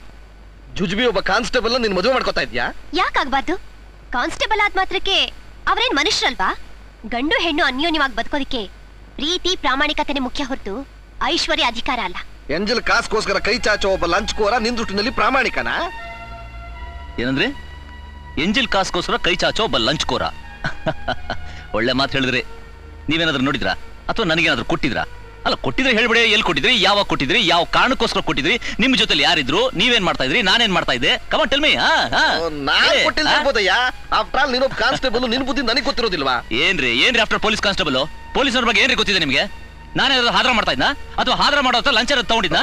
ಜುಜುಬಿ ಒಬ್ಬ ಕಾನ್ಸ್ಟೇಬಲ್ ನಿನ್ ಮದುವೆ ಮಾಡ್ಕೋತಾ ಇದ್ಯಾ? ಯಾಕಾಗ್ಬಾರ್ದು? ಕಾನ್ಸ್ಟೇಬಲ್ ಆದ ಮಾತ್ರಕ್ಕೆ ಅವ್ರೇನ್ ಮನುಷ್ಯರಲ್ವಾ? ಗಂಡು ಹೆಣ್ಣು ಅನ್ಯೋನ್ಯವಾಗಿ ಬದುಕೋದಿಕ್ಕೆ ಪ್ರೀತಿ ಪ್ರಾಮಾಣಿಕತೆನೆ ಮುಖ್ಯ ಹೊರತು ಐಶ್ವರ್ಯ ಅಧಿಕಾರ ಅಲ್ಲ. ಎಂಜಲ್ ಕಾಸ್ಗೋಸ್ಕರ ಕೈ ಚಾಚೋ ಒಬ್ಬ ಲಂಚ್ಕೋರ ನಿನ್ ದೃಷ್ಟಿನಲ್ಲಿ ಪ್ರಾಮಾಣಿಕನಾ? ಏನಂದ್ರೆ? ಎಂಜಿಲ್ ಕಾಸ್ಗೋಸ್ಕರ ಕೈ ಚಾಚೋ ಒಬ್ಬ ಲಂಚ್ಕೋರ. ಒಳ್ಳೆ ಮಾತು ಹೇಳಿದ್ರಿ. ನೀವೇನಾದ್ರೂ ನೋಡಿದ್ರಾ ಅಥವಾ ನನಗೇನಾದ್ರೂ ಕೊಟ್ಟಿದ್ರಾ? ಅಲ್ಲ, ಕೊಟ್ಟಿದ್ರೆ ಹೇಳ್ಬಿಡಿ. ಎಲ್ಲಿ ಕೊಟ್ಟಿದ್ರಿ, ಯಾವಾಗ ಕೊಟ್ಟಿದ್ರಿ, ಯಾವ ಕಾರಣಕ್ಕೋಸ್ಕರ ಕೊಟ್ಟಿದ್ರಿ, ನಿಮ್ ಜೊತೆಲಿ ಯಾರಿದ್ರು, ನೀವೇನ್ ಮಾಡ್ತಾ ಇದ್ರಿ, ನಾನೇನ್ ಮಾಡ್ತಾ ಇದ್ದೆ? Come on tell me. ನಾನ್ ಕೊಟ್ಟಿಲ್ಬೋದಯ್ಯ. ಆಫ್ಟರ್ ಆಲ್ ನೀನೊಬ್ಬ ಕಾನ್ಸ್ಟೇಬಲ್, ನಿನ್ ಬುದ್ಧಿ ನನಗೆ ಗೊತ್ತಿರೋದಿಲ್ವಾ? ಏನ್ರಿ ಆಫ್ಟರ್ ಪೊಲೀಸ್ ಕಾನ್ಸ್ಟೇಬಲ್? ಪೊಲೀಸರ ಬಗ್ಗೆ ಏನ್ರಿ ಗೊತ್ತಿದೆ ನಿಮ್ಗೆ? ನಾನೇನಾದ್ರೂ ಹಾದ್ರ ಮಾಡ್ತಾ ಇದ್ನಾ ಅಥವಾ ಹಾದ್ರ ಮಾಡೋ ಲಂಚ ತಗೊಂಡಿದ್ನಾ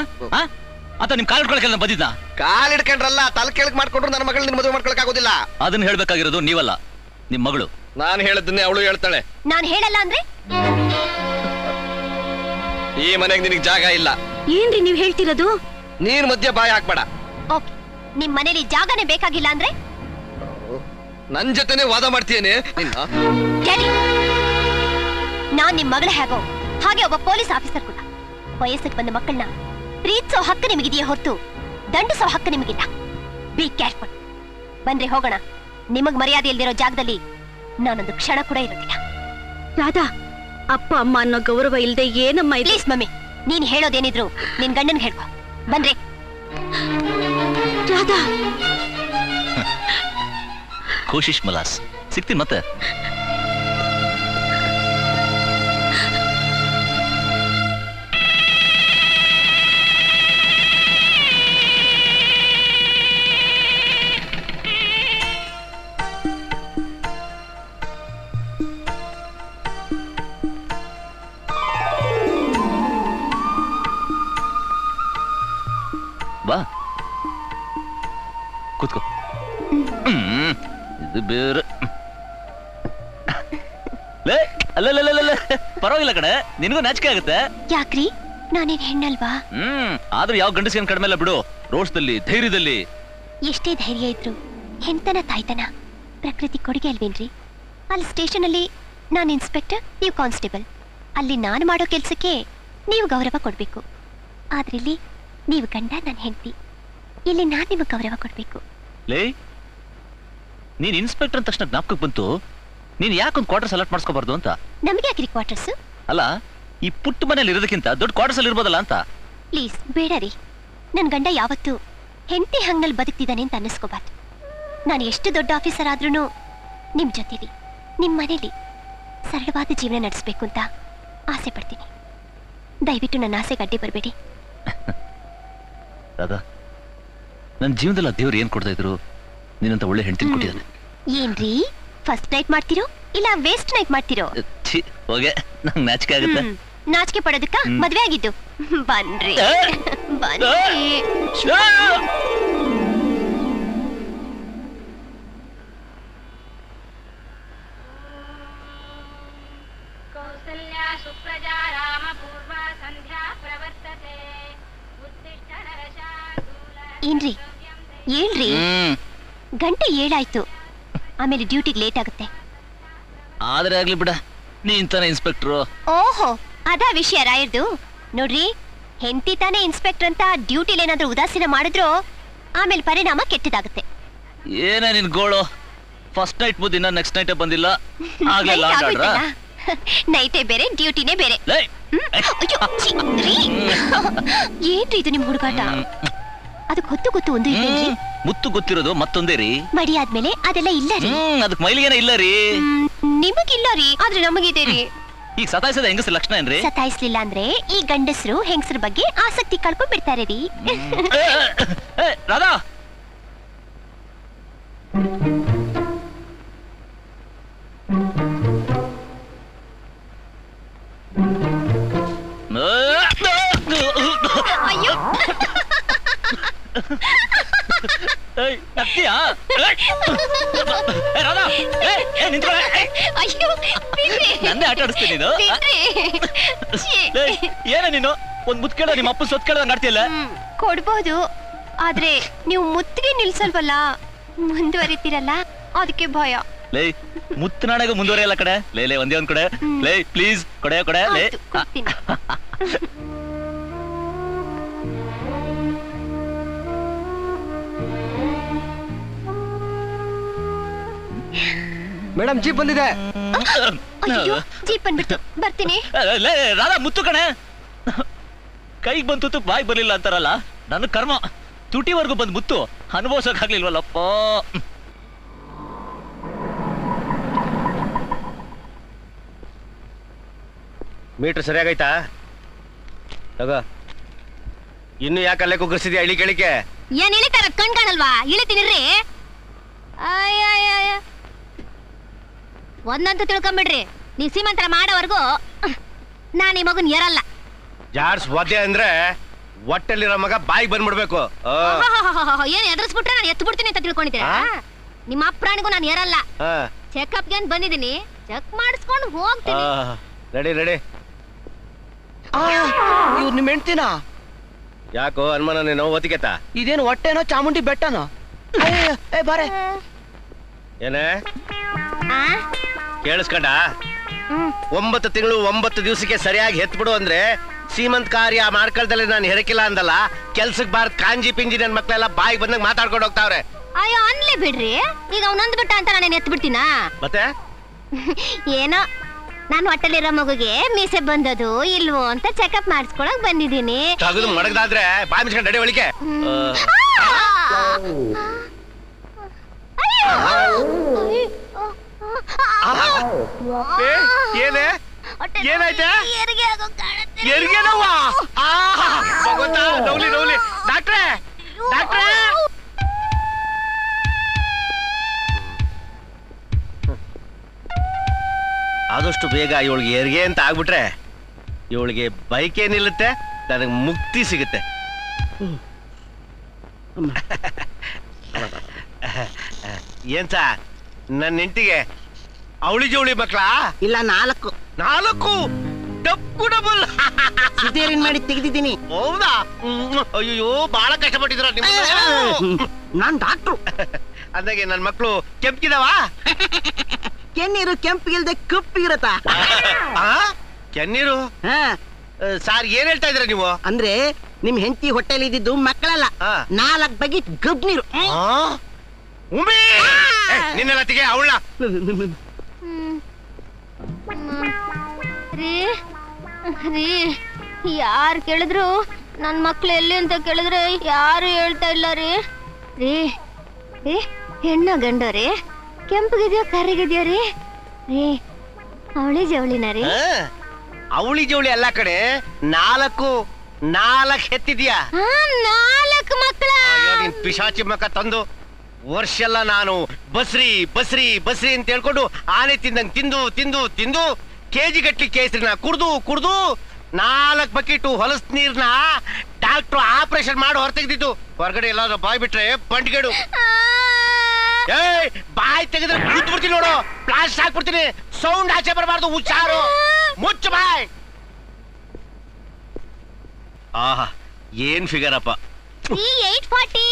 ಅಥವಾ ನಿಮ್ ಕಾಲ್ ಹಿಡ್ಕೊಳಕ್ಕೆಲ್ಲ ಬಂದಿದ್ನಾ? ಕಾಲ್ ಹಿಡ್ಕೊಂಡ್ರಲ್ಲ, ತಲೆ ಕೆಳಗ್ ಮಾಡ್ಕೊಂಡ್ರು ನನ್ನ ಮಗಳು ನಿನ್ ಮದುವೆ ಮಾಡ್ಕೊಳಕ್ ಆಗೋದಿಲ್ಲ. ಅದನ್ನ ಹೇಳ್ಬೇಕಾಗಿರೋದು ನೀವಲ್ಲ, ನಿಮ್ ಮಗಳು. ನಾನ್ ಹೇಳದನ್ನೇ ಅವಳು ಹೇಳ್ತಾಳೆ. ನಾನ್ ಹೇಳಲ್ಲ ಅಂದ್ರೆ? ಈ ಮನೆಗೆ ನಿನಗೆ ಜಾಗ ಇಲ್ಲ. ಏನ್ರಿ ನೀವ್ ಹೇಳ್ತಿರೋದು? ನೀನ್ ಮಧ್ಯ ಬಾಯಿ ಹಾಕ್ಬೇಡ. ಓಕೆ, ನಿಮ್ ಮನೇಲಿ ಜಾಗನೇ ಬೇಕಾಗಿಲ್ಲ ಅಂದ್ರೆ ನನ್ ಜೊತೆನೆ ವಾದ ಮಾಡ್ತೀಯೇನೆ ಡ್ಯಾಡಿ? ನಾನ್ ನಿಮ್ ಮಗಳ ಹೇಗೋ ಹಾಗೆ ಒಬ್ಬ ಪೊಲೀಸ್ ಆಫೀಸರ್ ಕೂಡ. ವಯಸ್ಸಿಗೆ ಬಂದ ಮಕ್ಕಳನ್ನ ಪ್ರೀತಿಸೋ ಹಕ್ಕು ನಿಮಗಿದೆಯೇ ಹೊರತು ದಂಡಿಸೋ ಹಕ್ಕು ನಿಮಗಿಲ್ಲ. Be careful. ಬನ್ರಿ ಹೋಗೋಣ. ನಿಮಗ್ ಮರ್ಯಾದೆ ಇಲ್ದಿರೋ ಜಾಗದಲ್ಲಿ ನಾನೊಂದು ಕ್ಷಣ ಕೂಡ ಇರೋದಿಲ್ಲ. ರಾಧಾ, ಅಪ್ಪ ಅಮ್ಮ ಅನ್ನೋ ಗೌರವ ಇಲ್ದೆ ಏನಮ್ಮ ಇದು? ಪ್ಲೀಸ್ ಮಮ್ಮಿ, ನೀನ್ ಹೇಳೋದೇನಿದ್ರು ನಿನ್ ಗಂಡನ್ ಹೇಳ್ಕೊ. ಬನ್ರಿ. ರಾಧಾ, ಕೋಶಿಶ್ ಮಲಾಸ್ ಸಿಗ್ತೀನಿ ಮತ್ತೆ. ಬಾ ಕೂತ್ಕೋ. ಇದು ಬೇರೆ. ಅಲ್ಲ, ಪರವಾಗಿಲ್ಲ ಕಡೆ, ನಿನಗೂ ನಾಚಿಕೆ ಆಗುತ್ತೆ. ಯಾಕ್ರಿ, ನಾನೇನ್ ಹೆಣ್ಣಲ್ವಾ? ಆದ್ರೂ ಯಾವ ಗಂಡಸಿನ ಕಡಿಮೆ ಇಲ್ಲ ಬಿಡು. ರೋಷದಲ್ಲಿ, ಧೈರ್ಯದಲ್ಲಿ. ಎಷ್ಟೇ ಧೈರ್ಯ ಇದ್ರು ಹೆಣ್ತನ ತಾಯ್ತನ ಪ್ರಕೃತಿ ಕೊಡುಗೆ ಅಲ್ವೇನ್ರಿ? ಅಲ್ಲಿ ಸ್ಟೇಷನ್ ಅಲ್ಲಿ ನಾನು ಇನ್ಸ್ಪೆಕ್ಟರ್, ನೀವು ಕಾನ್ಸ್ಟೇಬಲ್. ಅಲ್ಲಿ ನಾನು ಮಾಡೋ ಕೆಲ್ಸಕ್ಕೆ ನೀವು ಗೌರವ ಕೊಡ್ಬೇಕು. ಆದ್ರೆ ಇಲ್ಲಿ ನೀವು ಗಂಡ, ನಾನು ಹೆಂಡತಿ. ಇಲ್ಲಿ ನಾನು ನಿಮಗೆ ಗೌರವ ಕೊಡ್ಬೇಕು. ಲೇ, ನೀನ್ ಇನ್ಸ್ಪೆಕ್ಟರ್ ಅಂದ ತಕ್ಷಣ ಜ್ಞಾಪಕಕ್ಕೆ ಬಂತು, ನೀನ್ ಯಾಕೊಂದು ಕ್ವಾರ್ಟರ್ ಸೆಲೆಕ್ಟ್ ಮಾಡಿಸ್ಕೋಬಾರ್ದು ಅಂತ. ನಮಗೆ ಯಾಕ್ರಿ ಕ್ವಾರ್ಟರ್ಸ್? ಅಲ್ಲ, ಈ ಪುಟ್ಟ ಮನೇಲಿ ಇರೋದಕ್ಕಿಂತ ದೊಡ್ಡ ಕ್ವಾರ್ಟರ್ಸ್ ಅಲ್ಲಿ ಇರ್ಬೋದಲ್ಲ ಅಂತ. ಪ್ಲೀಸ್ ಬೇಡ ರೀ. ನನ್ ಗಂಡ ಯಾವತ್ತೂ ಹೆಂಡತಿ ಹಂಗಲ್ಲಿ ಬದುಕ್ತಿದ್ದಾನೆ ಅಂತ ಅನ್ನಿಸ್ಕೋಬಾರ್ದು. ನಾನು ಎಷ್ಟು ದೊಡ್ಡ ಆಫೀಸರ್ ಆದ್ರೂ ನಿಮ್ ಜೊತೆಲಿ, ನಿಮ್ ಮನೇಲಿ ಸರಳವಾದ ಜೀವನ ನಡೆಸಬೇಕು ಅಂತ ಆಸೆ ಪಡ್ತೀನಿ. ದಯವಿಟ್ಟು ನನ್ನ ಆಸೆಗೆ ಅಡ್ಡಿ ಬರಬೇಡಿ. ರಾಧಾ, ನನ್ನ ಜೀವನದಲ್ಲಿ ಆ ದೇವ್ರು ಏನ್ ಕೊಡ್ತಾ ಇದ್ರು, ನೀನಂತ ಒಳ್ಳೆ ಹೆಂಡತಿ ಕೊಟ್ಟಿದ್ದಾನೆ. ಏನ್ರಿ, ಫಸ್ಟ್ ನೈಟ್ ಮಾಡ್ತಿರೋ ಇಲ್ಲ ವೇಸ್ಟ್ ನೈಟ್ ಮಾಡ್ತಿರೋ? ಹೋಗೆ, ನಂಗೆ ನಾಚಿಕೆ ಆಗುತ್ತೆ. ನಾಚಿಕೆ ಪಡೋದಕ್ಕ ಮದ್ವೆ ಆಗಿದ್ದು. ಬನ್ರಿ ಬನ್ರಿ. ಏನ್ರಿ ಹೇಳ್ರಿ, ಗಂಟೆ 7 ಆಯ್ತು, ಆಮೇಲೆ ಡ್ಯೂಟಿಗೆ ಲೇಟ್ ಆಗುತ್ತೆ. ಆದ್ರೆ ಆಗ್ಲಿ ಬಿಡ, ನೀನ್ ತಾನೇ ಇನ್ಸ್ಪೆಕ್ಟ್ರು. ಓಹೋ, ಅದಾ ವಿಷಯ ರಾಯರ್ದು. ನೋಡ್ರಿ, ಹೆಂಡತಿ ತಾನೇ ಇನ್ಸ್ಪೆಕ್ಟರ್ ಅಂತ ಡ್ಯೂಟಿಲಿ ಏನಾದ್ರೂ ಉದಾಸೀನ ಮಾಡಿದ್ರು ಆಮೇಲೆ ಪರಿಣಾಮ ಕೆಟ್ಟದಾಗುತ್ತೆ. ಏನೇ ನಿನ್ ಗೋಳು? ಫಸ್ಟ್ ನೈಟ್ ಬುದ್ಧಿ ಇನ್ನ ನೆಕ್ಸ್ಟ್ ನೈಟ್ ಬಂದಿಲ್ಲ. ನೈಟೇ ಬೇರೆ, ಡ್ಯೂಟಿನೇ ಬೇರೆ. ಏನ್ರಿ ಇದು ನಿಮ್ ಹುಡುಗಾಟ? ಅದಕ್ಕೆ ಗೊತ್ತು ಒಂದು ಇಲ್ಲೇನ್ರಿ? ಮುತ್ತು ಗೊತ್ತಿರೋದು ಮತ್ತೊಂದೇ ರೀ. ಮಡಿ ಆದ್ಮೇಲೆ ಅದೆಲ್ಲ ಇಲ್ಲ ರೀ. ಅದಕ್ಕೆ ಮೈಲಿಗೇನ ಇಲ್ಲ ರೀ. ನಿಮಗಿಲ್ಲ ರೀ, ಆದ್ರೆ ನಮಗಿದೆ ರೀ. ಈಗ ಸತಾಯಿಸದ ಹೆಂಗಸ್ರ ಲಕ್ಷಣ ಏನ್ರಿ? ಸತಾಯಿಸ್ಲಿಲ್ಲ ಅಂದ್ರೆ ಈ ಗಂಡಸರು ಹೆಂಗಸರ ಬಗ್ಗೆ ಆಸಕ್ತಿ ಕಳ್ಕೊಂಡ್ ಬಿಡ್ತಾರೆ ರೀ. ರಾಧಾ, ಅಯ್ಯೋ, ನಂದೇ ಆಟ ಆಡಿಸ್ತೀನಿ. ಏನ ನೀನು ಒಂದ್ ಮುತ್ ಕೇಳ, ನಿಮ್ಮ ಅಪ್ಪ ಸೊತ್ ಕೇಳಂಗ್ ಆಡ್ತಿಯಲ್ಲ. ಕೊಡ್ಬೋದು, ಆದ್ರೆ ನೀವು ಮುತ್ತಿಗೆ ನಿಲ್ಸಲ್ವಲ್ಲ, ಮುಂದುವರಿತೀರಲ್ಲ, ಅದಕ್ಕೆ ಭಯ. ಲೇ, ಮುತ್ತನಾಡಗ ಮುಂದುವರಿಯಲ್ಲ ಕಡೆ. ಲೇ ಒಂದೇ ಒಂದ್ ಕಡೆ. ಲೇ ಪ್ಲೀಸ್ ಕೊಡೆ ಕೊಡೆ. ಲೇ ಮೇಡಮ್, ಜೀಪ್ ಬಂದಿದೆ. ಅಯ್ಯೋ, ಜೀಪ್ ಬಂದ್ಬಿಟ್ಟು ಬರ್ತೀನಿ. ರಾಧಾ, ಮುತ್ತು ಕಣೆ. ಕೈಗೆ ಬಂತು ಬಾಯಿ ಬರ್ಲಿಲ್ಲ ಅಂತಾರಲ್ಲ, ನನ್ನ ಕರ್ಮ. ತುಟಿವರೆಗೂ ಬಂದ್ ಮುತ್ತು ಅನುಭವಿಸಕ್ ಆಗ್ಲಿಲ್ವಲ್ಲಪ್ಪ. ಮೀಟರ್ ಸರಿಯಾಗೈತಾ? ತಗೋ. ಇನ್ನು ಯಾಕಲ್ಲೇ ಕುಗ್ಗಿಸಿದ್ಯಾ ಇಳಿ ಕೇಳಿಕೆ? ಏನ್ ಇಳಿತಾರ? ಕಣ್ ಕಾಣಲ್ವಾ? ಇಳಿತೀನಿರ್ರಿ. ಒಂದಂತೂ ತಿಳ್ಕೊಂಬಿಡ್ರಿ, ನೀವ್ ಸೀಮಂತರ ಮಾಡೋವರೆಗೂ ನಾನ್ ಈ ಮಗನ್ ಎರಲ್ಲ. ಜಾಡ್ಸ್ ಒದ್ದೆ ಅಂದ್ರೆ ಹೊಟ್ಟೆಲಿರೋ ಮಗ ಬಾಯಿಗೆ ಬಂದ್ಬಿಡ್ಬೇಕು. ಏನ್ ಎದುರಿಸ್ಬಿಟ್ರೆ ನಾನು ಎತ್ತು ಬಿಡ್ತೀನಿ ಅಂತ ತಿಳ್ಕೊಂಡಿದ್ದೀರಾ? ನಿಮ್ಮ ಅಪ್ರಾಣಿಗೂ ನಾನು ಎರಲ್ಲ. ಚೆಕಪ್ಗೆ ಅಂತ ಬಂದಿದ್ದೀನಿ, ಚೆಕ್ ಮಾಡಿಸ್ಕೊಂಡು ಹೋಗ್ತೀನಿ. Ready ready. ಇವ್ರು ನಿಮ್ ಹೆಂಡ್ತಿನ? ಯಾಕೋ ಅನುಮಾನ ನೀನು ಒತ್ತಿಗೆತ? ಇದೇನು ಹೊಟ್ಟೆನೋ ಚಾಮುಂಡಿ ಬೆಟ್ಟನೋ? ಬಾರೆ. ಏನೇ ಕೇಳಿಸ್ಕೊಂಡ? 9 ತಿಂಗಳು 9 ದಿವಸಕ್ಕೆ ಸರಿಯಾಗಿ ಹೆತ್ಬಿಡು ಅಂದ್ರೆ ಸೀಮಂತ್ ಕಾರ್ಯ ಮಾಡ್ಕೊಳ್ದಲ್ಲೇ ನಾನು ಹೆರಕಿಲ್ಲ ಅಂದಲ್ಲ. ಕೆಲ್ಸಕ್ ಬಾರ್ದ್ ಕಾಂಜಿ ಪಿಂಜಿ ನನ್ ಮಕ್ಳೆಲ್ಲ ಬಾಯಿಗೆ ಬಂದಂಗ್ ಮಾತಾಡ್ಕೊಂಡು ಹೋಗ್ತಾವ್ರೆ. ಅಯ್ಯೋ, ಅನ್ಲಿ ಬಿಡ್ರಿ, ಈಗ ಅವನೊಂದ್ ಬಿಟ್ಟ ಅಂತ ನಾನು ಎತ್ ಬಿಡ್ತೀನ? ಮತ್ತೆ ಏನೋ ನಾನು ಹೊಟ್ಟೆಲಿರೋ ಮಗುಗೆ ಮೀಸೆ ಬಂದದು ಇಲ್ವೋ ಅಂತ ಚೆಕಪ್ ಮಾಡಿಸ್ಕೊಳಕ್ ಬಂದಿದ್ದೀನಿ. ತಗದು ಮಡಗದಾದ್ರೆ ಬಾಯಿ ಮುಚ್ಕೊಂಡು ನಡೆ ಒಳಿಕೆ. ಏನೇ ಏನಾಯ್ತಾ? ಹೆರಿಗೆ ನೋವಾ? ಭಗವಂತ, ನೌಲಿ ನೌಲಿ. ಡಾಕ್ಟ್ರೇ, ಡಾಕ್ಟ್ರೇ. ಆದಷ್ಟು ಬೇಗ ಇವಳಿಗೆ ಹೆರಿಗೆ ಅಂತ ಆಗ್ಬಿಟ್ರೆ ಇವಳಿಗೆ ಬೈಕೇ ನಿಲ್ಲುತ್ತೆ, ನನಗೆ ಮುಕ್ತಿ ಸಿಗುತ್ತೆ. ಏನ್ಸ ನನ್ನ ಹೆಂಡತಿಗೆ ಅವಳಿ ಜವಳಿ ಮಕ್ಳಾ? ಇಲ್ಲ, 4. 4 ಡಬ್ಬು ಡಬಲ್ ಸಿದೇರಿನ್ ಮಾಡಿ ತೆಗೆದಿದ್ದೀನಿ. ಹೌದಾ? ಅಯ್ಯೋ, ಬಹಳ ಕಷ್ಟಪಟ್ಟಿದ್ರ ನಿಮ್ಮ. ನಾನ್ ಡಾಕ್ಟ್ರು. ಅಂದಾಗೆ ನನ್ ಮಕ್ಳು ಕೆಂಪಿದಾವ? ಕೆನ್ನೀರು ಕೆಂಪಿಗಿಲ್ದೆ ಕಪ್ಪಿಗಿರತ್ತ. ಕೆನ್ನೀರು? ಸಾರ್ ಏನ್ ಹೇಳ್ತಾ ಇದ್ರ ನೀವು? ಅಂದ್ರೆ ನಿಮ್ ಹೆಂಡತಿ ಹೊಟ್ಟೆಲಿ ಇದ್ದಿದ್ದು ಮಕ್ಕಳಲ್ಲ, 4 ಬಗೆ ಗಬ್ ನೀರು. ನಿನ್ನೆಲ್ಲತ್ತಿಗೆ ಅವಳ ರೀ, ಯಾರು ಕೇಳಿದ್ರು ನನ್ ಮಕ್ಳು ಎಲ್ಲಿ ಅಂತ ಕೇಳಿದ್ರೆ ಯಾರು ಹೇಳ್ತಾ ಇಲ್ಲ ರೀ. ರೀ ರೀ, ಹೆಣ್ಣ ಗಂಡ ರೀ? ಕೆಂಪಗಿದ್ಯೋ ಕರಿಗಿದ್ಯೋ ರೀ? ರೀ, ಅವಳಿ ಜವಳಿನ ರೀ? ಅವಳಿ ಜವಳಿ ಅಲ್ಲ ಕಡೆ, 4 ಹೆತ್ತಿದ್ಯಾ? 4 ಮಕ್ಕಳ? ನಿನ್ ಪಿಶಾಚಿ ಮಕ್ಕ ತಂದು ವರ್ಷ ಎಲ್ಲ ನಾನು ಬಸ್ರಿ ಬಸ್ರಿ ಬಸ್ರಿ ಅಂತ ಹೇಳ್ಕೊಂಡು ಆನೆ ತಿಂದಂಗ್ ತಿಂದು ತಿಂದು ತಿಂದು ಕೆಜಿ ಗಟ್ಲಿ ಕೇಸರಿನ ಕುಡ್ದು ಕುಡ್ದು 4 ಬಕೆಟ್ ಹೊಲಸ್ ನೀರ್ನ ಡಾಕ್ಟ್ರು ಆಪರೇಷನ್ ಮಾಡಿ ಹೊರತೆಗ್ದಿದ್ದು. ಹೊರಗಡೆ ಎಲ್ಲಾದ್ರೂ ಬಾಯ್ ಬಿಟ್ರೆ ಬಂಟ್ಗೇಡು. ಏಯ್ ಬಾಯ್ ತೆಗೆದ್ರೆ ಬಿಡ್ತೀನಿ ನೋಡು, ಪ್ಲಾಸ್ಟ್ ಹಾಕ್ಬಿಡ್ತೀನಿ. ಸೌಂಡ್ ಆಚೆ ಬರಬಾರ್ದು, ಹುಚ್ಚಾರು. ಮುಚ್ಚು ಬಾಯ್. ಆಹಾ ಏನ್ ಫಿಗರ್ ಅಪ್ಪ. 840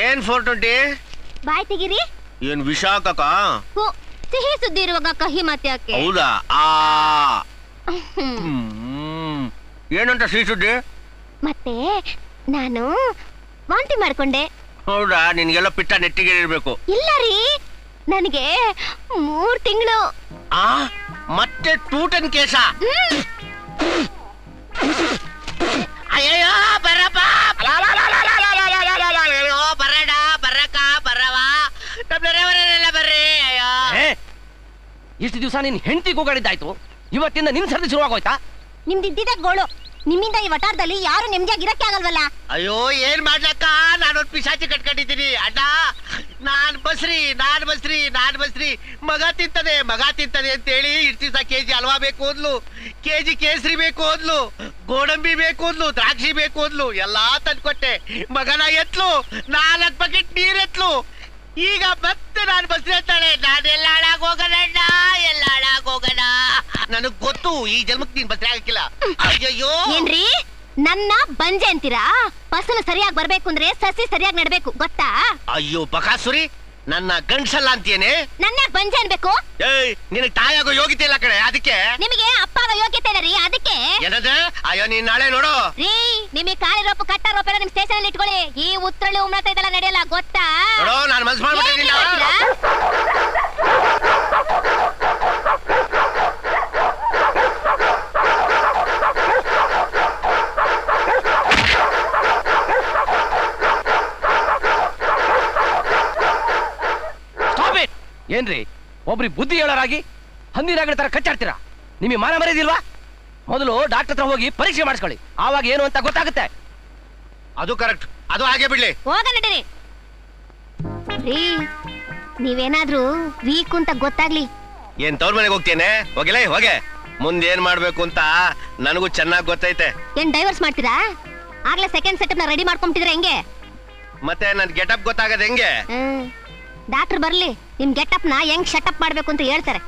ಏನ್ 420? ಬಾಯ್ ತೆಗಿರಿ. ಏನ್ ವಿಷ ಹಾಕಕ್ಕ? ಸಿಹಿ ಸುದ್ದಿ ಇರುವಾಗ ಕಹಿ ಮಾತು ಯಾಕೆ? ಹೌದಾ? ಏನಂತ ಸಿಹಿ ಸುದ್ದಿ? ಮತ್ತೆ ನಾನು ವಾಂತಿ ಮಾಡ್ಕೊಂಡೆ. ಹೌದಾ? ನಿನ್ಗೆಲ್ಲ ಪಿಟ್ಟ ನೆಟ್ಟಿಗೆ ಇರ್ಬೇಕು. ಇಲ್ಲ ರೀ, ನನಗೆ 3 ತಿಂಗಳು. ಮತ್ತೆ 210 ಕೇಸ? ಅಯ್ಯೋ ಬರಪ್ಪ, ಬರಡ ಬರಕ ಬರವ ಬರ್ರಿ. ಅಯ್ಯೋ ಇಷ್ಟು ದಿವಸ ನಿನ್ ಹೆಂಡತಿ ಕೂಗಾಡಿದ್ದಾಯ್ತು, ಇವತ್ತಿಂದ ನಿನ್ ಸರ್ದಿ ಶುರುವಾಗೋಯ್ತಾ? ನಿಮ್ದಿದ್ದಿದ್ದ ಗೋಳು. ನಿಮ್ಮಿಂದ ಈ ವಟಾರದಲ್ಲಿ ಯಾರು ನೆಮ್ಮದಿಯಾಗಿ ಇರಕ್ಕೆ ಆಗಲ್ವಲ್ಲ. ಅಯ್ಯೋ ಏನ್ ಮಾಡ್ಲಕ್ಕ, ನಾನೊಂದು ಪಿಶಾಚಿ ಕಟ್ಕೊಂಡಿದ್ದೀನಿ ಅಣ್ಣ. ನಾನ್ ಬಸ್ರಿ ಮಗ ತಿಂತದೆ ಅಂತೇಳಿ ಇಷ್ಟು ದಿವಸ ಕೆಜಿ ಹಲ್ವಾ ಬೇಕು ಅಂದ್ಲು, ಕೆಜಿ ಕೇಸರಿ ಬೇಕು ಅಂದ್ಲು, ಗೋಡಂಬಿ ಬೇಕು ಅಂದ್ಲು, ದ್ರಾಕ್ಷಿ ಬೇಕು ಅಂದ್ಲು, ಎಲ್ಲಾ ತಂದ್ಕೊಟ್ಟೆ. ಮಗನ ಎತ್ಲು, 4 ಬಕೆಟ್ ನೀರೆತ್ಲು. ಈಗ ಮತ್ತೆ ನಾನು ಬಸ್ರಿ ಅಂತಾಳೆ. ನಾನೆಲ್ಲ ಹಾಳಾಗೋಗಣ, ನನಗ್ ಗೊತ್ತು ಈ ಜನ್ಮಕ್ಕೆ ನೀನ್ ಬಸ್ರಿ ಆಗಕ್ಕಿಲ್ಲ. ಅಯ್ಯಯ್ಯೋ ಏನ್ರಿ ನನ್ನ ಬಂಜೆ ಅಂತೀರಾ? ಫಸಲು ಸರಿಯಾಗಿ ಬರ್ಬೇಕು ಅಂದ್ರೆ ಸಸಿ ಸರಿಯಾಗಿ ನಡ್ಬೇಕು, ಗೊತ್ತಾ? ಅಯ್ಯೋ ಬಕಾಸುರಿ, ನನ್ನ ಗಂಡ್ಸಲ್ಲ ಅಂತೀಯೇನೆ? ನನ್ನ ಬಂಜೆ ಅನ್ಬೇಕು? ಏಯ್ ನಿನಗ್ ತಾಯಾಗೋ ಯೋಗ್ಯತೆ ಇಲ್ಲ ಕಡೆ, ಅದಕ್ಕೆ. ನಿಮಗೆ ಅಪ್ಪಾಗ ಯೋಗ್ಯತೆ ಇಲ್ಲ ರೀ, ಅದಕ್ಕೆ. ಏನದ? ಅಯ್ಯೋ ನೀನ್ ನಾಳೆ ನೋಡು ರೀ, ನಿಮಗೆ ಕಾಲಿ ರೋಪ ಕಟ್ಟ ರೋಪ ಎಲ್ಲ ನಿಮ್ ಸ್ಟೇಷನ್ ಅಲ್ಲಿ ಇಟ್ಕೊಳ್ಳಿ. ಈ ಉತ್ತರಳ್ಳಿ ಉಮ್ರತ ಇದೆಲ್ಲ ನಡೆಯಲ್ಲ, ಗೊತ್ತಾ? ನೋಡು, ನಾನು ಮನ್ಸು ಮಾಡ್ಬಿಟ್ಟಿದ್ದೀನಿ. ಏನ್ರಿ ಒಬ್ರಿಗೆ ಬುದ್ಧಿ ಹೇಳೋರಾಗಿ ಹಂದಿರಾಗಡ ತರ ಕಚ್ಚಾಡ್ತೀರಾ? ನಿಮಗೆ ಮಾನ ಮರ್ಯಾದಿಲ್ವಾ? ಮೊದಲು ಡಾಕ್ಟರ್ ಹತ್ರ ಹೋಗಿ ಪರೀಕ್ಷೆ ಮಾಡಿಸ್ಕೊಳ್ಳಿ, ಆವಾಗ ಏನು ಅಂತ ಗೊತ್ತಾಗುತ್ತೆ. ಅದು ಕರೆಕ್ಟ್, ಅದು ಹಾಗೆ ಬಿಡ್ಲಿ. ಹೋಗ ನಡೀರಿ. ರೀ, ನೀವೇನಾದ್ರೂ ವೀಕ್ ಅಂತ ಗೊತ್ತಾಗ್ಲಿ. ಏನ್ ತವ್ರ ಮನೆಗೆ ಹೋಗ್ತೇನೆ? ಹೋಗಿಲ್ಲ, ಹೋಗೆ. ಮುಂದೇನ್ ಮಾಡ್ಬೇಕು ಅಂತ ನನಗೂ ಚೆನ್ನಾಗಿ ಗೊತ್ತೈತೆ. ಏನ್ ಡೈವರ್ಸ್ ಮಾಡ್ತೀರಾ? ಆಗ್ಲೇ ಸೆಕೆಂಡ್ ಸೆಟಪ್ ನ ರೆಡಿ ಮಾಡ್ಕೊಂತಿದ್ರೆ ಹೆಂಗೆ? ಮತ್ತೆ ನನ್ ಗೆಟಪ್ ಗೊತ್ತಾಗದ ಹೆಂಗೆ? ಡಾಕ್ಟರ್ ಬರ್ಲಿ, ನಿಮ್ ಗೆಟಪ್ ನ ಹೆಂಗ್ ಶಟಪ್ ಮಾಡ್ಬೇಕು ಅಂತ ಹೇಳ್ತಾರೆ.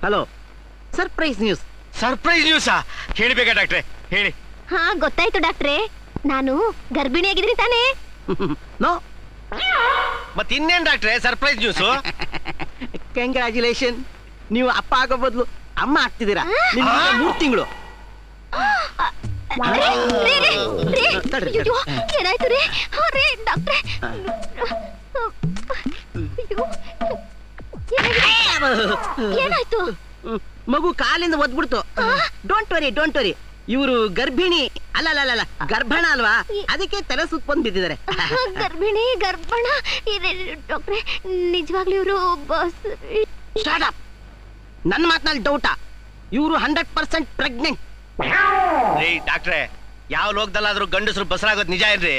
Hello, surprise news. ಸರ್ಪ್ರೈಸ್ ನ್ಯೂಸಾ? ಹೇಳ್ಬೇಕಾ ಡಾಕ್ಟ್ರೆ, ಹೇಳಿ. ಹಾ ಗೊತ್ತಾಯ್ತು ಡಾಕ್ಟ್ರೇ, ನಾನು ಗರ್ಭಿಣಿ ಆಗಿದ್ದೀನಿ ತಾನೇ? ನೋ. ಮತ್ ಇನ್ನೇನ್ ಡಾಕ್ಟ್ರೆ ಸರ್ಪ್ರೈಸ್ ನ್ಯೂಸು? ಕಂಗ್ರಾಚುಲೇಷನ್, ನೀವು ಅಪ್ಪ ಆಗೋ ಬದಲು ಅಮ್ಮ ಆಗ್ತಿದ್ದೀರಾ. ನಿಮ್ಗೆ 3 ತಿಂಗಳು. ಏನಾಯ್ತು ರೀ? ಡಾಕ್ಟ್ರೆ ಏನಾಯ್ತು? ಮಗು ಕಾಲಿಂದ ಒದ್ಬಿಡ್ತು. ಡೋಂಟ್ ವರಿ, ಇವರು ಗರ್ಭಿಣಿ ಅಲ್ಲ ಗರ್ಭಣ ಅಲ್ವಾ, ಅದಕ್ಕೆ ತಲೆ ಸುತ್ತ ಬಂದ್ ಬಿದ್ದಿದ್ದಾರೆ. ಗರ್ಭಣ ಡಾಕ್ಟ್ರೆ, ನಿಜವಾಗ್ಲೂ ಇವರು ಸ್ಟಾರ್ಟ್. ನನ್ನ ಮಾತಿನಲ್ಲಿ ಡೌಟಾ? ಇವರು 100% ಪ್ರೆಗ್ನೆಂಟ್. ಡಾಕ್ಟ್ರೆ, ಯಾವ ಲೋಕದಲ್ಲಾದ್ರೂ ಗಂಡಸರು ಬಸರಾಗೋದು ನಿಜ ಏನ್ರಿ?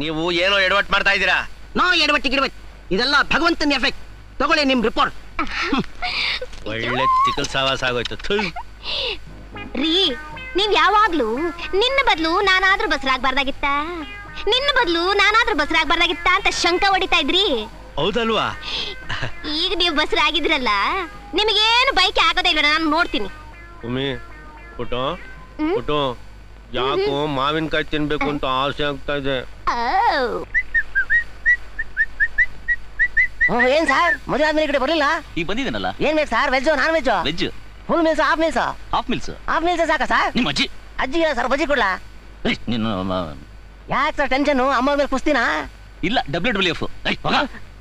ನೀವು ಏನೋ ಎಡವಟ್ ಮಾಡ್ತಾ ಇದ್ದೀರಾ. ನೋ ಎಡವಟ್ಟು, ಇದೆಲ್ಲ ಭಗವಂತನ ಎಫೆಕ್ಟ್. ತಗೊಳ್ಳಿ ನಿಮ್ ರಿಪೋರ್ಟ್. ಒಳ್ಳೆ ತಿಕ್ಕಲ್ ಸಾವಾಸ ಆಗೋಯ್ತು. ರೀ, ನೀವ್ ಯಾವಾಗ್ಲೂ ನಿನ್ನ ಬದಲು ನಾನಾದ್ರೂ ಬಸರಾಗಬಾರ್ದಾಗಿತ್ತ, ನಿನ್ನ ಬದಲು ನಾನಾದ್ರೂ ಬಸರಾಗಬಾರ್ದಾಗಿತ್ತ ಅಂತ ಶಂಕ ಹೊಡಿತಾ ಇದ್ರಿ. ಹೌದಲ್ವಾ? ಈಗ ನೀವು ಬಸರಾಗಿದ್ರಲ್ಲ, ನಿಮಗೇನು ಬೈಕೆ ಆಗೋದೇ ಇಲ್ಲ. ನಾನು ನೋಡ್ತೀನಿ. ಪುಟು, ಯಾಕೋ ಮಾವಿನಕಾಯಿ ತಿನ್ಬೇಕು ಅಂತ ಆಸೆ ಆಗ್ತಾ ಇದೆ. ಏನ್ ಸರ್, ಮದುವೆ ಆದ್ಮೇಲೆ ಈ ಕಡೆ ಬರ್ಲಿಲ್ಲ? ಈಗ ಬಂದಿದ್ದೇನಲ್ಲ. ಏನ್ ಬೇಕು sir? Veg non veg? Veg. Full meals, half meals? Half meals. Half meals ಸಾಕ ಸರ್? ನಿಮ್ಮ ಅಜ್ಜಿ ಸರ್ ಬಜ್ಜಿ ಕೊಡ್ಲಾ? ಯಾಕೆ ಸರ್ ಟೆನ್ಷನ್? ಅಮ್ಮ ಮೇಲೆ ಕುಸ್ತಿನಾ? ಇಲ್ಲ, WWF.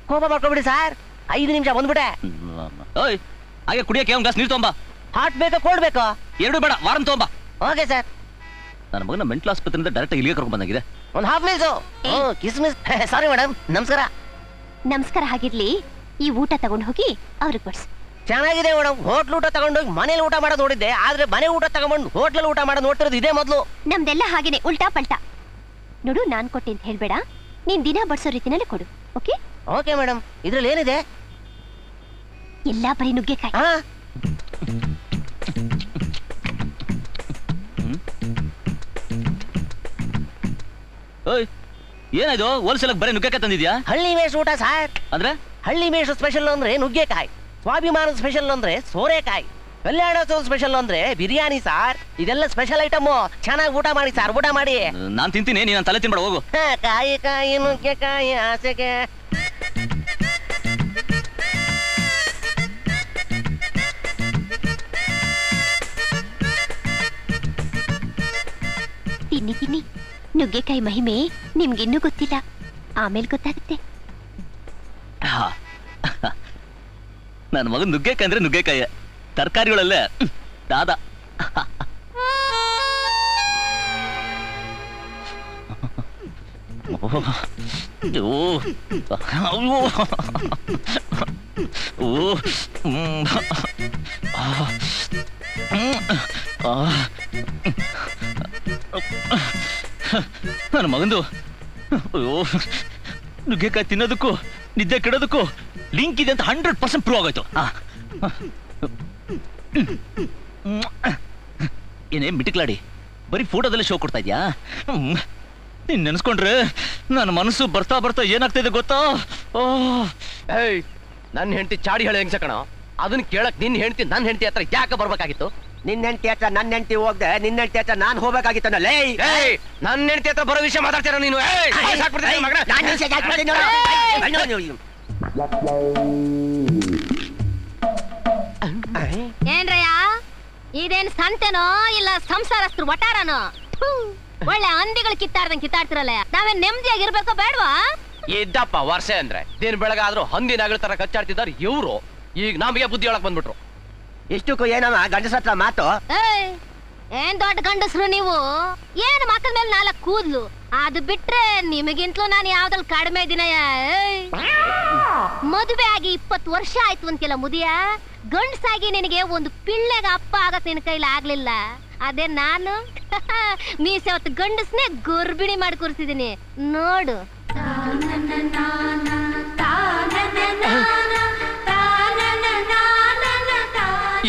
ಕೋಪ ಮಾಡ್ಕೊಬಿಡಿ ಸರ್. 5 ನಿಮಿಷ ಬಂದ್ಬಿಟ್ಟೆ. ಹಾಗೆ ಕುಡಿಯಕ್ಕೆ ಒಂದು ಗ್ಲಾಸ್ ನೀರು ತೊಂಬ. ಹಾಟ್ ಬೇಕಾ ಕೋಲ್ಡ್ ಬೇಕಾ? 2 ಬೇಡ, ವಾರಂ ತೊಂಬ. Okay sir. ನನ್ನ ಮಗನ ಮೆಂಟಲ್ ಆಸ್ಪತ್ರೆಯಿಂದ ಡೈರೆಕ್ಟ್ ಇಲ್ಲಿಗೆ ಕರ್ಕೊಂಡು ಬಂದಾಗಿದೆ. ಒಂದು ಹಾಫ್ ಮೀಲ್ಸ್. ಕಿಸ್ಮಿಸ್. ಸಾರಿ ಮೇಡಮ್, ನಮಸ್ಕಾರ. ನಮಸ್ಕಾರ. ಹಾಗಿರ್ಲಿ, ಈ ಊಟ ತಗೊಂಡು ಹೋಗಿ ಅವ್ರಿಗೆ ಕೊಡ್ಸಿ. ಚೆನ್ನಾಗಿದೆ ಮೇಡಮ್. ಹೋಟ್ಲ್ ಊಟ ತಗೊಂಡೋಗಿ ಮನೇಲಿ ಊಟ ಮಾಡೋದು ನೋಡಿದ್ದೆ, ಆದ್ರೆ ಮನೆ ಊಟ ತಗೊಂಡು ಹೋಟ್ಲಲ್ಲಿ ಊಟ ಮಾಡೋದು ನೋಡ್ತಿರೋದು ಇದೇ ಮೊದಲು. ನಮ್ದೆಲ್ಲ ಹಾಗೇನೆ, ಉಲ್ಟಾ ಪಲ್ಟಾ. ನೋಡು, ನಾನ್ ಕೊಟ್ಟೆ ಅಂತ ಹೇಳ್ಬೇಡ, ನೀನ್ ದಿನ ಬಡ್ಸೋ ರೀತಿನಲ್ಲಿ ಕೊಡು. ಓಕೆ? Okay madam. ಇದ್ರಲ್ಲಿ ಏನಿದೆ? ಎಲ್ಲ ಬರೀ ನುಗ್ಗೆಕಾಯಿ. ಓಯ್ ಏನಾಯ್ತು ಹೋಲ್ಸೇಲ್ ಬರೀ ನುಗ್ಗೆಕಾಯಿ ತಂದಿದ್ಯಾ? ಹಳ್ಳಿ ಮೇಷ್ ಊಟ ಸಾರ್. ಅಂದ್ರೆ ಹಳ್ಳಿ ಮೇಷ ಸ್ಪೆಷಲ್ ಅಂದ್ರೆ ನುಗ್ಗೆಕಾಯಿ, ಸ್ವಾಭಿಮಾನ ಸ್ಪೆಷಲ್ ಅಂದ್ರೆ ಸೋರೆಕಾಯಿ, ಕಲ್ಯಾಣೋತ್ಸವ ಸ್ಪೆಷಲ್ ಅಂದ್ರೆ ಬಿರಿಯಾನಿ ಸಾರ್. ಇದೆಲ್ಲ ಸ್ಪೆಷಲ್ ಐಟಮ್. ಚೆನ್ನಾಗಿ ಊಟ ಮಾಡಿ ಸಾರ್, ಊಟ ಮಾಡಿ. ನಾನ್ ತಿಂತೀನಿ, ನೀನ್ ತಲೆ ತಿನ್ಬೇಡ ಹೋಗು. ಕಾಯಿ ಕಾಯಿ ನುಗ್ಗೆಕಾಯಿ ಆಸೆಗೆ. ತಿನ್ನಿ ತಿನ್ನಿ, ನುಗ್ಗೆಕಾಯಿ ಮಹಿಮೆ ನಿಮ್ಗಿನ್ನೂ ಗೊತ್ತಿಲ್ಲ, ಆಮೇಲೆ ಗೊತ್ತಾಗುತ್ತೆ. ನನ್ನ ಮಗನ್ ನುಗ್ಗೆಕಾಯಿ ಅಂದ್ರೆ ನುಗ್ಗೆಕಾಯಿ, ತರಕಾರಿಗಳಲ್ಲೇ ದಾದ. ನನ್ನ ಮಗಂದು ನುಗ್ಗೆಕಾಯಿ ತಿನ್ನೋದಕ್ಕೂ ನಿದ್ದೆ ಕೆಡೋದಕ್ಕೂ ಲಿಂಕ್ ಇದೆ ಅಂತ 100% ಪ್ರೂವ್ ಆಗೋಯ್ತು. ಏನೇ ಮಿಟಿಕ್ಲಾಡಿ ಬರೀ ಫೋಟೋದಲ್ಲೇ ಶೋ ಕೊಡ್ತಾ ಇದ್ಯಾ? ನೀನ್ ನೆನ್ಸ್ಕೊಂಡ್ರೆ ನನ್ನ ಮನಸ್ಸು ಬರ್ತಾ ಬರ್ತಾ ಏನಾಗ್ತಾ ಇದೆ ಗೊತ್ತಾ? ಏಯ್, ನನ್ನ ಹೆಂಡತಿ ಚಾಡಿ ಹೇಳಿ ಹೆಂಗ್ಸ ಕಣ, ಅದನ್ನ ಕೇಳಕ್ ನಿನ್ನ ಹೆಂಡತಿ ನನ್ನ ಹೆಂಡತಿ ಹತ್ರ ಯಾಕೆ ಬರ್ಬೇಕಾಗಿತ್ತು? ನಿನ್ನ ಹೆಂಡತಿ ಹತ್ರ ನನ್ನ ಹೆಂಡತಿ ಹೋಗ್ದೆ, ನಿನ್ನ ಹೆಂಡತಿ ಹತ್ರ ನಾನು ಹೋಗ್ಬೇಕಾಗಿತ್ತಲ್ಲ. ನನ್ನ ಹೆಂಡತಿ ಹತ್ರ ಬರೋ ವಿಷಯ ಮಾತಾಡ್ತೀರ ನೀನು? ಏನ್ರಯ್ಯ, ಇದೇನ್ ಸಂತೆನೋ ಇಲ್ಲ ಸಂಸಾರಸ್ಥರು ವಟಾರನೋ? ಒಳ್ಳೆ ಹಂದಿಗಳು ಕಿತ್ತಾಡ್ದಂಗ್ ಕಿತ್ತಾಡ್ತಿರಲ್ಲ, ನಾವೇನ್ ನೆಮ್ಮದಿಯಾಗಿರ್ಬೇಕೋ ಬೇಡವಾ? ಇದ್ದಪ್ಪ ವರ್ಷ ಅಂದ್ರೆ ದಿನ ಬೆಳಗಾದ್ರೂ ಹಂದಿ ನಾಗರ ತರ ಕಚ್ಚಾಡ್ತಿದ್ದಾರೆ ಇವ್ರು. ಈಗ ನಮಗೆ ಬುದ್ಧಿ ಒಳಗ್ ಬಂದ್ಬಿಟ್ರು. ಎಷ್ಟಕ್ಕೂ ಏನಮ್ಮ ಗಂಡಸ ಹತ್ರ ಮಾತು? ಏನ್ ದೊಡ್ಡ ಗಂಡಸ್ರು ನೀವು, ಏನ್ ಮಕ್ಕಳ ಮೇಲೆ 4 ಕೂದ್ಲು, ಅದು ಬಿಟ್ರೆ ನಿಮಗಿಂತಲೂ ನಾನು ಯಾವ್ದ್ರಲ್ಲಿ ಕಡಿಮೆ ದಿನಯ. ಮದುವೆ ಆಗಿ 20 ವರ್ಷ ಆಯ್ತು ಅಂತೆಲ್ಲ ಮುದಿಯ, ಗಂಡಸಾಗಿ ನಿನಗೆ ಒಂದು ಪಿಳ್ಳೆಗ ಅಪ್ಪ ಆಗಕ್ ನಿನ್ ಕೈಲಿ ಆಗ್ಲಿಲ್ಲ. ಅದೇ ನಾನು ಮೀಸೆ ಹೊತ್ತು ಗಂಡಸ್ನೇ ಗರ್ಭಿಣಿ ಮಾಡಿ ಕೂರಿಸಿದೀನಿ ನೋಡು.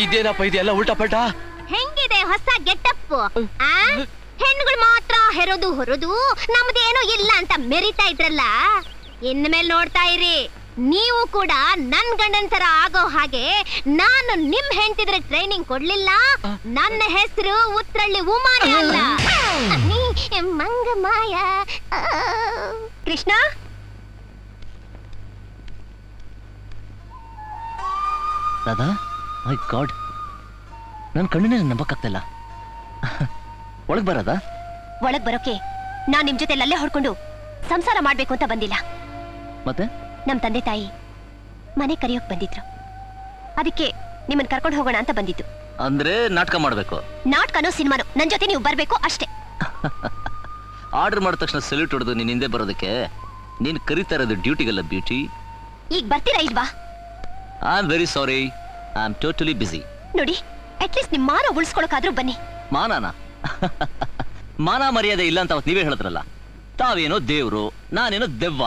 ಇದೇನಪ್ಪ ಇದೆಲ್ಲ ಉಲ್ಟಾ ಪಲ್ಟಾ? ಹೆಂಗಿದೆ ಹೊಸ ಗೆಟಪ್? ಹೆಣ್ಣುಗಳು ಮಾತ್ರ ಹೆರೋದು ಹೊರೋದು, ನಮ್ದೇನೋ ಇಲ್ಲ ಅಂತ ಮೆರಿತಾ ಇದ್ರಲ್ಲ, ಇನ್ಮೇಲೆ ನೋಡ್ತಾ ಇರಿ, ನೀವು ಕೂಡ ನನ್ ಗಂಡನ್ ತರ ಆಗೋ ಹಾಗೆ ನಾನು ನಿಮ್ ಹೆಂಡತಿದ್ರೆ ಟ್ರೈನಿಂಗ್ ಕೊಡ್ಲಿಲ್ಲ. ನನ್ನ ಹೆಸರು ಉತ್ರಳ್ಳಿ ಉಮಾನೆ ಅಲ್ಲ, ಮಂಗಮಾಯ. ಕೃಷ್ಣ, ರಾಧಾ, ಮೈ ಗಾಡ್, ನನ್ನ ಕಣ್ಣನ್ನೇ ನಂಬಕ್ಕಾಗ್ತಿಲ್ಲ. ಒಳಗ್ ಬರೋದಾ? ಒಳಗ್ ಬರೋಕೆ ನಾನ್ ನಿಮ್ ಜೊತೆ ಅಲ್ಲೇ ಹೊಡ್ಕೊಂಡು ಸಂಸಾರ ಮಾಡ್ಬೇಕು ಅಂತ ಬಂದಿಲ್ಲ. ಮತ್ತೆ ನಮ್ ತಂದೆ ತಾಯಿ ಮನೆ ಕರೆಯೋಕ್ ಬಂದಿದ್ರು, ಅದಕ್ಕೆ ನಿಮ್ಮನ್ ಕರ್ಕೊಂಡು ಹೋಗೋಣ ಅಂತ ಬಂದಿದ್ದು. ಅಂದ್ರೆ ನಾಟಕ ಮಾಡ್ಬೇಕು? ನಾಟಕನೋ ಸಿನಿಮಾನೋ ನನ್ ಜೊತೆ ನೀವು ಬರ್ಬೇಕು ಅಷ್ಟೇ. ಆರ್ಡರ್ ಮಾಡಿದ ತಕ್ಷಣ ಸಲ್ಯೂಟ್ ಹೊಡೆದು ನೀನ್ ಹಿಂದೆ ಬರೋದಕ್ಕೆ ನೀನ್ ಕರೀತಾ ಇರೋದು ಡ್ಯೂಟಿಗಲ್ಲ ಬ್ಯೂಟಿ. ಈಗ ಬರ್ತೀರಾ ಇಲ್ವಾ? I am very sorry, I am totally busy. ನೋಡಿ, ಅಟ್ಲೀಸ್ಟ್ ನಿಮ್ ಮಾನ ಉಳಿಸ್ಕೊಳಕಾದ್ರೂ ಬನ್ನಿ. ಮಾನನ? ಮಾನ ಮರ್ಯಾದೆ ಇಲ್ಲ ಅಂತ ಅವತ್ತು ನೀವೇ ಹೇಳಿದ್ರಲ್ಲ. ತಾವೇನೋ ದೇವ್ರು, ನಾನೇನೋ ದೆವ್ವ.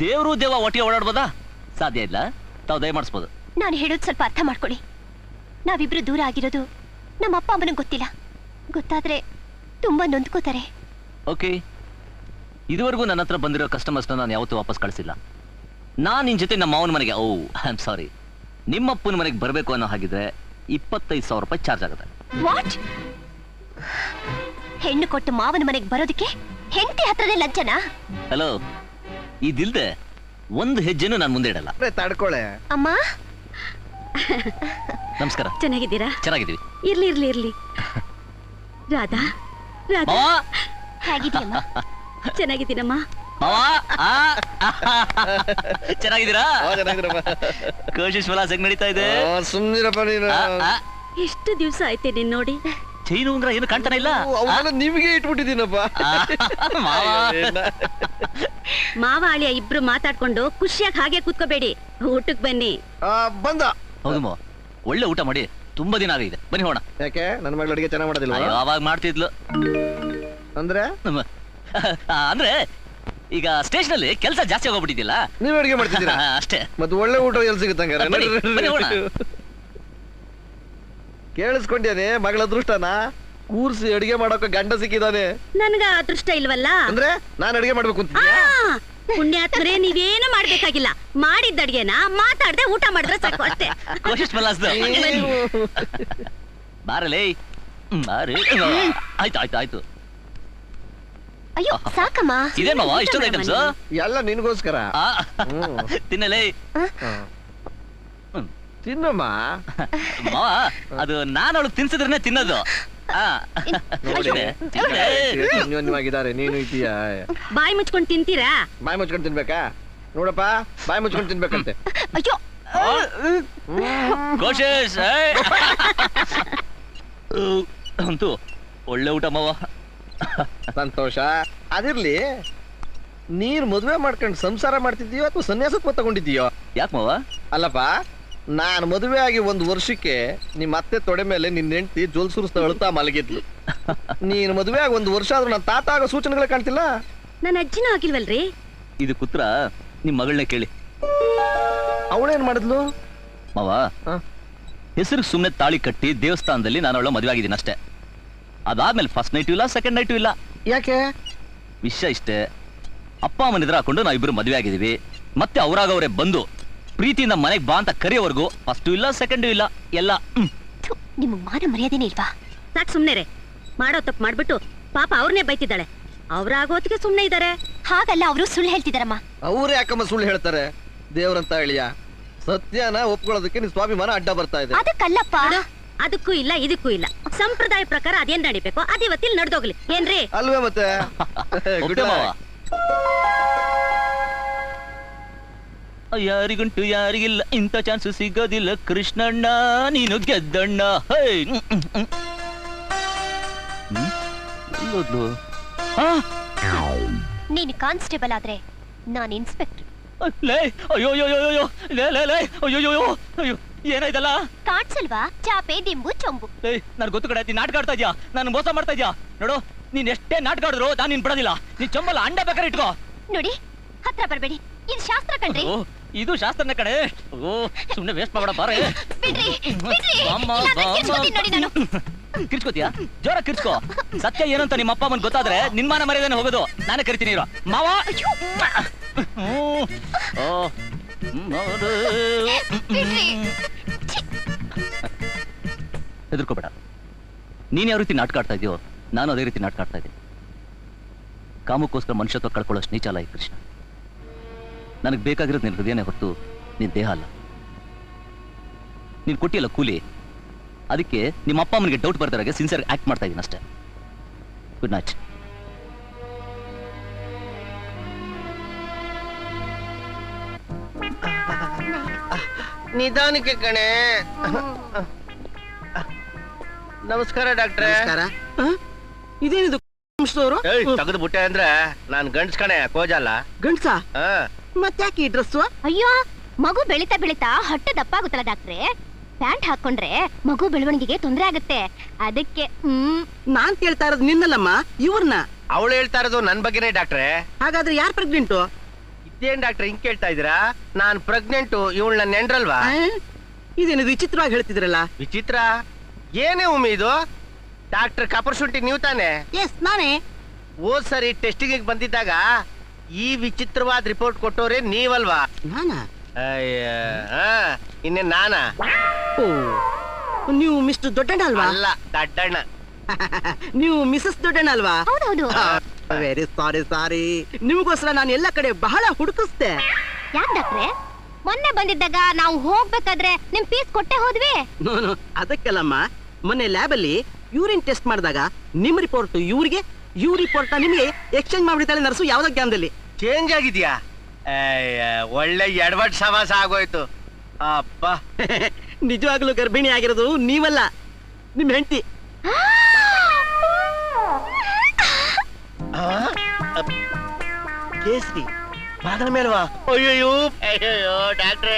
ದೇವ್ರು ದೆವ್ವ ಒಟ್ಟಿಗೆ ಓಡಾಡ್ಬೋದಾ? ಸಾಧ್ಯ ಇಲ್ಲ. ತಾವು ದಯ ಮಾಡಿಸ್ಬೋದು. ನಾನು ಹೇಳೋದು ಸ್ವಲ್ಪ ಅರ್ಥ ಮಾಡ್ಕೊಳ್ಳಿ. ನಾವಿಬ್ರು ದೂರ ಆಗಿರೋದು ನಮ್ಮ ಅಪ್ಪ ಅಮ್ಮನಿಗೆ ಗೊತ್ತಿಲ್ಲ. ಗೊತ್ತಾದ್ರೆ ತುಂಬಾ ನೊಂದ್ಕೋತಾರೆ. ಓಕೆ, ಇದುವರೆಗೂ ನನ್ನ ಹತ್ರ ಬಂದಿರೋ ಕಸ್ಟಮರ್ಸ್ನ ನಾನು ಯಾವತ್ತೂ ವಾಪಸ್ ಕಳಿಸಿಲ್ಲ. ನಾನು ನಿನ್ ಜೊತೆ ನಮ್ಮ ಮಾವನ ಮನೆಗೆ, ಐ ಆಮ್ ಸಾರಿ, ನಿಮ್ಮಪ್ಪನ ಮನೆಗೆ ಬರಬೇಕು ಅನ್ನೋ ಹಾಗಿದ್ರೆ 25,000 ರೂಪಾಯಿ ಚಾರ್ಜ್ ಆಗುತ್ತೆ. ವಾಟ್? ಹೆಣ್ಣು ಕೊಟ್ಟು ಮಾವನ ಮನೆಗೆ ಬರೋದಕ್ಕೆ ಹೆಂಡತಿ ಹತ್ರನೇ ಲಂಚನಾ? ಹಲೋ, ಇದಿಲ್ದೆ ಒಂದು ಹೆಜ್ಜೆನೂ ನಾನು ಮುಂದೆ ಇಡಲ್ಲ. ತಡ್ಕೊಳೆ. ಅಮ್ಮ, ನಮಸ್ಕಾರ. ಚೆನ್ನಾಗಿದ್ದೀರಾ? ಚೆನ್ನಾಗಿದ್ದೀವಿ. ಇರ್ಲಿ ಇರ್ಲಿ ಇರ್ಲಿ. ರಾಧಾ, ರಾಧಾ, ಹೇಗಿದ್ದೀಯಮ್ಮ? ಚೆನ್ನಾಗಿದ್ದೀನಮ್ಮ. ಚೆನ್ನಾಗಿದ್ದೀರಾ? ಕೋಶಿಶ್ ಫಲ ಹೆಂಗ್ ನಡೀತಾ ಇದೆ? ಸುಮ್ನಿರಪ್ಪ ನೀನು. ಎಷ್ಟು ದಿವಸ ಆಯ್ತೆ ನೀನ್ ನೋಡಿ. ಚೈನು ಉಂಗ್ರ ಏನು ಕಾಣ್ತಾನೆ ಇಲ್ಲ. ನಿಮಗೆ ಇಟ್ಬಿಟ್ಟಿದ್ದೀನಪ್ಪ. ಮಾವ ಅಳಿಯ ಇಬ್ರು ಮಾತಾಡ್ಕೊಂಡು ಖುಷಿಯಾಗಿ ಹಾಗೆ ಕೂತ್ಕೋಬೇಡಿ, ಊಟಕ್ ಬನ್ನಿ. ಬಂದ. ಹೌದಮ್ಮ, ಒಳ್ಳೆ ಊಟ ಮಾಡಿ ತುಂಬಾ ದಿನ ಆಗಿದೆ, ಬನ್ನಿ ಹೋಣ. ಯಾಕೆ ನನ್ನ ಮಗಳ ಅಡಿಗೆ ಚೆನ್ನಾಗಿ ಮಾಡೋದಿಲ್ಲ? ಅವಾಗ ಮಾಡ್ತಿದ್ಲು. ಅಂದ್ರೆ ಅಂದ್ರೆ ಈಗ ಸ್ಟೇಷನ್ ಅಲ್ಲಿ ಕೆಲಸ ಜಾಸ್ತಿ ಆಗೋಗ್ಬಿಟ್ಟಿದ್ದಿಲ್ಲ, ನೀವ್ ಅಡಿಗೆ ಮಾಡ್ತಿದ್ದೀರಾ ಅಷ್ಟೇ. ಮತ್ತೆ ಒಳ್ಳೆ ಊಟ ಎಲ್ಲಿ ಸಿಗುತ್ತಂಗಾರೆ? ಕೇಳಿಸ್ಕೊಂಡೇನೆ ಮಗಳ ಅದೃಷ್ಟನಾ? ಕೂರ್ಸಿ ಅಡಿಗೆ ಮಾಡೋಕೆ ಗಂಡ ಸಿಕ್ಕಿದಾನೆ. ನನ್ಗ ಅದೃಷ್ಟ ಇಲ್ವಲ್ಲ. ಅಂದ್ರೆ ನಾನು ಅಡಿಗೆ ಮಾಡ್ಬೇಕು ಅಂತ ಪುಣ್ಯಾತ್ಮರೇ, ನೀವೇನು ಮಾಡ್ಬೇಕಾಗಿಲ್ಲ. ಮಾಡಿದ್ದ ಅಡ್ಗೆನ ಮಾತಾಡದೆ ಊಟ ಮಾಡಿದ್ರೆ ಸಾಕು ಅಷ್ಟೇ. ಬಾರಲೇ ಬಾರಿ. ಆಯ್ತು ಆಯ್ತು ಆಯ್ತು. ಅಯ್ಯೋ ಸಾಕಮ್ಮ. ಇದೇ ಮಾವ ಇಷ್ಟೊಂದು ಐಟಮ್ಸ್ ಎಲ್ಲ ನಿನ್ಗೋಸ್ಕರ. ತಿನ್ನಲೇ ತಿನ್ನಮ್ಮ. ಮಾವ ಅದು ನಾನು ಅವಳು ತಿನ್ಸಿದ್ರೆ ತಿನ್ನೋದು. ಅನ್ಯೋನ್ಯವಾಗಿದ್ದಾರೆ. ನೀನು ಇದೀಯಾ? ಬಾಯಿ ಮುಚ್ಕೊಂಡು ತಿಂತೀರಾ? ಬಾಯಿ ಮುಚ್ಕೊಂಡು ತಿನ್ಬೇಕಾ? ನೋಡಪ್ಪ, ಬಾಯಿ ಮುಚ್ಕೊಂಡು ತಿನ್ಬೇಕಂತೆ. ಅಯ್ಯೋ ಕೋಶೇಶ್ ಅಂತೂ ಒಳ್ಳೆ ಊಟ ಮಾವ. ಸಂತೋಷ. ಅದಿರ್ಲಿ, ನೀನ್ ಮದುವೆ ಮಾಡ್ಕೊಂಡು ಸಂಸಾರ ಮಾಡ್ತಿದ್ದೀಯೋ ಅಥವಾ ಸನ್ಯಾಸತ್ವ ತಗೊಂಡಿದ್ದೀಯೋ? ಯಾಕೆ ಮಾವ? ಅಲ್ಲಪ್ಪ, ನಾನು ಮದುವೆ ಆಗಿ 1 ವರ್ಷಕ್ಕೆ ನಿಮ್ಮ ಅತ್ತೆ ತೊಡೆ ಮೇಲೆ ನಿನ್ನ ಹೆಂಡತಿ ಜೋಲ್ ಸುರಿಸ್ತಾ ಅಳ್ತಾ ಮಲಗಿದ್ಲು. ನೀನು ಮದುವೆ ಆಗಿ 1 ವರ್ಷ ಆದ್ರೂ ನನ್ನ ತಾತ ಆಗೋ ಸೂಚನೆಗಳು ಕಾಣ್ತಿಲ್ಲ. ನನ್ನ ಅಜ್ಜಿನೂ ಆಗಿಲ್ವಲ್ರಿ? ಇದು ಕುತ್ರ ನಿಮ್ ಮಗಳನ್ನೇ ಕೇಳಿ. ಅವಳೇನ್ ಮಾಡಿದ್ಲು ಮಾವ? ಹೆಸರು ಸುಮ್ಮನೆ ತಾಳಿ ಕಟ್ಟಿ ದೇವಸ್ಥಾನದಲ್ಲಿ ನಾನು ಅವಳ ಮದುವೆ ಆಗಿದ್ದೀನಿ ಅಷ್ಟೇ. ಅದಾದ್ಮೇಲೆ ಫಸ್ಟ್ ನೈಟು ಇಲ್ಲ, ಸೆಕೆಂಡ್ ನೈಟು ಇಲ್ಲ. ಯಾಕೆ? ವಿಷಯ ಇಷ್ಟೇ, ಅಪ್ಪ ಅಮ್ಮನ ಎದುರು ಹಾಕೊಂಡು ನಾವಿಬ್ರು ಮದುವೆ ಆಗಿದ್ದೀವಿ. ಮತ್ತೆ ಅವರಾಗವರೇ ಬಂದು ಪ್ರೀತಿಯಿಂದ ಮನೆಗೆ ಬಾ ಅಂತ ಕರೆಯೋವರೆಗೂ ಫಸ್ಟು ಇಲ್ಲ, ಸೆಕೆಂಡು ಇಲ್ಲ, ಎಲ್ಲ. ನಿಮ್ಗೆ ಮಾನ ಮರ್ಯಾದೆನೇ ಇಲ್ವಾ? ಸಾಕು ಸುಮ್ನೆ ರೇ. ಮಾಡೋ ತಪ್ಪು ಮಾಡ್ಬಿಟ್ಟು ಪಾಪ ಅವ್ರನ್ನೇ ಬೈತಿದ್ದಾಳೆ. ಅವ್ರಾಗೋತ್ತಿಗೆ ಸುಮ್ನೆ ಇದ್ದಾರೆ. ಹಾಗಲ್ಲ, ಅವರು ಸುಳ್ಳು ಹೇಳ್ತಿದಾರಮ್ಮ. ಅವ್ರೇ ಯಾಕಮ್ಮ ಸುಳ್ಳು ಹೇಳ್ತಾರೆ? ದೇವ್ರಂತ ಹೇಳಿಯ ಸತ್ಯನ ಒಪ್ಕೊಳ್ಳೋದಕ್ಕೆ ನಿನ್ ಸ್ವಾಭಿಮಾನ ಅಡ್ಡ ಬರ್ತಾ ಇದೆ. ಅದಕ್ಕಲ್ಲಪ್ಪ. ಅದಕ್ಕೂ ಇಲ್ಲ, ಇದಕ್ಕೂ ಇಲ್ಲ. ಸಂಪ್ರದಾಯ ಪ್ರಕಾರ ಅದೇನ್ ನಡಿಬೇಕು ಅದಿವತ್ತಿಲ್ ನಡೆದೋಗ್ಲಿ. ಏನ್ರಿ? ಅಲ್ವೇ ಮತ್ತೆ. ಯಾರಿಗುಂಟು ಯಾರಿಗಿಲ್ಲ ಇಂಥ ಚಾನ್ಸ್ ಸಿಗೋದಿಲ್ಲ ಕೃಷ್ಣಣ್ಣ, ನೀನು ಗೆದ್ದಣ್ಣ. ನೀನು ಕಾನ್ಸ್ಟೇಬಲ್ ಆದ್ರೆ ನಾನು ಇನ್ಸ್ಪೆಕ್ಟರ್. ಅಯ್ಯೋ ಅಯ್ಯೋ ಲೇ ಲೇ ಲೇ ಅಯ್ಯೋ ಅಯ್ಯೋ ಏನಾಯ್ತಲ್ಲ? ಕಾಣಿಸಲ್ವಾ? ಚಾಪೆ ದಿಂಬು ಚೊಂಬು. ನನ್ ಗೊತ್ತು ಕಡೆ ನೀನ್ ನಾಟಕ ಆಡ್ತಾ ಇದ್ಯಾ, ನಾನು ಮೋಸ ಮಾಡ್ತಾ ಇದ್ಯಾ? ನೋಡು, ನೀನ್ ಎಷ್ಟೇ ನಾಟಕ ಆಡಿದ್ರು ನಾನು ನಿನ್ ಬಿಡೋದಿಲ್ಲ. ನೀನ್ ಚೊಂಬಲ್ಲ ಅಂಡ ಬೇಕಾದ್ರೆ ಇಟ್ಕೋ. ನೋಡಿ, ಹತ್ರ ಬರ್ಬೇಡಿ. ಇದು ಶಾಸ್ತ್ರ ಕಣ್ರಿ. ಇದು ಶಾಸ್ತ್ರನ ಕಡೆ. ಓ ಸುಮ್ನೆ ವೇಸ್ಟ್ ಮಾಡಬೇಡ ಬಾರೆ. ಬಿಡ್ರಿ ಬಿಡ್ರಿ. ನೋಡಿ ನಾನು ಕಿರ್ಚ್ಕೋತೀಯಾ? ಜೋರ ಕಿರ್ಚ್ಕೋ. ಸತ್ಯ ಏನಂತ ನಿಮ್ಮ ಅಪ್ಪ ಅಮ್ಮನ್ ಗೊತ್ತಾದ್ರೆ ನಿನ್ ಮಾನ ಮರ್ಯಾದೆನೇ ಹೋಗೋದು. ನಾನೇ ಕರಿತೀನಿ ಇರೋ ಮಾವ. ಹೆದರ್ಕೋಬೇಡ. ನೀನ್ ಯಾವ ರೀತಿ ನಾಟಕ ಆಡ್ತಾ ಇದೆಯೋ ನಾನು ಅದೇ ರೀತಿ ನಾಟಕ ಆಡ್ತಾ ಇದ್ದೀನಿ. ಕಾಮಕ್ಕೋಸ್ಕರ ಮನುಷ್ಯತ್ವ ಕಳ್ಕೊಳ್ಳೋಷ್ಟು ನೀಚ ಅಲ್ಲ ಈ ಕೃಷ್ಣ. ನನಗೆ ಬೇಕಾಗಿರೋದು ನಿನ್ ಹೃದಯನೇ ಹೊರತು ನಿನ್ ದೇಹ ಅಲ್ಲ. ನೀನ್ ಕೊಟ್ಟಿಯಲ್ಲ ಕೂಲಿ, ಅದಕ್ಕೆ ನಿಮ್ಮ ಅಪ್ಪ ಅಮ್ಮನಿಗೆ ಡೌಟ್ ಬರ್ದಾಗೆ ಸಿನ್ಸಿಯರ್ ಆಕ್ಟ್ ಮಾಡ್ತಾ ಇದ್ದೀನಿ ಅಷ್ಟೇ. Good night. ನಿಧಾನಕ್ಕೆ ಕಣೆ. ನಮಸ್ಕಾರ ಡಾಕ್ಟ್ರೆ. ಇದೇನಿದು? ತೆಗೆದು ಬಿಟ್ಟೆ ಅಂದ್ರೆ ನಾನ್ ಗಂಡ್ಸ್ ಕಣೆ, ಕೋಜಲ್ಲ. ಗಂಡ್ಸ? ಮತ್ತ್ಯಾಕೆ ಈ ಡ್ರೆಸ್? ಅಯ್ಯೋ, ಮಗು ಬೆಳಿತಾ ಬೆಳಿತಾ ಹೊಟ್ಟೆ ದಪ್ಪ ಆಗುತ್ತಲ್ಲ ಡಾಕ್ಟ್ರೆ. ಪ್ಯಾಂಟ್ ಹಾಕೊಂಡ್ರೆ ಮಗು ಬೆಳವಣಿಗೆಗೆ ತೊಂದರೆ ಆಗುತ್ತೆ, ಅದಕ್ಕೆ. ನಾನ್ ಕೇಳ್ತಾ ಇರೋದು ನಿನ್ನಲ್ಲಮ್ಮ, ಇವ್ರನ್ನ. ಅವಳು ಹೇಳ್ತಾ ಇರೋದು ನನ್ ಬಗ್ಗೆನೇ ಡಾಕ್ಟ್ರೆ. ಹಾಗಾದ್ರೆ ಯಾರು ಪ್ರೆಗ್ನೆಂಟು? ಇದೇನ್ ಡಾಕ್ಟ್ರೆ ಹಿಂಗ್ ಕೇಳ್ತಾ ಇದೀರಾ? ನಾನ್ ಪ್ರೆಗ್ನೆಂಟು, ಇವಳು ನನ್ನ ನೆಂಡ್ರಲ್ವಾ? ಇದೇನಿದು ವಿಚಿತ್ರವಾಗಿ ಹೇಳ್ತಿದ್ರಲ್ಲ? ವಿಚಿತ್ರ ಏನೇ ಉಮೀದು? ಡಾಕ್ಟರ್ ಕಪರ್ ಶುಂಠಿ ನೀವು ತಾನೆ? ಎಸ್ ನಾನೇ. ಹೋದ್ ಸರಿ ಟೆಸ್ಟಿಂಗ್ ಬಂದಿದ್ದಾಗ ಈ ವಿಚಿತ್ರವಾದ ರಿಪೋರ್ಟ್ ಕೊಟ್ಟವ್ರೆ ನೀವಲ್ವಾ? ನಾನಾ? ಇನ್ನೇ ನಾನಾ? ನೀವು ಮಿಸ್ಟರ್ ದೊಡ್ಡಣ್ಣ ಅಲ್ವಾ? ಅಲ್ಲ, ದಡ್ಡಣ್ಣ. ನೀವು ಮಿಸಸ್ ದೊಡ್ಡಣ್ಣ ಅಲ್ವಾ? ಹೌದೌದು. Very sorry. ನಿಮಗೋಸ್ಕರ ನಾನು ಎಲ್ಲ ಕಡೆ ಬಹಳ ಹುಡುಕಿಸ್ದೆ. ಯಾಕೆ ಡಾಕ್ಟ್ರೆ? ಮೊನ್ನೆ ಬಂದಿದ್ದಾಗ ನಾವು ಹೋಗ್ಬೇಕಾದ್ರೆ ನಿಮ್ ಫೀಸ್ ಕೊಟ್ಟೆ ಹೋದ್ವಿ. ಅದಕ್ಕೆಲ್ಲಮ್ಮ, ಮೊನ್ನೆ ಲ್ಯಾಬ್ ಅಲ್ಲಿ ಯೂರಿನ್ ಟೆಸ್ಟ್ ಮಾಡಿದಾಗ ನಿಮ್ ರಿಪೋರ್ಟ್ ಇವ್ರಿಗೆ, ಇವ್ರ ರಿಪೋರ್ಟ್ ನಿಮ್ಗೆ ಎಕ್ಸ್ಚೇಂಜ್ ಮಾಡ್ಬಿಡ್ತಾಳೆ ನರ್ಸು. ಯಾವ್ದೋ ಜ್ಞಾನದಲ್ಲಿ ಚೇಂಜ್ ಆಗಿದ್ಯಾ? ಒಳ್ಳೆ ಎಡವಟ್ ಸಮಾಸ ಆಗೋಯ್ತು. ಅಪ್ಪ, ನಿಜವಾಗ್ಲೂ ಗರ್ಭಿಣಿ ಆಗಿರೋದು ನೀವಲ್ಲ, ನಿಮ್ ಹೆಂಡತಿ. ಕೇಸರಿ ಮಗನ ಮೇಲ್ವಾ? ಅಯ್ಯೋ ಡಾಕ್ಟ್ರೆ,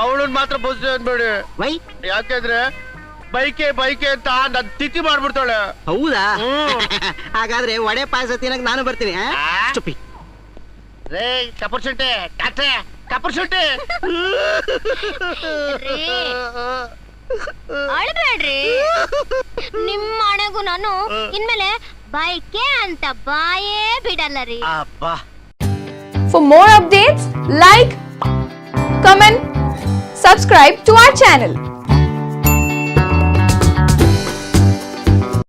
ಅವಳನ್ ಮಾತ್ರ ಬಸ್ ಅನ್ಬೇಡಿ. ವೈ? ಯಾಕೆಂದ್ರೆ ಬೈಕೆ ಅಂತ ನನ್ ತಿಥಿ ಮಾಡ್ಬಿಡ್ತಾಳೆ. ಹೌದಾ? ಹಾಗಾದ್ರೆ ವಡೆ ಪಾಯಸ ತಿನ್ನಕ್ ನಾನು ಬರ್ತೀನಿ. ರೇ ಕಪೂರ್ ಶುಂಠಿ, ಡಾಕ್ಟ್ರೆ ಕಪೂರ್ ಶುಂಠಿ. ಅಳ್ಬೇಡ್ರಿ. ನಿಮ್ಮ ಹಣೆಗೂ ನಾನು ಇನ್ಮೇಲೆ ಬೈಕೆ ಅಂತ ಬಾಯೇ ಬಿಡಲ್ಲ ರೀ. ಅಬ್ಬಾ. For more updates, like, comment, subscribe to our channel.